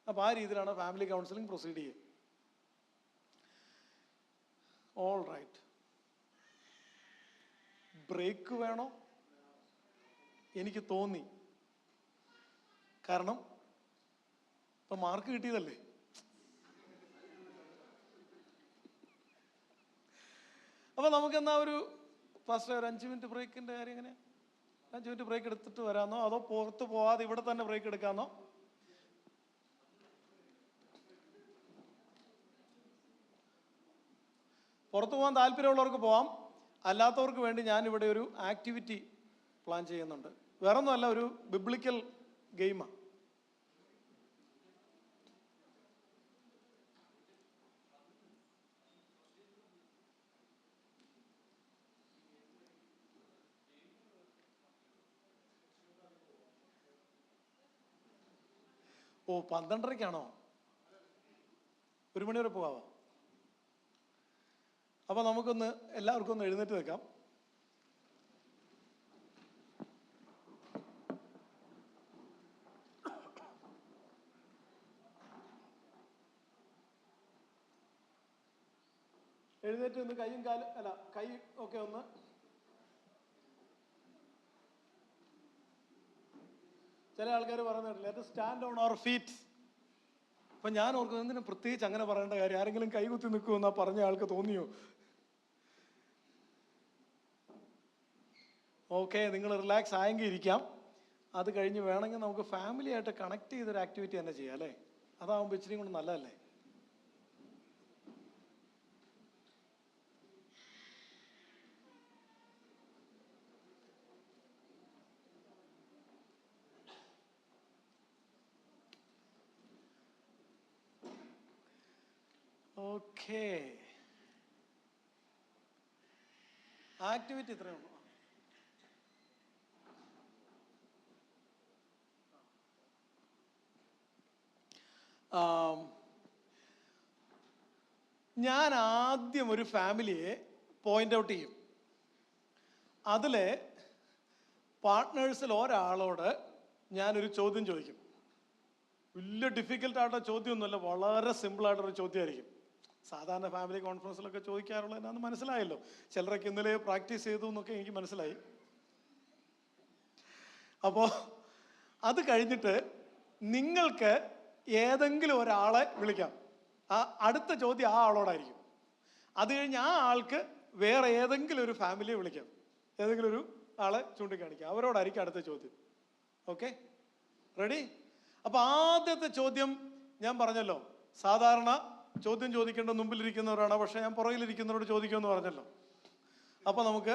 അപ്പോൾ ആ രീതിയിലാണ് ഫാമിലി കൗൺസിലിംഗ് പ്രൊസീഡ് ചെയ്യുക. ഓൾ റൈറ്റ്, ബ്രേക്ക് വേണോ? എനിക്ക് തോന്നി, കാരണം ഇപ്പം മാർക്ക് കിട്ടിയതല്ലേ. അപ്പോൾ നമുക്കെന്നാ ഒരു ഫസ്റ്റ് ഒരു 5 minute ബ്രേക്കിൻ്റെ കാര്യം എങ്ങനെ? 5 minute ബ്രേക്ക് എടുത്തിട്ട് വരാമെന്നോ, അതോ പുറത്ത് പോവാതെ ഇവിടെ തന്നെ ബ്രേക്ക് എടുക്കാമെന്നോ? പുറത്ത് പോകാൻ താല്പര്യമുള്ളവർക്ക് പോവാം. അല്ലാത്തവർക്ക് വേണ്ടി ഞാനിവിടെ ഒരു ആക്ടിവിറ്റി പ്ലാൻ ചെയ്യുന്നുണ്ട്. വേറെ ഒന്നുമല്ല, ഒരു ബിബ്ലിക്കൽ ഗെയിമാണ്. ഓ, 12:30-ക്കാണോ? 1 മണി വരെ പോകാമോ? അപ്പോൾ നമുക്കൊന്ന് എല്ലാവർക്കും ഒന്ന് എഴുന്നേറ്റ് നിൽക്കാം. എഴുന്നേറ്റ് ഒന്ന് കൈയും കാലും, അല്ല കൈ ഒക്കെ ഒന്ന്. ചില ആൾക്കാർ പറയുന്നുണ്ട് let us stand on our feet. അപ്പം ഞാൻ ഓർക്കുന്നത് എന്തിനും പ്രത്യേകിച്ച് അങ്ങനെ പറയേണ്ട കാര്യം? ആരെങ്കിലും കൈകുത്തി നിൽക്കുമെന്നാ പറഞ്ഞ ആൾക്ക് തോന്നിയോ? ഓക്കെ, നിങ്ങൾ റിലാക്സ് ആയെങ്കിൽ ഇരിക്കാം. അത് കഴിഞ്ഞ് വേണമെങ്കിൽ നമുക്ക് ഫാമിലി ആയിട്ട് കണക്ട് ചെയ്തൊരു ആക്ടിവിറ്റി തന്നെ ചെയ്യാം അല്ലേ? അതാവുമ്പോൾ ഇച്ചിരി കൂടെ നല്ലതല്ലേ? ഓക്കേ, ആക്ടിവിറ്റി ഇത്രയേ ഉള്ളൂ. ഞാൻ ആദ്യം ഒരു ഫാമിലിയെ പോയിന്റ് ഔട്ട് ചെയ്യും. അതിലെ പാർട്ട്നേഴ്സിൽ ഒരാളോട് ഞാനൊരു ചോദ്യം ചോദിക്കും. വലിയ ഡിഫിക്കൽട്ടായിട്ടുള്ള ചോദ്യമൊന്നുമല്ല, വളരെ സിമ്പിളായിട്ടൊരു ചോദ്യമായിരിക്കും. സാധാരണ ഫാമിലി കോൺഫറൻസിലൊക്കെ ചോദിക്കാറുള്ളത് എന്നാന്ന് മനസ്സിലായല്ലോ. ചിലരൊക്കെ ഇന്നലെ പ്രാക്ടീസ് ചെയ്തു എന്നൊക്കെ എനിക്ക് മനസ്സിലായി. അപ്പോൾ അത് കഴിഞ്ഞിട്ട് നിങ്ങൾക്ക് ഏതെങ്കിലും ഒരാളെ വിളിക്കാം. അടുത്ത ചോദ്യം ആ ആളോടായിരിക്കും. അത് കഴിഞ്ഞ് ആ ആൾക്ക് വേറെ ഏതെങ്കിലും ഒരു ഫാമിലിയെ വിളിക്കാം, ഏതെങ്കിലും ഒരു ആളെ ചൂണ്ടിക്കാണിക്കാം, അവരോടായിരിക്കും അടുത്ത ചോദ്യം. Okay, ready? അപ്പൊ ആദ്യത്തെ ചോദ്യം ഞാൻ പറഞ്ഞല്ലോ, സാധാരണ ചോദ്യം ചോദിക്കേണ്ട മുമ്പിലിരിക്കുന്നവരാണ്, പക്ഷെ ഞാൻ പുറകിലിരിക്കുന്നവരോട് ചോദിക്കുമെന്ന് പറഞ്ഞല്ലോ. അപ്പൊ നമുക്ക്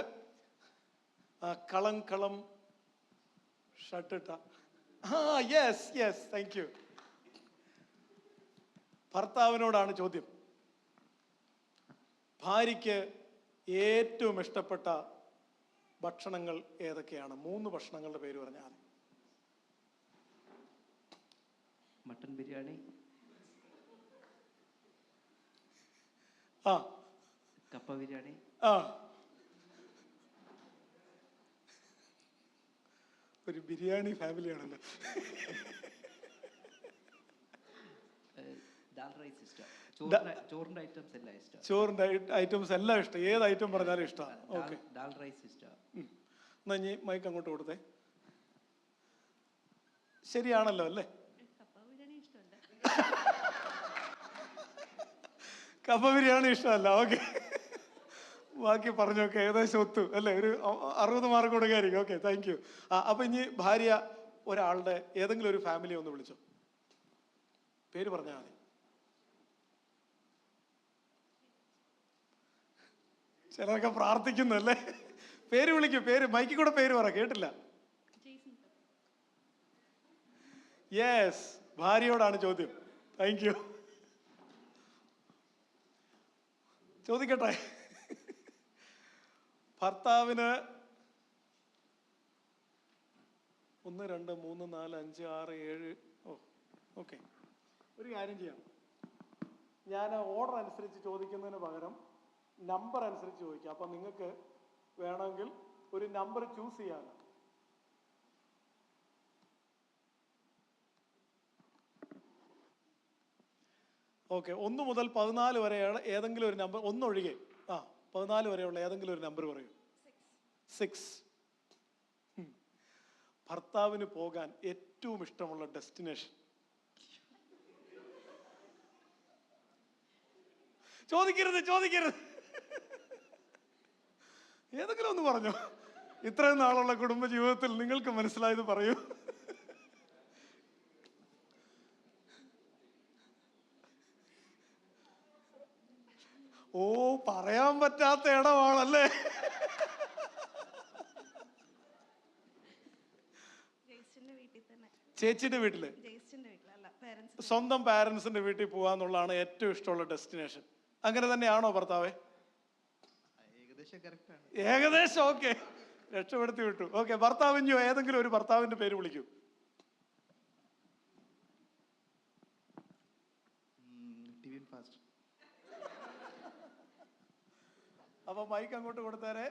കളം ഷട്ടിട്ട, യെസ് യെസ്, താങ്ക് യു. ഭർത്താവിനോടാണ് ചോദ്യം. ഭാര്യയ്ക്ക് ഏറ്റവും ഇഷ്ടപ്പെട്ട ഭക്ഷണങ്ങൾ ഏതൊക്കെയാണ്? 3 ഭക്ഷണങ്ങളുടെ പേര് പറഞ്ഞാൽ. മട്ടൻ ബിരിയാണി, കപ്പ ബിരിയാണി, ഒരു ബിരിയാണി ഫാമിലിയാണല്ലോ. ചോറിന്റെ ഐറ്റംസ് എല്ലാം ഇഷ്ടം. ചോറിന്റെ ഐറ്റംസ് എല്ലാം ഇഷ്ടം. ഏത് ഐറ്റം പറഞ്ഞാലും ഇഷ്ടമാണ്. ഓക്കെ, ദാൽ റൈസ് ഇഷ്ടം. എന്നാ ഇനി മൈക്ക് അങ്ങോട്ട് കൊടുത്തേ. ശരിയാണല്ലോ അല്ലേ? കപ്പ ബിരിയാണി ഇഷ്ടമല്ല. ഓക്കെ, ബാക്കി പറഞ്ഞോക്കെ ഏകദേശം ഒത്തു അല്ലേ? ഒരു 60 മാർക്ക് കൊടുക്കായിരിക്കും. Okay, thank you. അപ്പൊ ഇനി ഭാര്യ ഒരാളുടെ ഏതെങ്കിലും ഒരു ഫാമിലി ഒന്ന് വിളിച്ചോ, പേര് പറഞ്ഞാൽ മതി. ചിലരൊക്കെ പ്രാർത്ഥിക്കുന്നല്ലേ. പേര് വിളിക്കൂ, പേര് മൈക്കിൽ കൂടെ പേര് പറ, കേട്ടില്ല. യെസ്, ഭാര്യയോടാണ് ചോദ്യം. Thank you. ചോദിക്കട്ടെ, ഭർത്താവിന് 1 2 3 4 5 6 7, ഓക്കെ, ഒരു കാര്യം ചെയ്യാം. ഞാൻ ഓർഡർ അനുസരിച്ച് ചോദിക്കുന്നതിന് പകരം നമ്പർ അനുസരിച്ച് ചോദിക്കാം. അപ്പം നിങ്ങൾക്ക് വേണമെങ്കിൽ ഒരു നമ്പർ ചൂസ് ചെയ്യാമല്ലോ. ഓക്കെ, 1 മുതൽ 14 വരെയാണ് ഏതെങ്കിലും ഒരു നമ്പർ, ഒന്നൊഴികെ 14 വരെയുള്ള ഏതെങ്കിലും ഒരു നമ്പർ പറയൂ. 6. ഭർത്താവിന് പോകാൻ ഏറ്റവും ഇഷ്ടമുള്ള ഡെസ്റ്റിനേഷൻ. ചോദിക്കരുത്, ഏതെങ്കിലും ഒന്ന് പറഞ്ഞോ. ഇത്രയും നാളുള്ള കുടുംബ ജീവിതത്തിൽ നിങ്ങൾക്ക് മനസ്സിലായത് പറയൂ. പറയാൻ പറ്റാത്ത ഇടമാണല്ലേ. ചേച്ചിന്റെ വീട്ടില്, സ്വന്തം പാരന്റ്സിന്റെ വീട്ടിൽ പോവാന്നുള്ളതാണ് ഏറ്റവും ഇഷ്ടമുള്ള ഡെസ്റ്റിനേഷൻ. അങ്ങനെ തന്നെയാണോ ഭർത്താവേ? ഏകദേശം. ഓക്കെ, രക്ഷപ്പെടുത്തി വിട്ടു. ഓക്കെ, ഭർത്താവിഞ്ഞോ ഏതെങ്കിലും ഒരു ഭർത്താവിന്റെ പേര് വിളിക്കൂ. അപ്പൊ മൈക്ക് അങ്ങോട്ട് കൊടുത്തേരെ.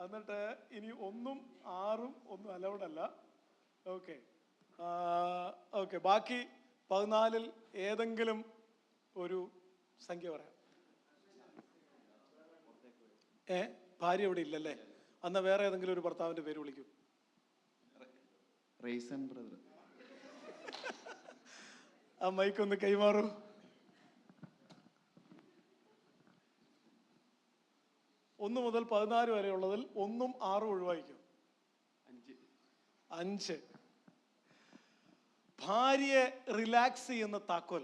എന്നിട്ട് ഇനി 1ഉം 6ഉം ഒന്നും അലൗഡ് അല്ല. ഓക്കെ, ഓക്കെ, ബാക്കി 14ൽ ഏതെങ്കിലും ഒരു സംഖ്യ പറയാം. ഭാര്യ ഇവിടെ ഇല്ലല്ലേ? അന്ന് വേറെ ഏതെങ്കിലും ഒരു ഭർത്താവിന്റെ പേര് വിളിക്കൂ. ആ മൈക്കൊന്ന് കൈമാറൂ. 1 1 മുതൽ 14 വരെ ഉള്ളതിൽ 1ഉം 6ഉം ഒഴിവായിക്കും. 5. ഭാര്യയെ റിലാക്സ് ചെയ്യുന്ന താക്കോൽ.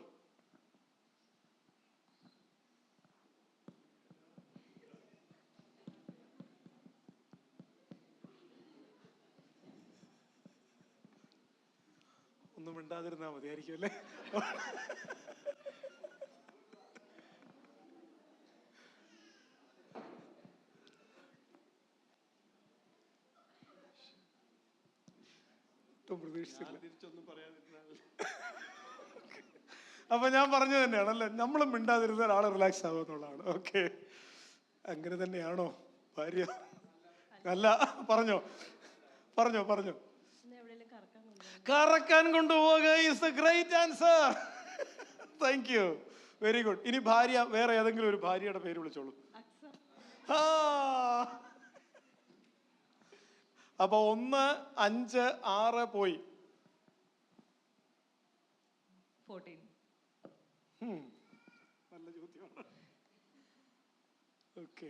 ഒന്നും മിണ്ടാതിരുന്നാ മതിയായിരിക്കും അല്ലേ? പ്രതീക്ഷിച്ചില്ല. അപ്പൊ ഞാൻ പറഞ്ഞു തന്നെയാണ് അല്ലേ, നമ്മളും മിണ്ടാതിരുന്ന ഒരാളെ റിലാക്സ് ആവുമെന്നുള്ളതാണ്. ഓക്കെ, അങ്ങനെ തന്നെയാണോ ഭാര്യ? അല്ല, പറഞ്ഞോ പറഞ്ഞോ പറഞ്ഞോ. കറക്കാൻ കൊണ്ടുപോവുക is the great answer. Thank you, very good. ഇനി ഭാര്യ, വേറെ ഏതെങ്കിലും ഒരു ഭാര്യയുടെ പേര് വിളിച്ചോളൂ. അപ്പൊ 1, 5, 6 പോയി. 14. നല്ല ചോദ്യമാണ്. ഓക്കെ,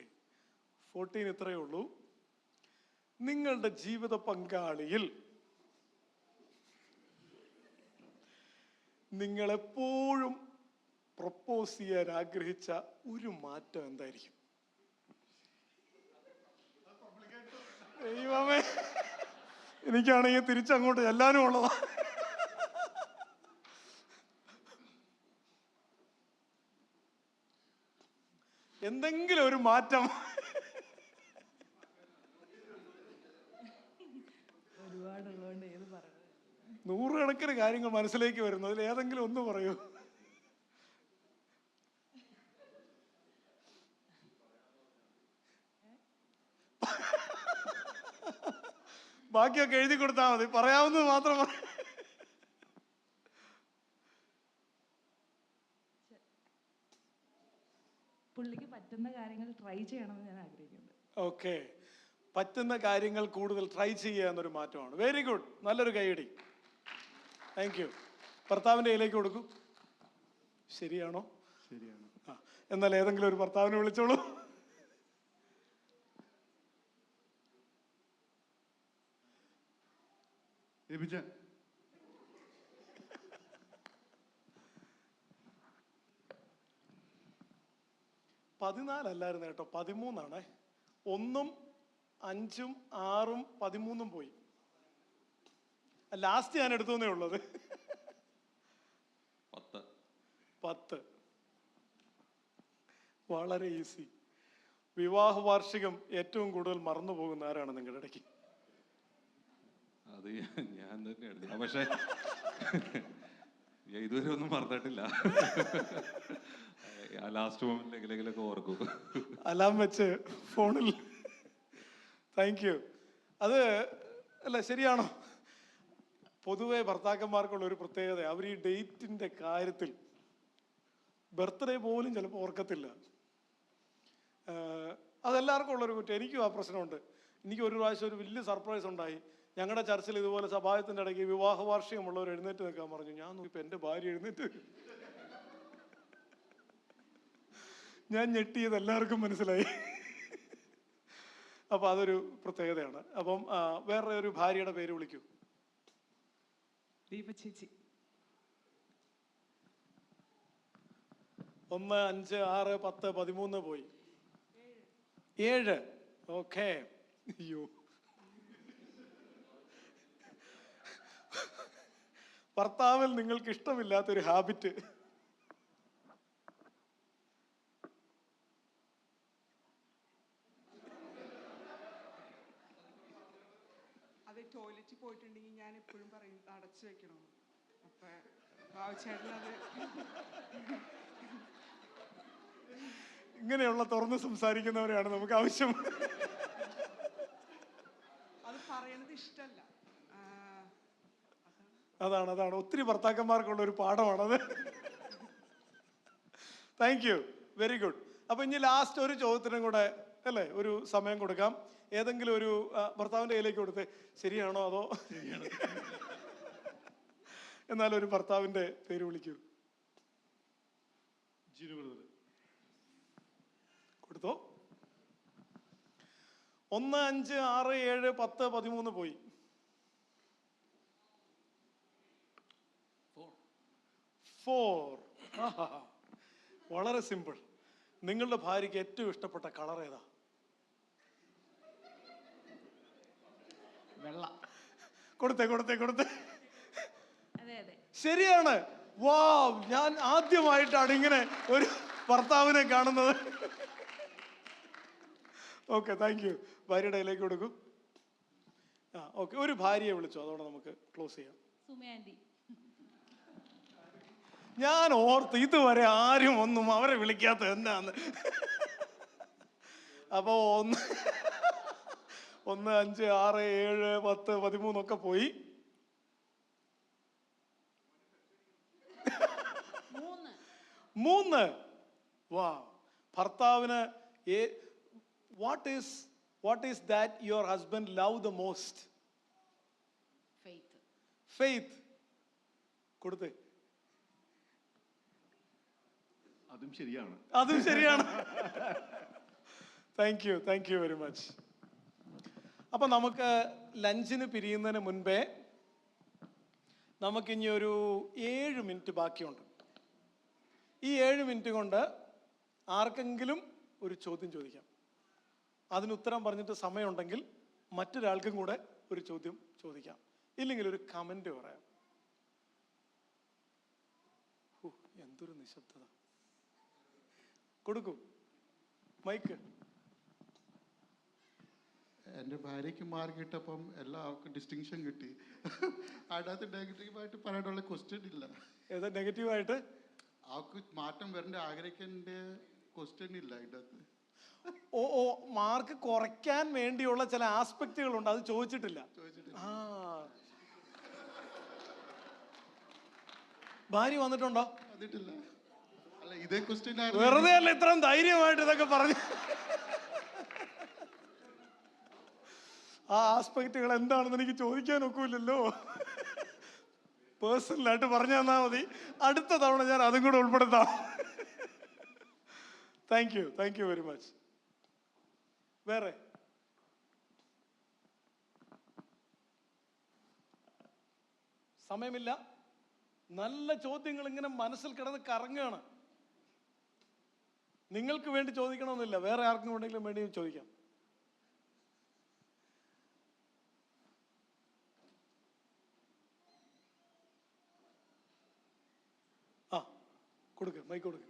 14 ഇത്രയേ ഉള്ളൂ. നിങ്ങളുടെ ജീവിത പങ്കാളിയിൽ നിങ്ങളെപ്പോഴും പ്രപ്പോസ് ചെയ്യാൻ ആഗ്രഹിച്ച ഒരു മാറ്റം എന്തായിരിക്കും? ദൈവമേ, എനിക്കാണെങ്കിൽ തിരിച്ചങ്ങോട്ട് ചെല്ലാനും ഉള്ളതാ. എന്തെങ്കിലും ഒരു മാറ്റം. ഒരുപാടുള്ളതുകൊണ്ട് ഏത് പറയണത്? 100 കണക്കിന് കാര്യങ്ങൾ മനസ്സിലേക്ക് വരുന്നു, അതിൽ ഏതെങ്കിലും ഒന്ന് പറയൂ. ബാക്കിയൊക്കെ എഴുതി കൊടുത്താൽ മതി, പറയാവുന്നത് മാത്രം. പുള്ളിക്ക് പറ്റുന്ന കാര്യങ്ങൾ ട്രൈ ചെയ്യണമെന്ന് ഞാൻ ആഗ്രഹിക്കുന്നുണ്ട്. ഓക്കെ, പറ്റുന്ന കാര്യങ്ങൾ കൂടുതൽ ട്രൈ ചെയ്യുക എന്നൊരു മാറ്റമാണ്. വെരി ഗുഡ്, നല്ലൊരു കൈയടി. Thank you. ഭർത്താവിൻ്റെ കയ്യിലേക്ക് കൊടുക്കൂ. ശരിയാണോ? ശരിയാണ്. എന്നാൽ ഏതെങ്കിലും ഒരു ഭർത്താവിനെ വിളിച്ചോളൂ. ഏൽപ്പിച്ച 14 അല്ലായിരുന്നു കേട്ടോ, 13 1ഉം 5ഉം 6ഉം 13ഉം പോയി. ലാസ്റ്റ് ഞാൻ എടുത്തേ ഉള്ളത് 10. വളരെ ഈസി. വിവാഹ വാർഷികം ഏറ്റവും കൂടുതൽ മറന്നു പോകുന്ന ആരാണ് നിങ്ങളുടെ ഇടയ്ക്ക്? അത് ഞാൻ തന്നെയാണ്. പക്ഷെ ഇതുവരെ ഒന്നും മറന്നിട്ടില്ല. ലാസ്റ്റ് മൊമെന്റ് എങ്കിലെങ്കിലൊക്കെ ഓർക്കും. അലാം വെച്ച് ഫോണിൽ. Thank you. അത് അല്ല, ശരിയാണോ? പൊതുവെ ഭർത്താക്കന്മാർക്കുള്ള ഒരു പ്രത്യേകത, അവർ ഈ ഡേറ്റിന്റെ കാര്യത്തിൽ ബർത്ത്ഡേ പോലും ചിലപ്പോൾ ഓർക്കത്തില്ല. അതെല്ലാവർക്കും ഉള്ളൊരു കുറ്റം. എനിക്കും ആ പ്രശ്നമുണ്ട്. എനിക്ക് ഒരു പ്രാവശ്യം ഒരു വലിയ സർപ്രൈസ് ഉണ്ടായി. ഞങ്ങളുടെ ചർച്ചിൽ ഇതുപോലെ സഭായത്തിൻ്റെ ഇടയ്ക്ക് വിവാഹ വാർഷികമുള്ളവർ എഴുന്നേറ്റ് നിൽക്കാൻ പറഞ്ഞു. ഞാൻ നോക്കിയപ്പോൾ എൻ്റെ ഭാര്യ എഴുന്നേറ്റ്. ഞാൻ ഞെട്ടിയത് എല്ലാവർക്കും മനസ്സിലായി. അപ്പം അതൊരു പ്രത്യേകതയാണ്. അപ്പം വേറെ ഒരു ഭാര്യയുടെ പേര് വിളിക്കൂ. ദീപ ചേച്ചി. 1, 5, 6, 10, 13 പോയി. 7. ഓക്കെ. അയ്യോ, ഭർത്താവിൽ നിങ്ങൾക്ക് ഇഷ്ടമില്ലാത്തൊരു ഹാബിറ്റ്. അത് ടോയ്ലറ്റിൽ പോയിട്ടുണ്ടെങ്കിൽ ഞാൻ എപ്പോഴും പറയും അടച്ചു വെക്കണമെന്ന്. അപ്പൊ ബാബുച്ചേട്ടനത് ഇങ്ങനെയുള്ള തുറന്ന് സംസാരിക്കുന്നവരെയാണ് നമുക്ക് ആവശ്യം. അത് പറയണത് ഇഷ്ടമല്ല. അതാണ് ഒത്തിരി ഭർത്താക്കന്മാർക്കുള്ള ഒരു പാഠമാണത്. Thank you, very good. അപ്പൊ ഇനി ലാസ്റ്റ് ഒരു ചോദ്യത്തിനും കൂടെ അല്ലേ, ഒരു സമയം കൊടുക്കാം. ഏതെങ്കിലും ഒരു ഭർത്താവിന്റെ കയ്യിലേക്ക് കൊടുത്തേ. ശരിയാണോ അതോ? എന്നാലും ഒരു ഭർത്താവിന്റെ പേര് വിളിക്കൂ. ജിനു ബ്രദർ. കൊടുത്തോ. 1, 5, 6, 7, 10, 13 പോയി. 4. വളരെ സിമ്പിൾ. നിങ്ങളുടെ ഭാര്യയ്ക്ക് ഏറ്റവും ഇഷ്ടപ്പെട്ട കളർ ഏതാ? വെള്ള. കൊടുത്തേ. അതെ അതെ. ശരിയാണ്. വാവ്, ഞാൻ ആദ്യമായിട്ടാണ് ഇങ്ങനെ ഒരു ഭർത്താവിനെ കാണുന്നത്. Okay, thank U. ഭാര്യയുടെ കയ്യിലേക്ക് കൊടുക്കും. ഓക്കെ, ഒരു ഭാര്യയെ വിളിച്ചു, അതോടെ നമുക്ക് ക്ലോസ് ചെയ്യാം. സുമ ആൻറ്റി. ഞാൻ ഓർത്ത് ഇതുവരെ ആരും ഒന്നും അവരെ വിളിക്കാത്ത എന്താന്ന്. അപ്പോ 1, 5, 6, 7, 10, 13 ഒക്കെ പോയി. 3. വാ, ഭർത്താവിന് what is that your husband love the most? Faith. കൊടുത്തേ. അതും ശരിയാണ്. Thank you very much. അപ്പൊ നമുക്ക് ലഞ്ചിന് പിരിയുന്നതിന് മുൻപേ നമുക്കിനി ഒരു 7 മിനിറ്റ് ബാക്കിയുണ്ട്. ഈ 7 മിനിറ്റ് കൊണ്ട് ആർക്കെങ്കിലും ഒരു ചോദ്യം ചോദിക്കാം. അതിന് ഉത്തരം പറഞ്ഞിട്ട് സമയമുണ്ടെങ്കിൽ മറ്റൊരാൾക്കും കൂടെ ഒരു ചോദ്യം ചോദിക്കാം. ഇല്ലെങ്കിൽ ഒരു കമന്റ് പറയാം. എന്തൊരു നിശബ്ദത. കൊടുക്കൂ മൈക്ക്. എൻ്റെ ഭാര്യയ്ക്ക് മാർക്ക് കിട്ടപ്പം എല്ലാവർക്കും ഡിസ്റ്റിങ്ഷൻ കിട്ടി. അതിനകത്ത് നെഗറ്റീവായിട്ട് പറയാനുള്ള ക്വസ്റ്റ്യൻ ഇല്ല. ഏതാ നെഗറ്റീവായിട്ട്? അവർക്ക് മാറ്റം വരേണ്ട ആഗ്രഹിക്കേണ്ട ക്വസ്റ്റ്യൻ ഇല്ല അതിനകത്ത്. മാർക്ക് കുറയ്ക്കാൻ വേണ്ടിയുള്ള ചില ആസ്പെക്റ്റുകളുണ്ട്, അത് ചോദിച്ചിട്ടില്ല. ഭാര്യ വന്നിട്ടുണ്ടോ? വന്നിട്ടില്ല. അല്ല, ഇതേ ക്വസ്റ്റ്യൻ വെറുതെ അല്ല ഇത്രയും ധൈര്യമായിട്ട് ഇതൊക്കെ പറഞ്ഞു. ആ ആസ്പെക്റ്റുകൾ എന്താണെന്ന് എനിക്ക് ചോദിക്കാൻ ഒക്കില്ലല്ലോ. പേഴ്സണലായിട്ട് പറഞ്ഞു തന്നാൽ മതി. അടുത്ത തവണ ഞാൻ അതും കൂടെ ഉൾപ്പെടുത്താം. Thank you very much. വേറെ സമയമില്ല. നല്ല ചോദ്യങ്ങൾ ഇങ്ങനെ മനസ്സിൽ കിടന്ന് കറങ്ങുകയാണ്. നിങ്ങൾക്ക് വേണ്ടി ചോദിക്കണമെന്നില്ല, വേറെ ആർക്കും വേണ്ടെങ്കിലും വേണ്ടി ചോദിക്കാം. കൊടുക്ക്, മൈക്ക് കൊടുക്ക്.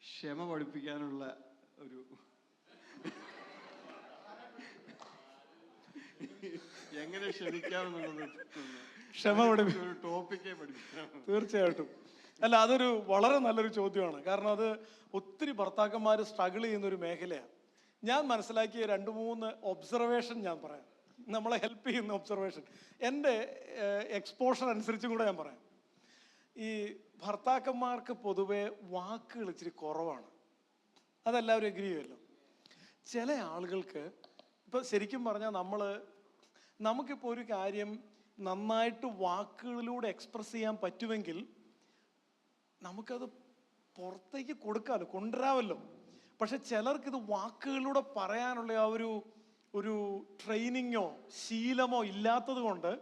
ക്ഷമ പഠിപ്പിക്കാനുള്ള ഒരു എങ്ങനെ ക്ഷമിക്കാമെന്നുള്ളത് ക്ഷമ പഠിപ്പിക്കും ഒരു ടോപ്പിക്കേ പഠിപ്പിക്കാം. തീർച്ചയായിട്ടും. അല്ല, അതൊരു വളരെ നല്ലൊരു ചോദ്യമാണ്. കാരണം അത് ഒത്തിരി ഭർത്താക്കന്മാർ സ്ട്രഗിൾ ചെയ്യുന്ന ഒരു മേഖലയാണ്. ഞാൻ മനസ്സിലാക്കിയ 2-3 ഒബ്സർവേഷൻ ഞാൻ പറയാം, നമ്മളെ ഹെൽപ്പ് ചെയ്യുന്ന ഒബ്സർവേഷൻ. എൻ്റെ എക്സ്പോഷർ അനുസരിച്ചും കൂടെ ഞാൻ പറയാം. ഈ ഭർത്താക്കന്മാർക്ക് പൊതുവെ വാക്കുകൾ ഇച്ചിരി കുറവാണ്. അതെല്ലാവരും എഗ്രി ചെയ്യുമല്ലോ. ചില ആളുകൾക്ക് ഇപ്പം ശരിക്കും പറഞ്ഞാൽ നമുക്കിപ്പോൾ ഒരു കാര്യം നന്നായിട്ട് വാക്കുകളിലൂടെ എക്സ്പ്രസ് ചെയ്യാൻ പറ്റുമെങ്കിൽ നമുക്കത് പുറത്തേക്ക് കൊടുക്കാമല്ലോ, കൊണ്ടുവരാമല്ലോ. പക്ഷെ ചിലർക്ക് ഇത് വാക്കുകളിലൂടെ പറയാനുള്ള ആ ഒരു ട്രെയിനിങ്ങോ ശീലമോ ഇല്ലാത്തത് കൊണ്ട്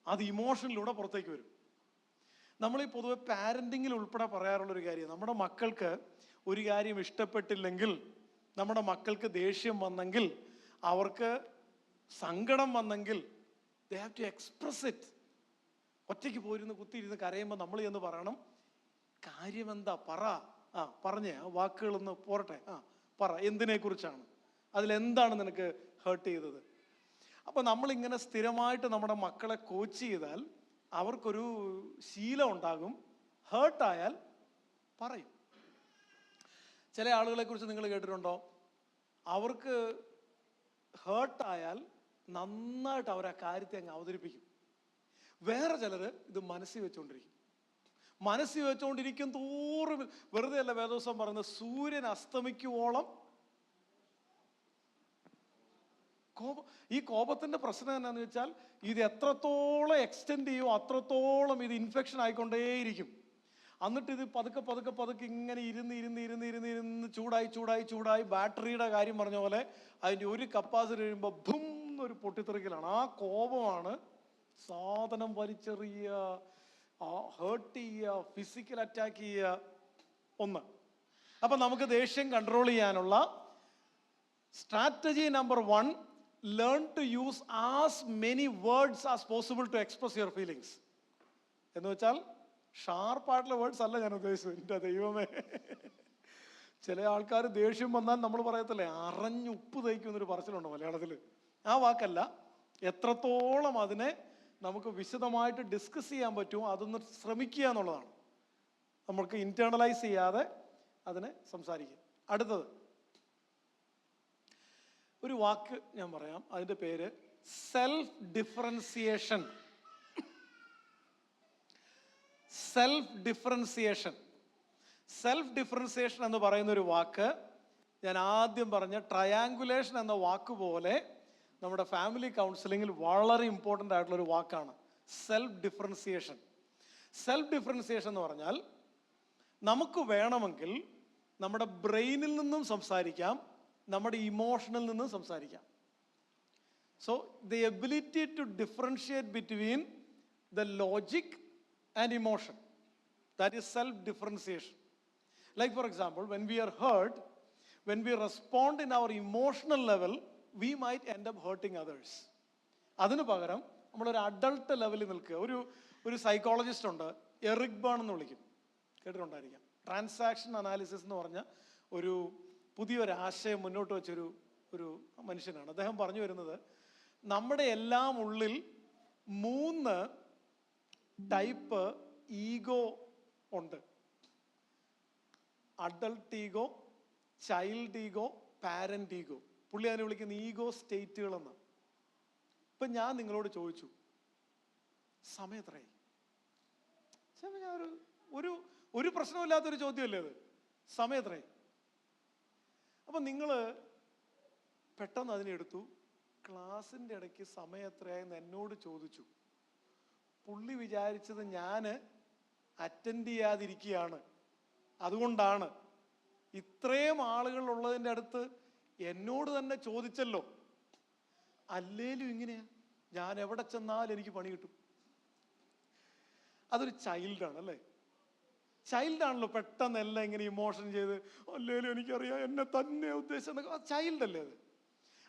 അത് ഇമോഷനിലൂടെ പുറത്തേക്ക് വരും. നമ്മൾ ഈ പൊതുവെ പാരൻറ്റിങ്ങിൽ ഉൾപ്പെടെ പറയാറുള്ളൊരു കാര്യം, നമ്മുടെ മക്കൾക്ക് ഒരു കാര്യം ഇഷ്ടപ്പെട്ടില്ലെങ്കിൽ, നമ്മുടെ മക്കൾക്ക് ദേഷ്യം വന്നെങ്കിൽ, അവർക്ക് സങ്കടം വന്നെങ്കിൽ they have to express it. ഒറ്റയ്ക്ക് പോയിരുന്ന് കുത്തിയിരുന്ന് കരയുമ്പോൾ നമ്മൾ ചെന്ന് പറയണം, കാര്യം എന്താ പറ, പറഞ്ഞേ, ആ വാക്കുകളൊന്ന് പോരട്ടെ, പറ, എന്തിനെ കുറിച്ചാണ്, അതിലെന്താണ് നിനക്ക് ഹേർട്ട് ചെയ്തത്. അപ്പോൾ നമ്മളിങ്ങനെ സ്ഥിരമായിട്ട് നമ്മുടെ മക്കളെ കോച്ച് ചെയ്താൽ അവർക്കൊരു ശീലം ഉണ്ടാകും, ഹേർട്ടായാൽ പറയും. ചില ആളുകളെ കുറിച്ച് നിങ്ങൾ കേട്ടിട്ടുണ്ടോ? അവർക്ക് ഹേർട്ടായാൽ നന്നായിട്ട് അവർ ആ കാര്യത്തെ അങ്ങ് അവതരിപ്പിക്കും. വേറെ ചിലർ ഇത് മനസ്സിൽ വെച്ചുകൊണ്ടിരിക്കും തോറും, വെറുതെ അല്ല വേദോസം പറയുന്നത്, സൂര്യൻ അസ്തമിക്കുവോളം ഈ കോപത്തിന്റെ പ്രശ്നം എന്നാന്ന് വെച്ചാൽ ഇത് എത്രത്തോളം എക്സ്റ്റെൻഡ് ചെയ്യുമോ അത്രത്തോളം ഇത് ഇൻഫെക്ഷൻ ആയിക്കൊണ്ടേയിരിക്കും. എന്നിട്ട് ഇത് പതുക്കെ പതുക്കെ പതുക്കെ ഇങ്ങനെ ഇരുന്ന് ചൂടായി ബാറ്ററിയുടെ കാര്യം പറഞ്ഞ പോലെ അതിൻ്റെ ഒരു കപ്പാസിറ്റി കഴിയുമ്പോൾ ഭും എന്നൊരു പൊട്ടിത്തെറിക്കലാണ്. ആ കോപമാണ് സാധനം വലിച്ചെറിയുക, ഹേർട്ട് ചെയ്യുക, ഫിസിക്കൽ അറ്റാക്ക് ചെയ്യുക. ഒന്ന്. അപ്പം നമുക്ക് ദേഷ്യം കൺട്രോൾ ചെയ്യാനുള്ള strategy number 1, learn to use as many words as possible to express your feelings. എന്ന് വെച്ചാൽ ഷാർപ്പായിട്ടുള്ള വേർഡ്സ് അല്ല ഞാൻ ഉദ്ദേശിച്ചത്. എൻ്റെ ദൈവമേ, ചില ആൾക്കാർ ദേഷ്യം വന്നാൽ നമ്മൾ പറയത്തില്ലേ, അറിഞ്ഞ് ഉപ്പ് തയ്ക്കുന്നൊരു പറച്ചിലുണ്ട് മലയാളത്തിൽ. ആ വാക്കല്ല, എത്രത്തോളം അതിനെ നമുക്ക് വിശദമായിട്ട് ഡിസ്കസ് ചെയ്യാൻ പറ്റുമോ അതൊന്ന് ശ്രമിക്കുക എന്നുള്ളതാണ്. നമ്മൾക്ക് ഇന്റേണലൈസ് ചെയ്യാതെ അതിനെ സംസാരിക്കുക. അടുത്തത് ഒരു വാക്ക് ഞാൻ പറയാം, അതിൻ്റെ പേര് self differentiation. Self differentiation. Self differentiation എന്ന് പറയുന്ന ഒരു വാക്ക് ഞാൻ ആദ്യം പറഞ്ഞ ട്രയാങ്കുലേഷൻ എന്ന വാക്ക് പോലെ നമ്മുടെ ഫാമിലി കൗൺസിലിങ്ങിൽ വളരെ ഇമ്പോർട്ടൻ്റ് ആയിട്ടുള്ളൊരു വാക്കാണ് സെൽഫ് ഡിഫറൻസിയേഷൻ. സെൽഫ് ഡിഫറൻസിയേഷൻ എന്ന് പറഞ്ഞാൽ നമുക്ക് വേണമെങ്കിൽ നമ്മുടെ ബ്രെയിനിൽ നിന്നും സംസാരിക്കാം, നമ്മുടെ ഇമോഷനിൽ നിന്നും സംസാരിക്കാം. So the ability to differentiate between the logic and emotion, that is self differentiation. Like for example, when we are hurt, when we respond in our emotional level, we might end up hurting others. അതിന് പകരം നമ്മളൊരു അഡൾട്ട് ലെവലിൽ നിൽക്കുക. ഒരു സൈക്കോളജിസ്റ്റ് ഉണ്ട്, എറിക് ബേൺ എന്ന് വിളിക്കും, കേട്ടിട്ടുണ്ടായിരിക്കാം. ട്രാൻസാക്ഷൻ അനാലിസിസ് എന്ന് പറഞ്ഞ ഒരു പുതിയൊരു ആശയം മുന്നോട്ട് വെച്ചൊരു മനുഷ്യനാണ്. അദ്ദേഹം പറഞ്ഞു വരുന്നത്, നമ്മുടെ എല്ലാം ഉള്ളിൽ 3 ടൈപ്പ് ഈഗോ ഉണ്ട്. Adult ego, child ego, parent ego. പുള്ളി അതിനെ വിളിക്കുന്ന ഈഗോ സ്റ്റേറ്റുകളെന്ന്. ഇപ്പൊ ഞാൻ നിങ്ങളോട് ചോദിച്ചു, സമയം എത്രയായി? ഞാൻ ഒരു പ്രശ്നമില്ലാത്തൊരു ചോദ്യമല്ലേ അത്, സമയം എത്രയായി? അപ്പൊ നിങ്ങൾ പെട്ടെന്ന് അതിനെടുത്തു, ക്ലാസിൻ്റെ ഇടയ്ക്ക് സമയം എത്രയായെന്ന് എന്നോട് ചോദിച്ചു. പുള്ളി വിചാരിച്ചത് ഞാൻ അറ്റൻഡ് ചെയ്യാതിരിക്കുകയാണ്, അതുകൊണ്ടാണ്. ഇത്രയും ആളുകൾ ഉള്ളതിൻ്റെ അടുത്ത് എന്നോട് തന്നെ ചോദിച്ചല്ലോ. അല്ലേലും ഇങ്ങനെയാ, ഞാൻ എവിടെ ചെന്നാലും എനിക്ക് പണി കിട്ടും. അതൊരു ചൈൽഡാണ് അല്ലേ? ചൈൽഡാണല്ലോ പെട്ടെന്ന് എല്ലാം ഇങ്ങനെ ഇമോഷൻ ചെയ്ത്, അല്ലേലും എനിക്കറിയാം എന്നെ തന്നെ ഉദ്ദേശിച്ചത്. ചൈൽഡ് അല്ലേ അത്?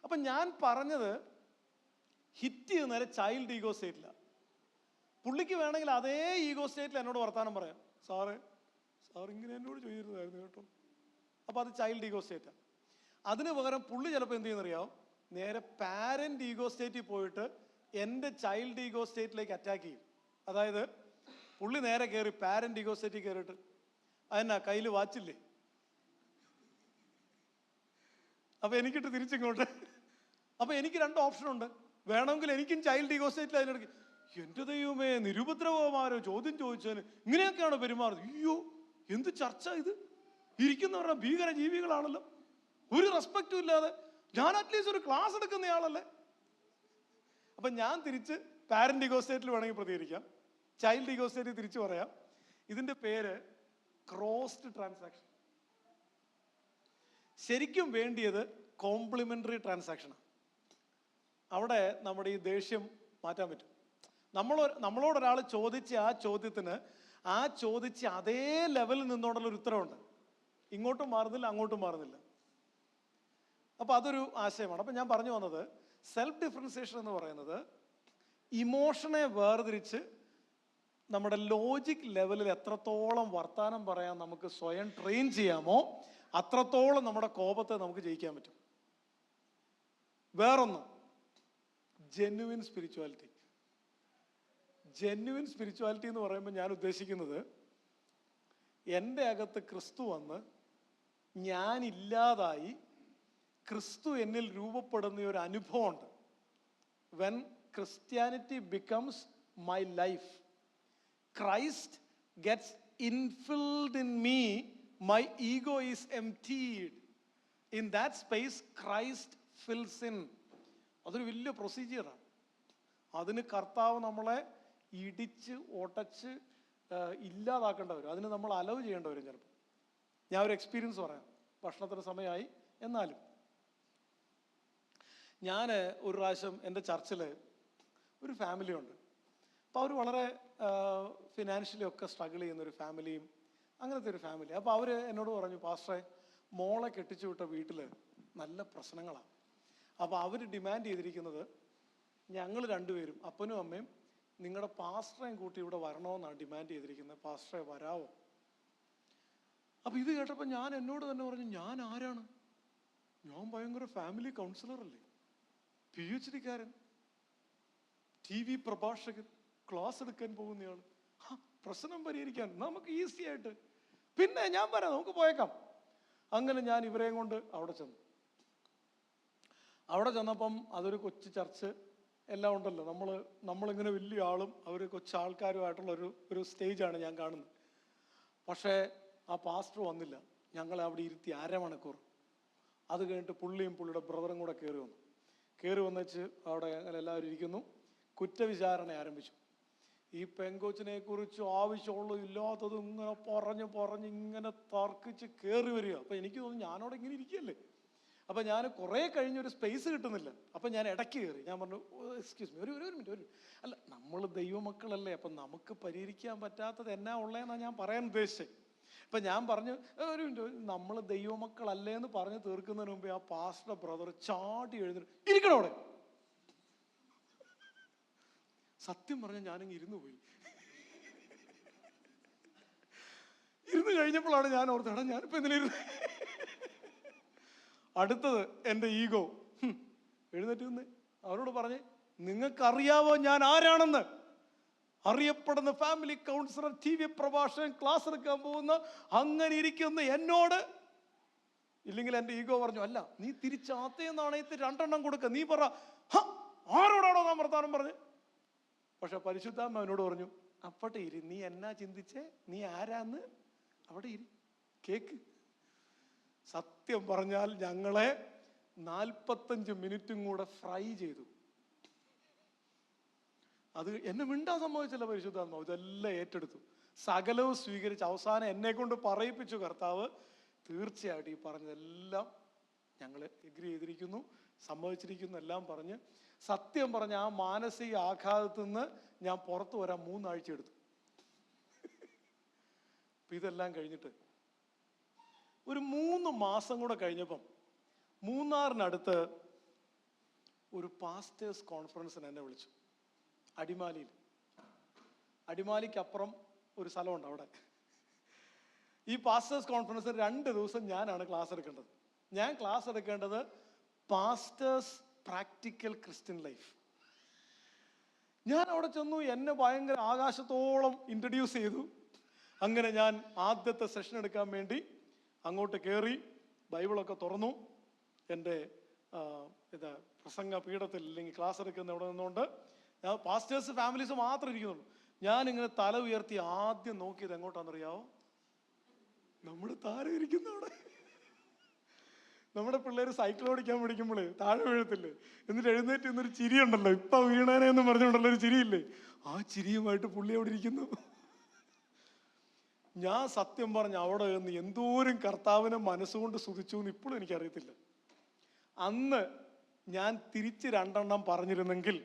അപ്പം ഞാൻ പറഞ്ഞത് ഹിറ്റ് ചെയ്ത് നേരെ ചൈൽഡ് ഈഗോ സ്റ്റേറ്റില്ല. പുള്ളിക്ക് വേണമെങ്കിൽ അതേ ഈഗോ സ്റ്റേറ്റിൽ എന്നോട് വർത്താനം പറയാം, സാർ ഇങ്ങനെ എന്നോട് ചെയ്തിരുന്നായിരുന്നു കേട്ടോ. അപ്പോൾ അത് ചൈൽഡ് ഈഗോ സ്റ്റേറ്റാണ്. അതിന് പകരം പുള്ളി ചിലപ്പോൾ എന്ത് ചെയ്യുന്നറിയാം, നേരെ പാരന്റ് ഈഗോ സ്റ്റേറ്റിൽ പോയിട്ട് എൻ്റെ ചൈൽഡ് ഈഗോ സ്റ്റേറ്റിലേക്ക് അറ്റാക്ക് ചെയ്യും. അതായത് പുള്ളി നേരെ കയറി പാരന്റ് ഈഗോ സ്റ്റേറ്റിൽ കയറിയിട്ട്, അതെന്നാ കയ്യിൽ വാച്ചില്ലേ, അപ്പൊ എനിക്കിട്ട് തിരിച്ചിങ്ങോട്ട്. അപ്പൊ എനിക്ക് 2 ഓപ്ഷനുണ്ട്. വേണമെങ്കിൽ എനിക്കും ചൈൽഡ് ഈഗോ സ്റ്റേറ്റിൽ അതിനിടയ്ക്ക്, എന്റെ ദൈവമേ നിരുപദ്രവമാരോ ചോദ്യം ചോദിച്ചതിന് ഇങ്ങനെയൊക്കെയാണ് പെരുമാറുന്നത്, അയ്യോ എന്ത് ചർച്ച ഇത്, ഇരിക്കുന്നവരുടെ ഭീകര ജീവികളാണല്ലോ, ഒരു റെസ്പെക്റ്റും ഇല്ലാതെ, ഞാൻ അറ്റ്ലീസ്റ്റ് ഒരു ക്ലാസ് എടുക്കുന്നയാളല്ലേ. അപ്പൊ ഞാൻ തിരിച്ച് പാരന്റ് ഈഗോ സ്റ്റേറ്റിൽ വേണമെങ്കിൽ പ്രതികരിക്കാം, ചൈൽഡ് ഈഗോ സ്റ്റേറ്റിൽ തിരിച്ചു പറയാം. ഇതിന്റെ പേര് ക്രോസ്ഡ് ട്രാൻസാക്ഷൻ. ശരിക്കും വേണ്ടിയത് കോംപ്ലിമെന്ററി ട്രാൻസാക്ഷനാണ്. അവിടെ നമ്മുടെ ഈ ദേഷ്യം മാറ്റാൻ പറ്റും. നമ്മളോടൊരാൾ ചോദിച്ച ആ ചോദ്യത്തിന് ചോദിച്ച അതേ ലെവലിൽ നിന്നോടുള്ള ഒരു ഉത്തരവുണ്ട്. ഇങ്ങോട്ടും മാറുന്നില്ല, അങ്ങോട്ടും മാറുന്നില്ല. അപ്പൊ അതൊരു ആശയമാണ്. അപ്പൊ ഞാൻ പറഞ്ഞു വന്നത്, സെൽഫ് ഡിഫറൻസിയേഷൻ എന്ന് പറയുന്നത് ഇമോഷനെ വേർതിരിച്ച് നമ്മുടെ ലോജിക് ലെവലിൽ എത്രത്തോളം വർത്താനം പറയാൻ നമുക്ക് സ്വയം ട്രെയിൻ ചെയ്യാമോ അത്രത്തോളം നമ്മുടെ കോപത്തെ നമുക്ക് ജയിക്കാൻ പറ്റും. വേറൊന്ന്, ജെന്യുവിൻ സ്പിരിച്വാലിറ്റി. ജെന്യുവിൻ സ്പിരിച്വാലിറ്റി എന്ന് പറയുമ്പോൾ ഞാൻ ഉദ്ദേശിക്കുന്നത്, എൻ്റെ അകത്ത് ക്രിസ്തു വന്ന് ഞാനില്ലാതായി ക്രിസ്തു എന്നിൽ രൂപപ്പെടുന്ന ഒരു അനുഭവമുണ്ട്. When Christianity becomes my life, Christ gets infilled in me, my ego is emptied. In that space, Christ fills in. അതൊരു വലിയ പ്രൊസീജിയറാണ്. അതിന് കർത്താവ് നമ്മളെ ഇടിച്ച് ഒടച്ച് ഇല്ലാതാക്കേണ്ട വരും. അതിന് നമ്മൾ അലവ് ചെയ്യേണ്ടി വരും ചിലപ്പോൾ. ഞാൻ ഒരു എക്സ്പീരിയൻസ് പറയാം. ഭക്ഷണത്തിന് സമയമായി എന്നാലും ഞാൻ ഒരു പ്രാവശ്യം എൻ്റെ ചർച്ചിൽ ഒരു ഫാമിലി ഉണ്ട്. അപ്പോൾ അവർ വളരെ ഫിനാൻഷ്യലി ഒക്കെ സ്ട്രഗിൾ ചെയ്യുന്നൊരു ഫാമിലിയും അങ്ങനത്തെ ഒരു ഫാമിലി. അപ്പോൾ അവർ എന്നോട് പറഞ്ഞു, പാസ്റ്ററെ, മോളെ കെട്ടിച്ചു വിട്ട വീട്ടിൽ നല്ല പ്രശ്നങ്ങളാണ്. അപ്പോൾ അവർ ഡിമാൻഡ് ചെയ്തിരിക്കുന്നത് ഞങ്ങൾ രണ്ടുപേരും, അപ്പനും അമ്മയും, നിങ്ങളുടെ പാസ്റ്ററേയും കൂട്ടി ഇവിടെ വരണമെന്നാണ് ഡിമാൻഡ് ചെയ്തിരിക്കുന്നത്. പാസ്റ്ററെ വരാവോ? അപ്പോൾ ഇത് കേട്ടപ്പോൾ ഞാൻ എന്നോട് തന്നെ പറഞ്ഞു, ഞാൻ ആരാണ്? ഞാൻ ഭയങ്കര ഫാമിലി കൗൺസിലർ അല്ലേ, PhD കാരൻ, TV പ്രഭാഷകൻ, ക്ലാസ് എടുക്കാൻ പോകുന്നയാൾ. പ്രശ്നം പരിഹരിക്കാൻ നമുക്ക് ഈസി ആയിട്ട്, പിന്നെ ഞാൻ പറയാം, നമുക്ക് പോയേക്കാം. അങ്ങനെ ഞാൻ ഇവരെയും കൊണ്ട് അവിടെ ചെന്നു. അവിടെ ചെന്നപ്പം അതൊരു കൊച്ചു ചർച്ച് എല്ലാം ഉണ്ടല്ലോ, നമ്മളിങ്ങനെ വലിയ ആളും അവർ കൊച്ചാൾക്കാരുമായിട്ടുള്ള ഒരു സ്റ്റേജാണ് ഞാൻ കാണുന്നത്. പക്ഷേ ആ പാസ്റ്റർ വന്നില്ല. ഞങ്ങളെ അവിടെ ഇരുത്തി അരമണിക്കൂർ. അത് കഴിഞ്ഞിട്ട് പുള്ളിയും പുള്ളിയുടെ ബ്രദറും കൂടെ കയറി വന്നിച്ച് അവിടെ അങ്ങനെ എല്ലാവരും ഇരിക്കുന്നു. കുറ്റവിചാരണ ആരംഭിച്ചു. ഈ പെങ്കൊച്ചിനെ കുറിച്ച് ആവശ്യമുള്ളതും ഇല്ലാത്തതും ഇങ്ങനെ പറഞ്ഞ് ഇങ്ങനെ തർക്കിച്ച് കയറി വരിക. അപ്പം എനിക്ക് തോന്നുന്നു ഞാനവിടെ ഇങ്ങനെ ഇരിക്കുകയല്ലേ. അപ്പം ഞാൻ കുറേ കഴിഞ്ഞൊരു സ്പേസ് കിട്ടുന്നില്ല. അപ്പം ഞാൻ ഇടയ്ക്ക് കയറി. ഞാൻ പറഞ്ഞു, എക്സ്ക്യൂസ് മീ, ഒരു മിനിറ്റ്. അല്ല, നമ്മൾ ദൈവമക്കളല്ലേ, അപ്പം നമുക്ക് പരിഹരിക്കാൻ പറ്റാത്തത് എന്നാ ഉള്ളതെന്നാണ് ഞാൻ പറയാൻ ഉദ്ദേശിച്ചത്. അപ്പം ഞാൻ പറഞ്ഞു, ഒരു മിനിറ്റ്, നമ്മൾ ദൈവമക്കളല്ലേ എന്ന് പറഞ്ഞ് തീർക്കുന്നതിന് മുമ്പേ ആ പാസ്റ്റർ ബ്രദർ ചാടി എഴുന്നേറ്റ്, ഇരിക്കണം അവിടെ. സത്യം പറഞ്ഞാൽ ഞാനിങ്ങ് ഇരുന്നു പോയി. ഇരുന്ന് കഴിഞ്ഞപ്പോഴാണ് ഞാൻ ഓർത്തത്, എടാ ഞാനിപ്പോൾ എന്തിനിരുന്നു. അടുത്തത് എൻ്റെ ഈഗോ. എഴുന്നേറ്റ് നിന്ന് അവരോട് പറഞ്ഞ്, നിങ്ങൾക്കറിയാവോ ഞാൻ ആരാണെന്ന്? അറിയപ്പെടുന്ന ഫാമിലി കൗൺസിലർ, TV പ്രഭാഷകൻ, ക്ലാസ് എടുക്കാൻ പോകുന്ന, അങ്ങനെ ഇരിക്കുന്ന എന്നോട്. ഇല്ലെങ്കിൽ എൻ്റെ ഈഗോ പറഞ്ഞു, അല്ല നീ തിരിച്ചാത്തേ നാണയത്തിൽ 2 എണ്ണം കൊടുക്ക, നീ പറ ആരോടാണോ നാം വർത്താനം പറഞ്ഞ്. പക്ഷെ പരിശുദ്ധാത്മ അവനോട് പറഞ്ഞു, അപ്പട്ടെ ഇരി, നീ എന്നാ ചിന്തിച്ചേ, നീ ആരാന്ന് അവിടെ ഇരി, കേക്ക്. സത്യം പറഞ്ഞാൽ ഞങ്ങളെ 45 മിനിറ്റും കൂടെ ഫ്രൈ ചെയ്തു. അത് എന്നെ മിണ്ടാൻ സമ്മതിച്ചില്ല പരിശുദ്ധാത്മാവ്. ഇതെല്ലാം ഏറ്റെടുത്തു, സകലവും സ്വീകരിച്ച് അവസാനം എന്നെ കൊണ്ട് പറയിപ്പിച്ചു കർത്താവ്. തീർച്ചയായിട്ടും ഈ പറഞ്ഞതെല്ലാം ഞങ്ങൾ എഗ്രി ചെയ്തിരിക്കുന്നു, സമ്മതിച്ചിരിക്കുന്നു, എല്ലാം പറഞ്ഞ്. സത്യം പറഞ്ഞ ആ മാനസിക ആഘാതത്തിൽ നിന്ന് ഞാൻ പുറത്തു വരാൻ 3 ആഴ്ച എടുത്തു. ഇതെല്ലാം കഴിഞ്ഞിട്ട് ഒരു 3 മാസം കൂടെ കഴിഞ്ഞപ്പം മൂന്നാറിനടുത്ത് ഒരു പാസ്റ്റേഴ്സ് കോൺഫറൻസിന് എന്നെ വിളിച്ചു. അടിമാലിക്കപ്പുറം ഒരു സ്ഥലമുണ്ട് അവിടെ. ഈ പാസ്റ്റേഴ്സ് കോൺഫറൻസിൽ 2 ദിവസം ഞാനാണ് ക്ലാസ് എടുക്കേണ്ടത്. ഞാൻ ക്ലാസ് എടുക്കേണ്ടത് പാസ്റ്റേഴ്സ് പ്രാക്ടിക്കൽ ക്രിസ്ത്യൻ ലൈഫ്. ഞാൻ അവിടെ ചെന്നു, എന്നെ ഭയങ്കര ആകാശത്തോളം ഇൻട്രൊഡ്യൂസ് ചെയ്തു. അങ്ങനെ ഞാൻ ആദ്യത്തെ സെഷൻ എടുക്കാൻ വേണ്ടി അങ്ങോട്ട് കയറി, ബൈബിളൊക്കെ തുറന്നു. എൻ്റെ പ്രസംഗ പീഠത്തിൽ അല്ലെങ്കിൽ ക്ലാസ് എടുക്കുന്ന അവിടെ നിന്നുകൊണ്ട് ഞാൻ പാസ്റ്റേഴ്സ് ഫാമിലീസ് മാത്രമേ ഇരിക്കുന്നുള്ളൂ. ഞാനിങ്ങനെ തല ഉയർത്തി ആദ്യം നോക്കിയത് എങ്ങോട്ടാണെന്നറിയാവോ? നമ്മുടെ താരം ഇരിക്കുന്ന അവിടെ. നമ്മുടെ പിള്ളേർ സൈക്കിൾ ഓടിക്കാൻ പഠിക്കുമ്പോഴേ താഴെ വീഴത്തില്ലേ, എന്നിട്ട് എഴുന്നേറ്റ് എന്നൊരു ചിരിയുണ്ടല്ലോ, ഇപ്പൊ വീണേനെ എന്ന് പറഞ്ഞുകൊണ്ടല്ലോ ഒരു ചിരിയില്ലേ, ആ ചിരിയുമായിട്ട് പുള്ളി അവിടെ ഇരിക്കുന്നു. ഞാൻ സത്യം പറഞ്ഞ അവിടെ നിന്ന് എന്തോരം കർത്താവിനെ മനസ്സുകൊണ്ട് സ്തുതിച്ചു എന്ന് ഇപ്പോഴും എനിക്കറിയത്തില്ല. അന്ന് ഞാൻ തിരിച്ച് 2 എണ്ണം പറഞ്ഞിരുന്നെങ്കിൽ,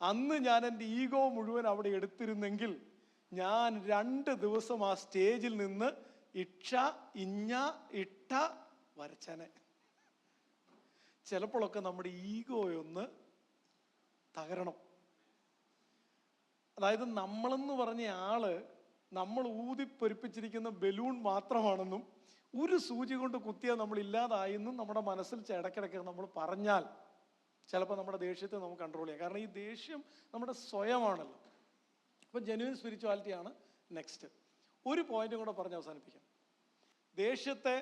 അന്ന് ഞാൻ എൻ്റെ ഈഗോ മുഴുവൻ അവിടെ എടുത്തിരുന്നെങ്കിൽ, ഞാൻ 2 ദിവസം ആ സ്റ്റേജിൽ നിന്ന് ഇട്ട വരച്ചനെ. ചിലപ്പോഴൊക്കെ നമ്മുടെ ഈഗോയൊന്ന് തകരണം. അതായത് നമ്മളെന്ന് പറഞ്ഞ ആള് നമ്മൾ ഊതിപ്പൊരിപ്പിച്ചിരിക്കുന്ന ബലൂൺ മാത്രമാണെന്നും ഒരു സൂചി കൊണ്ട് കുത്തിയാൽ നമ്മൾ ഇല്ലാതായെന്നും നമ്മുടെ മനസ്സിൽ ഇടയ്ക്കിടയ്ക്ക് നമ്മൾ പറഞ്ഞാൽ ചിലപ്പോൾ നമ്മുടെ ദേഷ്യത്തെ നമുക്ക് കൺട്രോൾ ചെയ്യാം. കാരണം ഈ ദേഷ്യം നമ്മുടെ സ്വയമാണല്ലോ. അപ്പം ജെന്യുവൻ സ്പിരിച്വാലിറ്റിയാണ് നെക്സ്റ്റ്. ഒരു പോയിന്റും കൂടെ പറഞ്ഞ് അവസാനിപ്പിക്കാം. ദേഷ്യത്തെ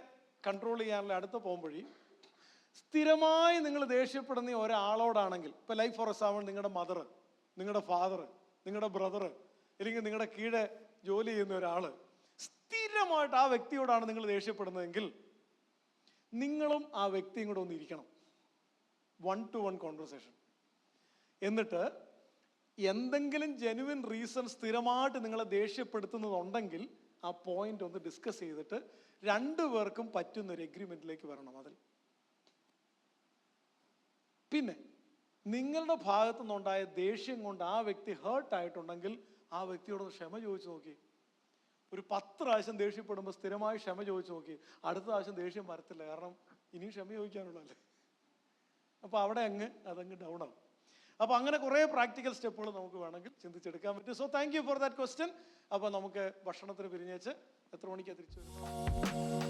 കൺട്രോൾ ചെയ്യാനുള്ള അടുത്ത പോകുമ്പോഴേ, സ്ഥിരമായി നിങ്ങൾ ദേഷ്യപ്പെടുന്ന ഒരാളോടാണെങ്കിൽ, ഇപ്പം ലൈക്ക് ഫോർ എക്സാമ്പിൾ നിങ്ങളുടെ മദർ, നിങ്ങളുടെ ഫാദർ, നിങ്ങളുടെ ബ്രദർ, അല്ലെങ്കിൽ നിങ്ങളുടെ കീഴെ ജോലി ചെയ്യുന്ന ഒരാൾ, സ്ഥിരമായിട്ട് ആ വ്യക്തിയോടാണ് നിങ്ങൾ ദേഷ്യപ്പെടുന്നതെങ്കിൽ നിങ്ങളും ആ വ്യക്തിയും കൂടെ ഒന്ന് ഇരിക്കണം, 1-to-1 കോൺവെർസേഷൻ. എന്നിട്ട് എന്തെങ്കിലും ജെനുവിൻ റീസൺ സ്ഥിരമായിട്ട് നിങ്ങളെ ദേഷ്യപ്പെടുത്തുന്നതുണ്ടെങ്കിൽ ആ പോയിന്റ് ഒന്ന് ഡിസ്കസ് ചെയ്തിട്ട് രണ്ടുപേർക്കും പറ്റുന്ന ഒരു എഗ്രിമെന്റിലേക്ക് വരണം. അതിൽ പിന്നെ നിങ്ങളുടെ ഭാഗത്തു നിന്നുണ്ടായ ദേഷ്യം കൊണ്ട് ആ വ്യക്തി ഹേർട്ട് ആയിട്ടുണ്ടെങ്കിൽ ആ വ്യക്തിയോടൊന്ന് ക്ഷമ ചോദിച്ചു നോക്കി. ഒരു 10 പ്രാവശ്യം ദേഷ്യപ്പെടുമ്പോൾ സ്ഥിരമായി ക്ഷമ ചോദിച്ചു നോക്കി, അടുത്ത പ്രാവശ്യം ദേഷ്യം വരത്തില്ല. കാരണം ഇനിയും ക്ഷമ ചോദിക്കാനുള്ളതല്ലേ. അപ്പോൾ അവിടെ അതങ്ങ് ഡൗൺ ആവും. അപ്പോൾ അങ്ങനെ കുറേ പ്രാക്ടിക്കൽ സ്റ്റെപ്പുകൾ നമുക്ക് വേണമെങ്കിൽ ചിന്തിച്ചെടുക്കാൻ പറ്റും. So thank you for that question. അപ്പോൾ നമുക്ക് ഭക്ഷണത്തിന് പിരിഞ്ഞേച്ച് എത്ര മണിക്കാണ് തിരിച്ചു വരുന്നത്?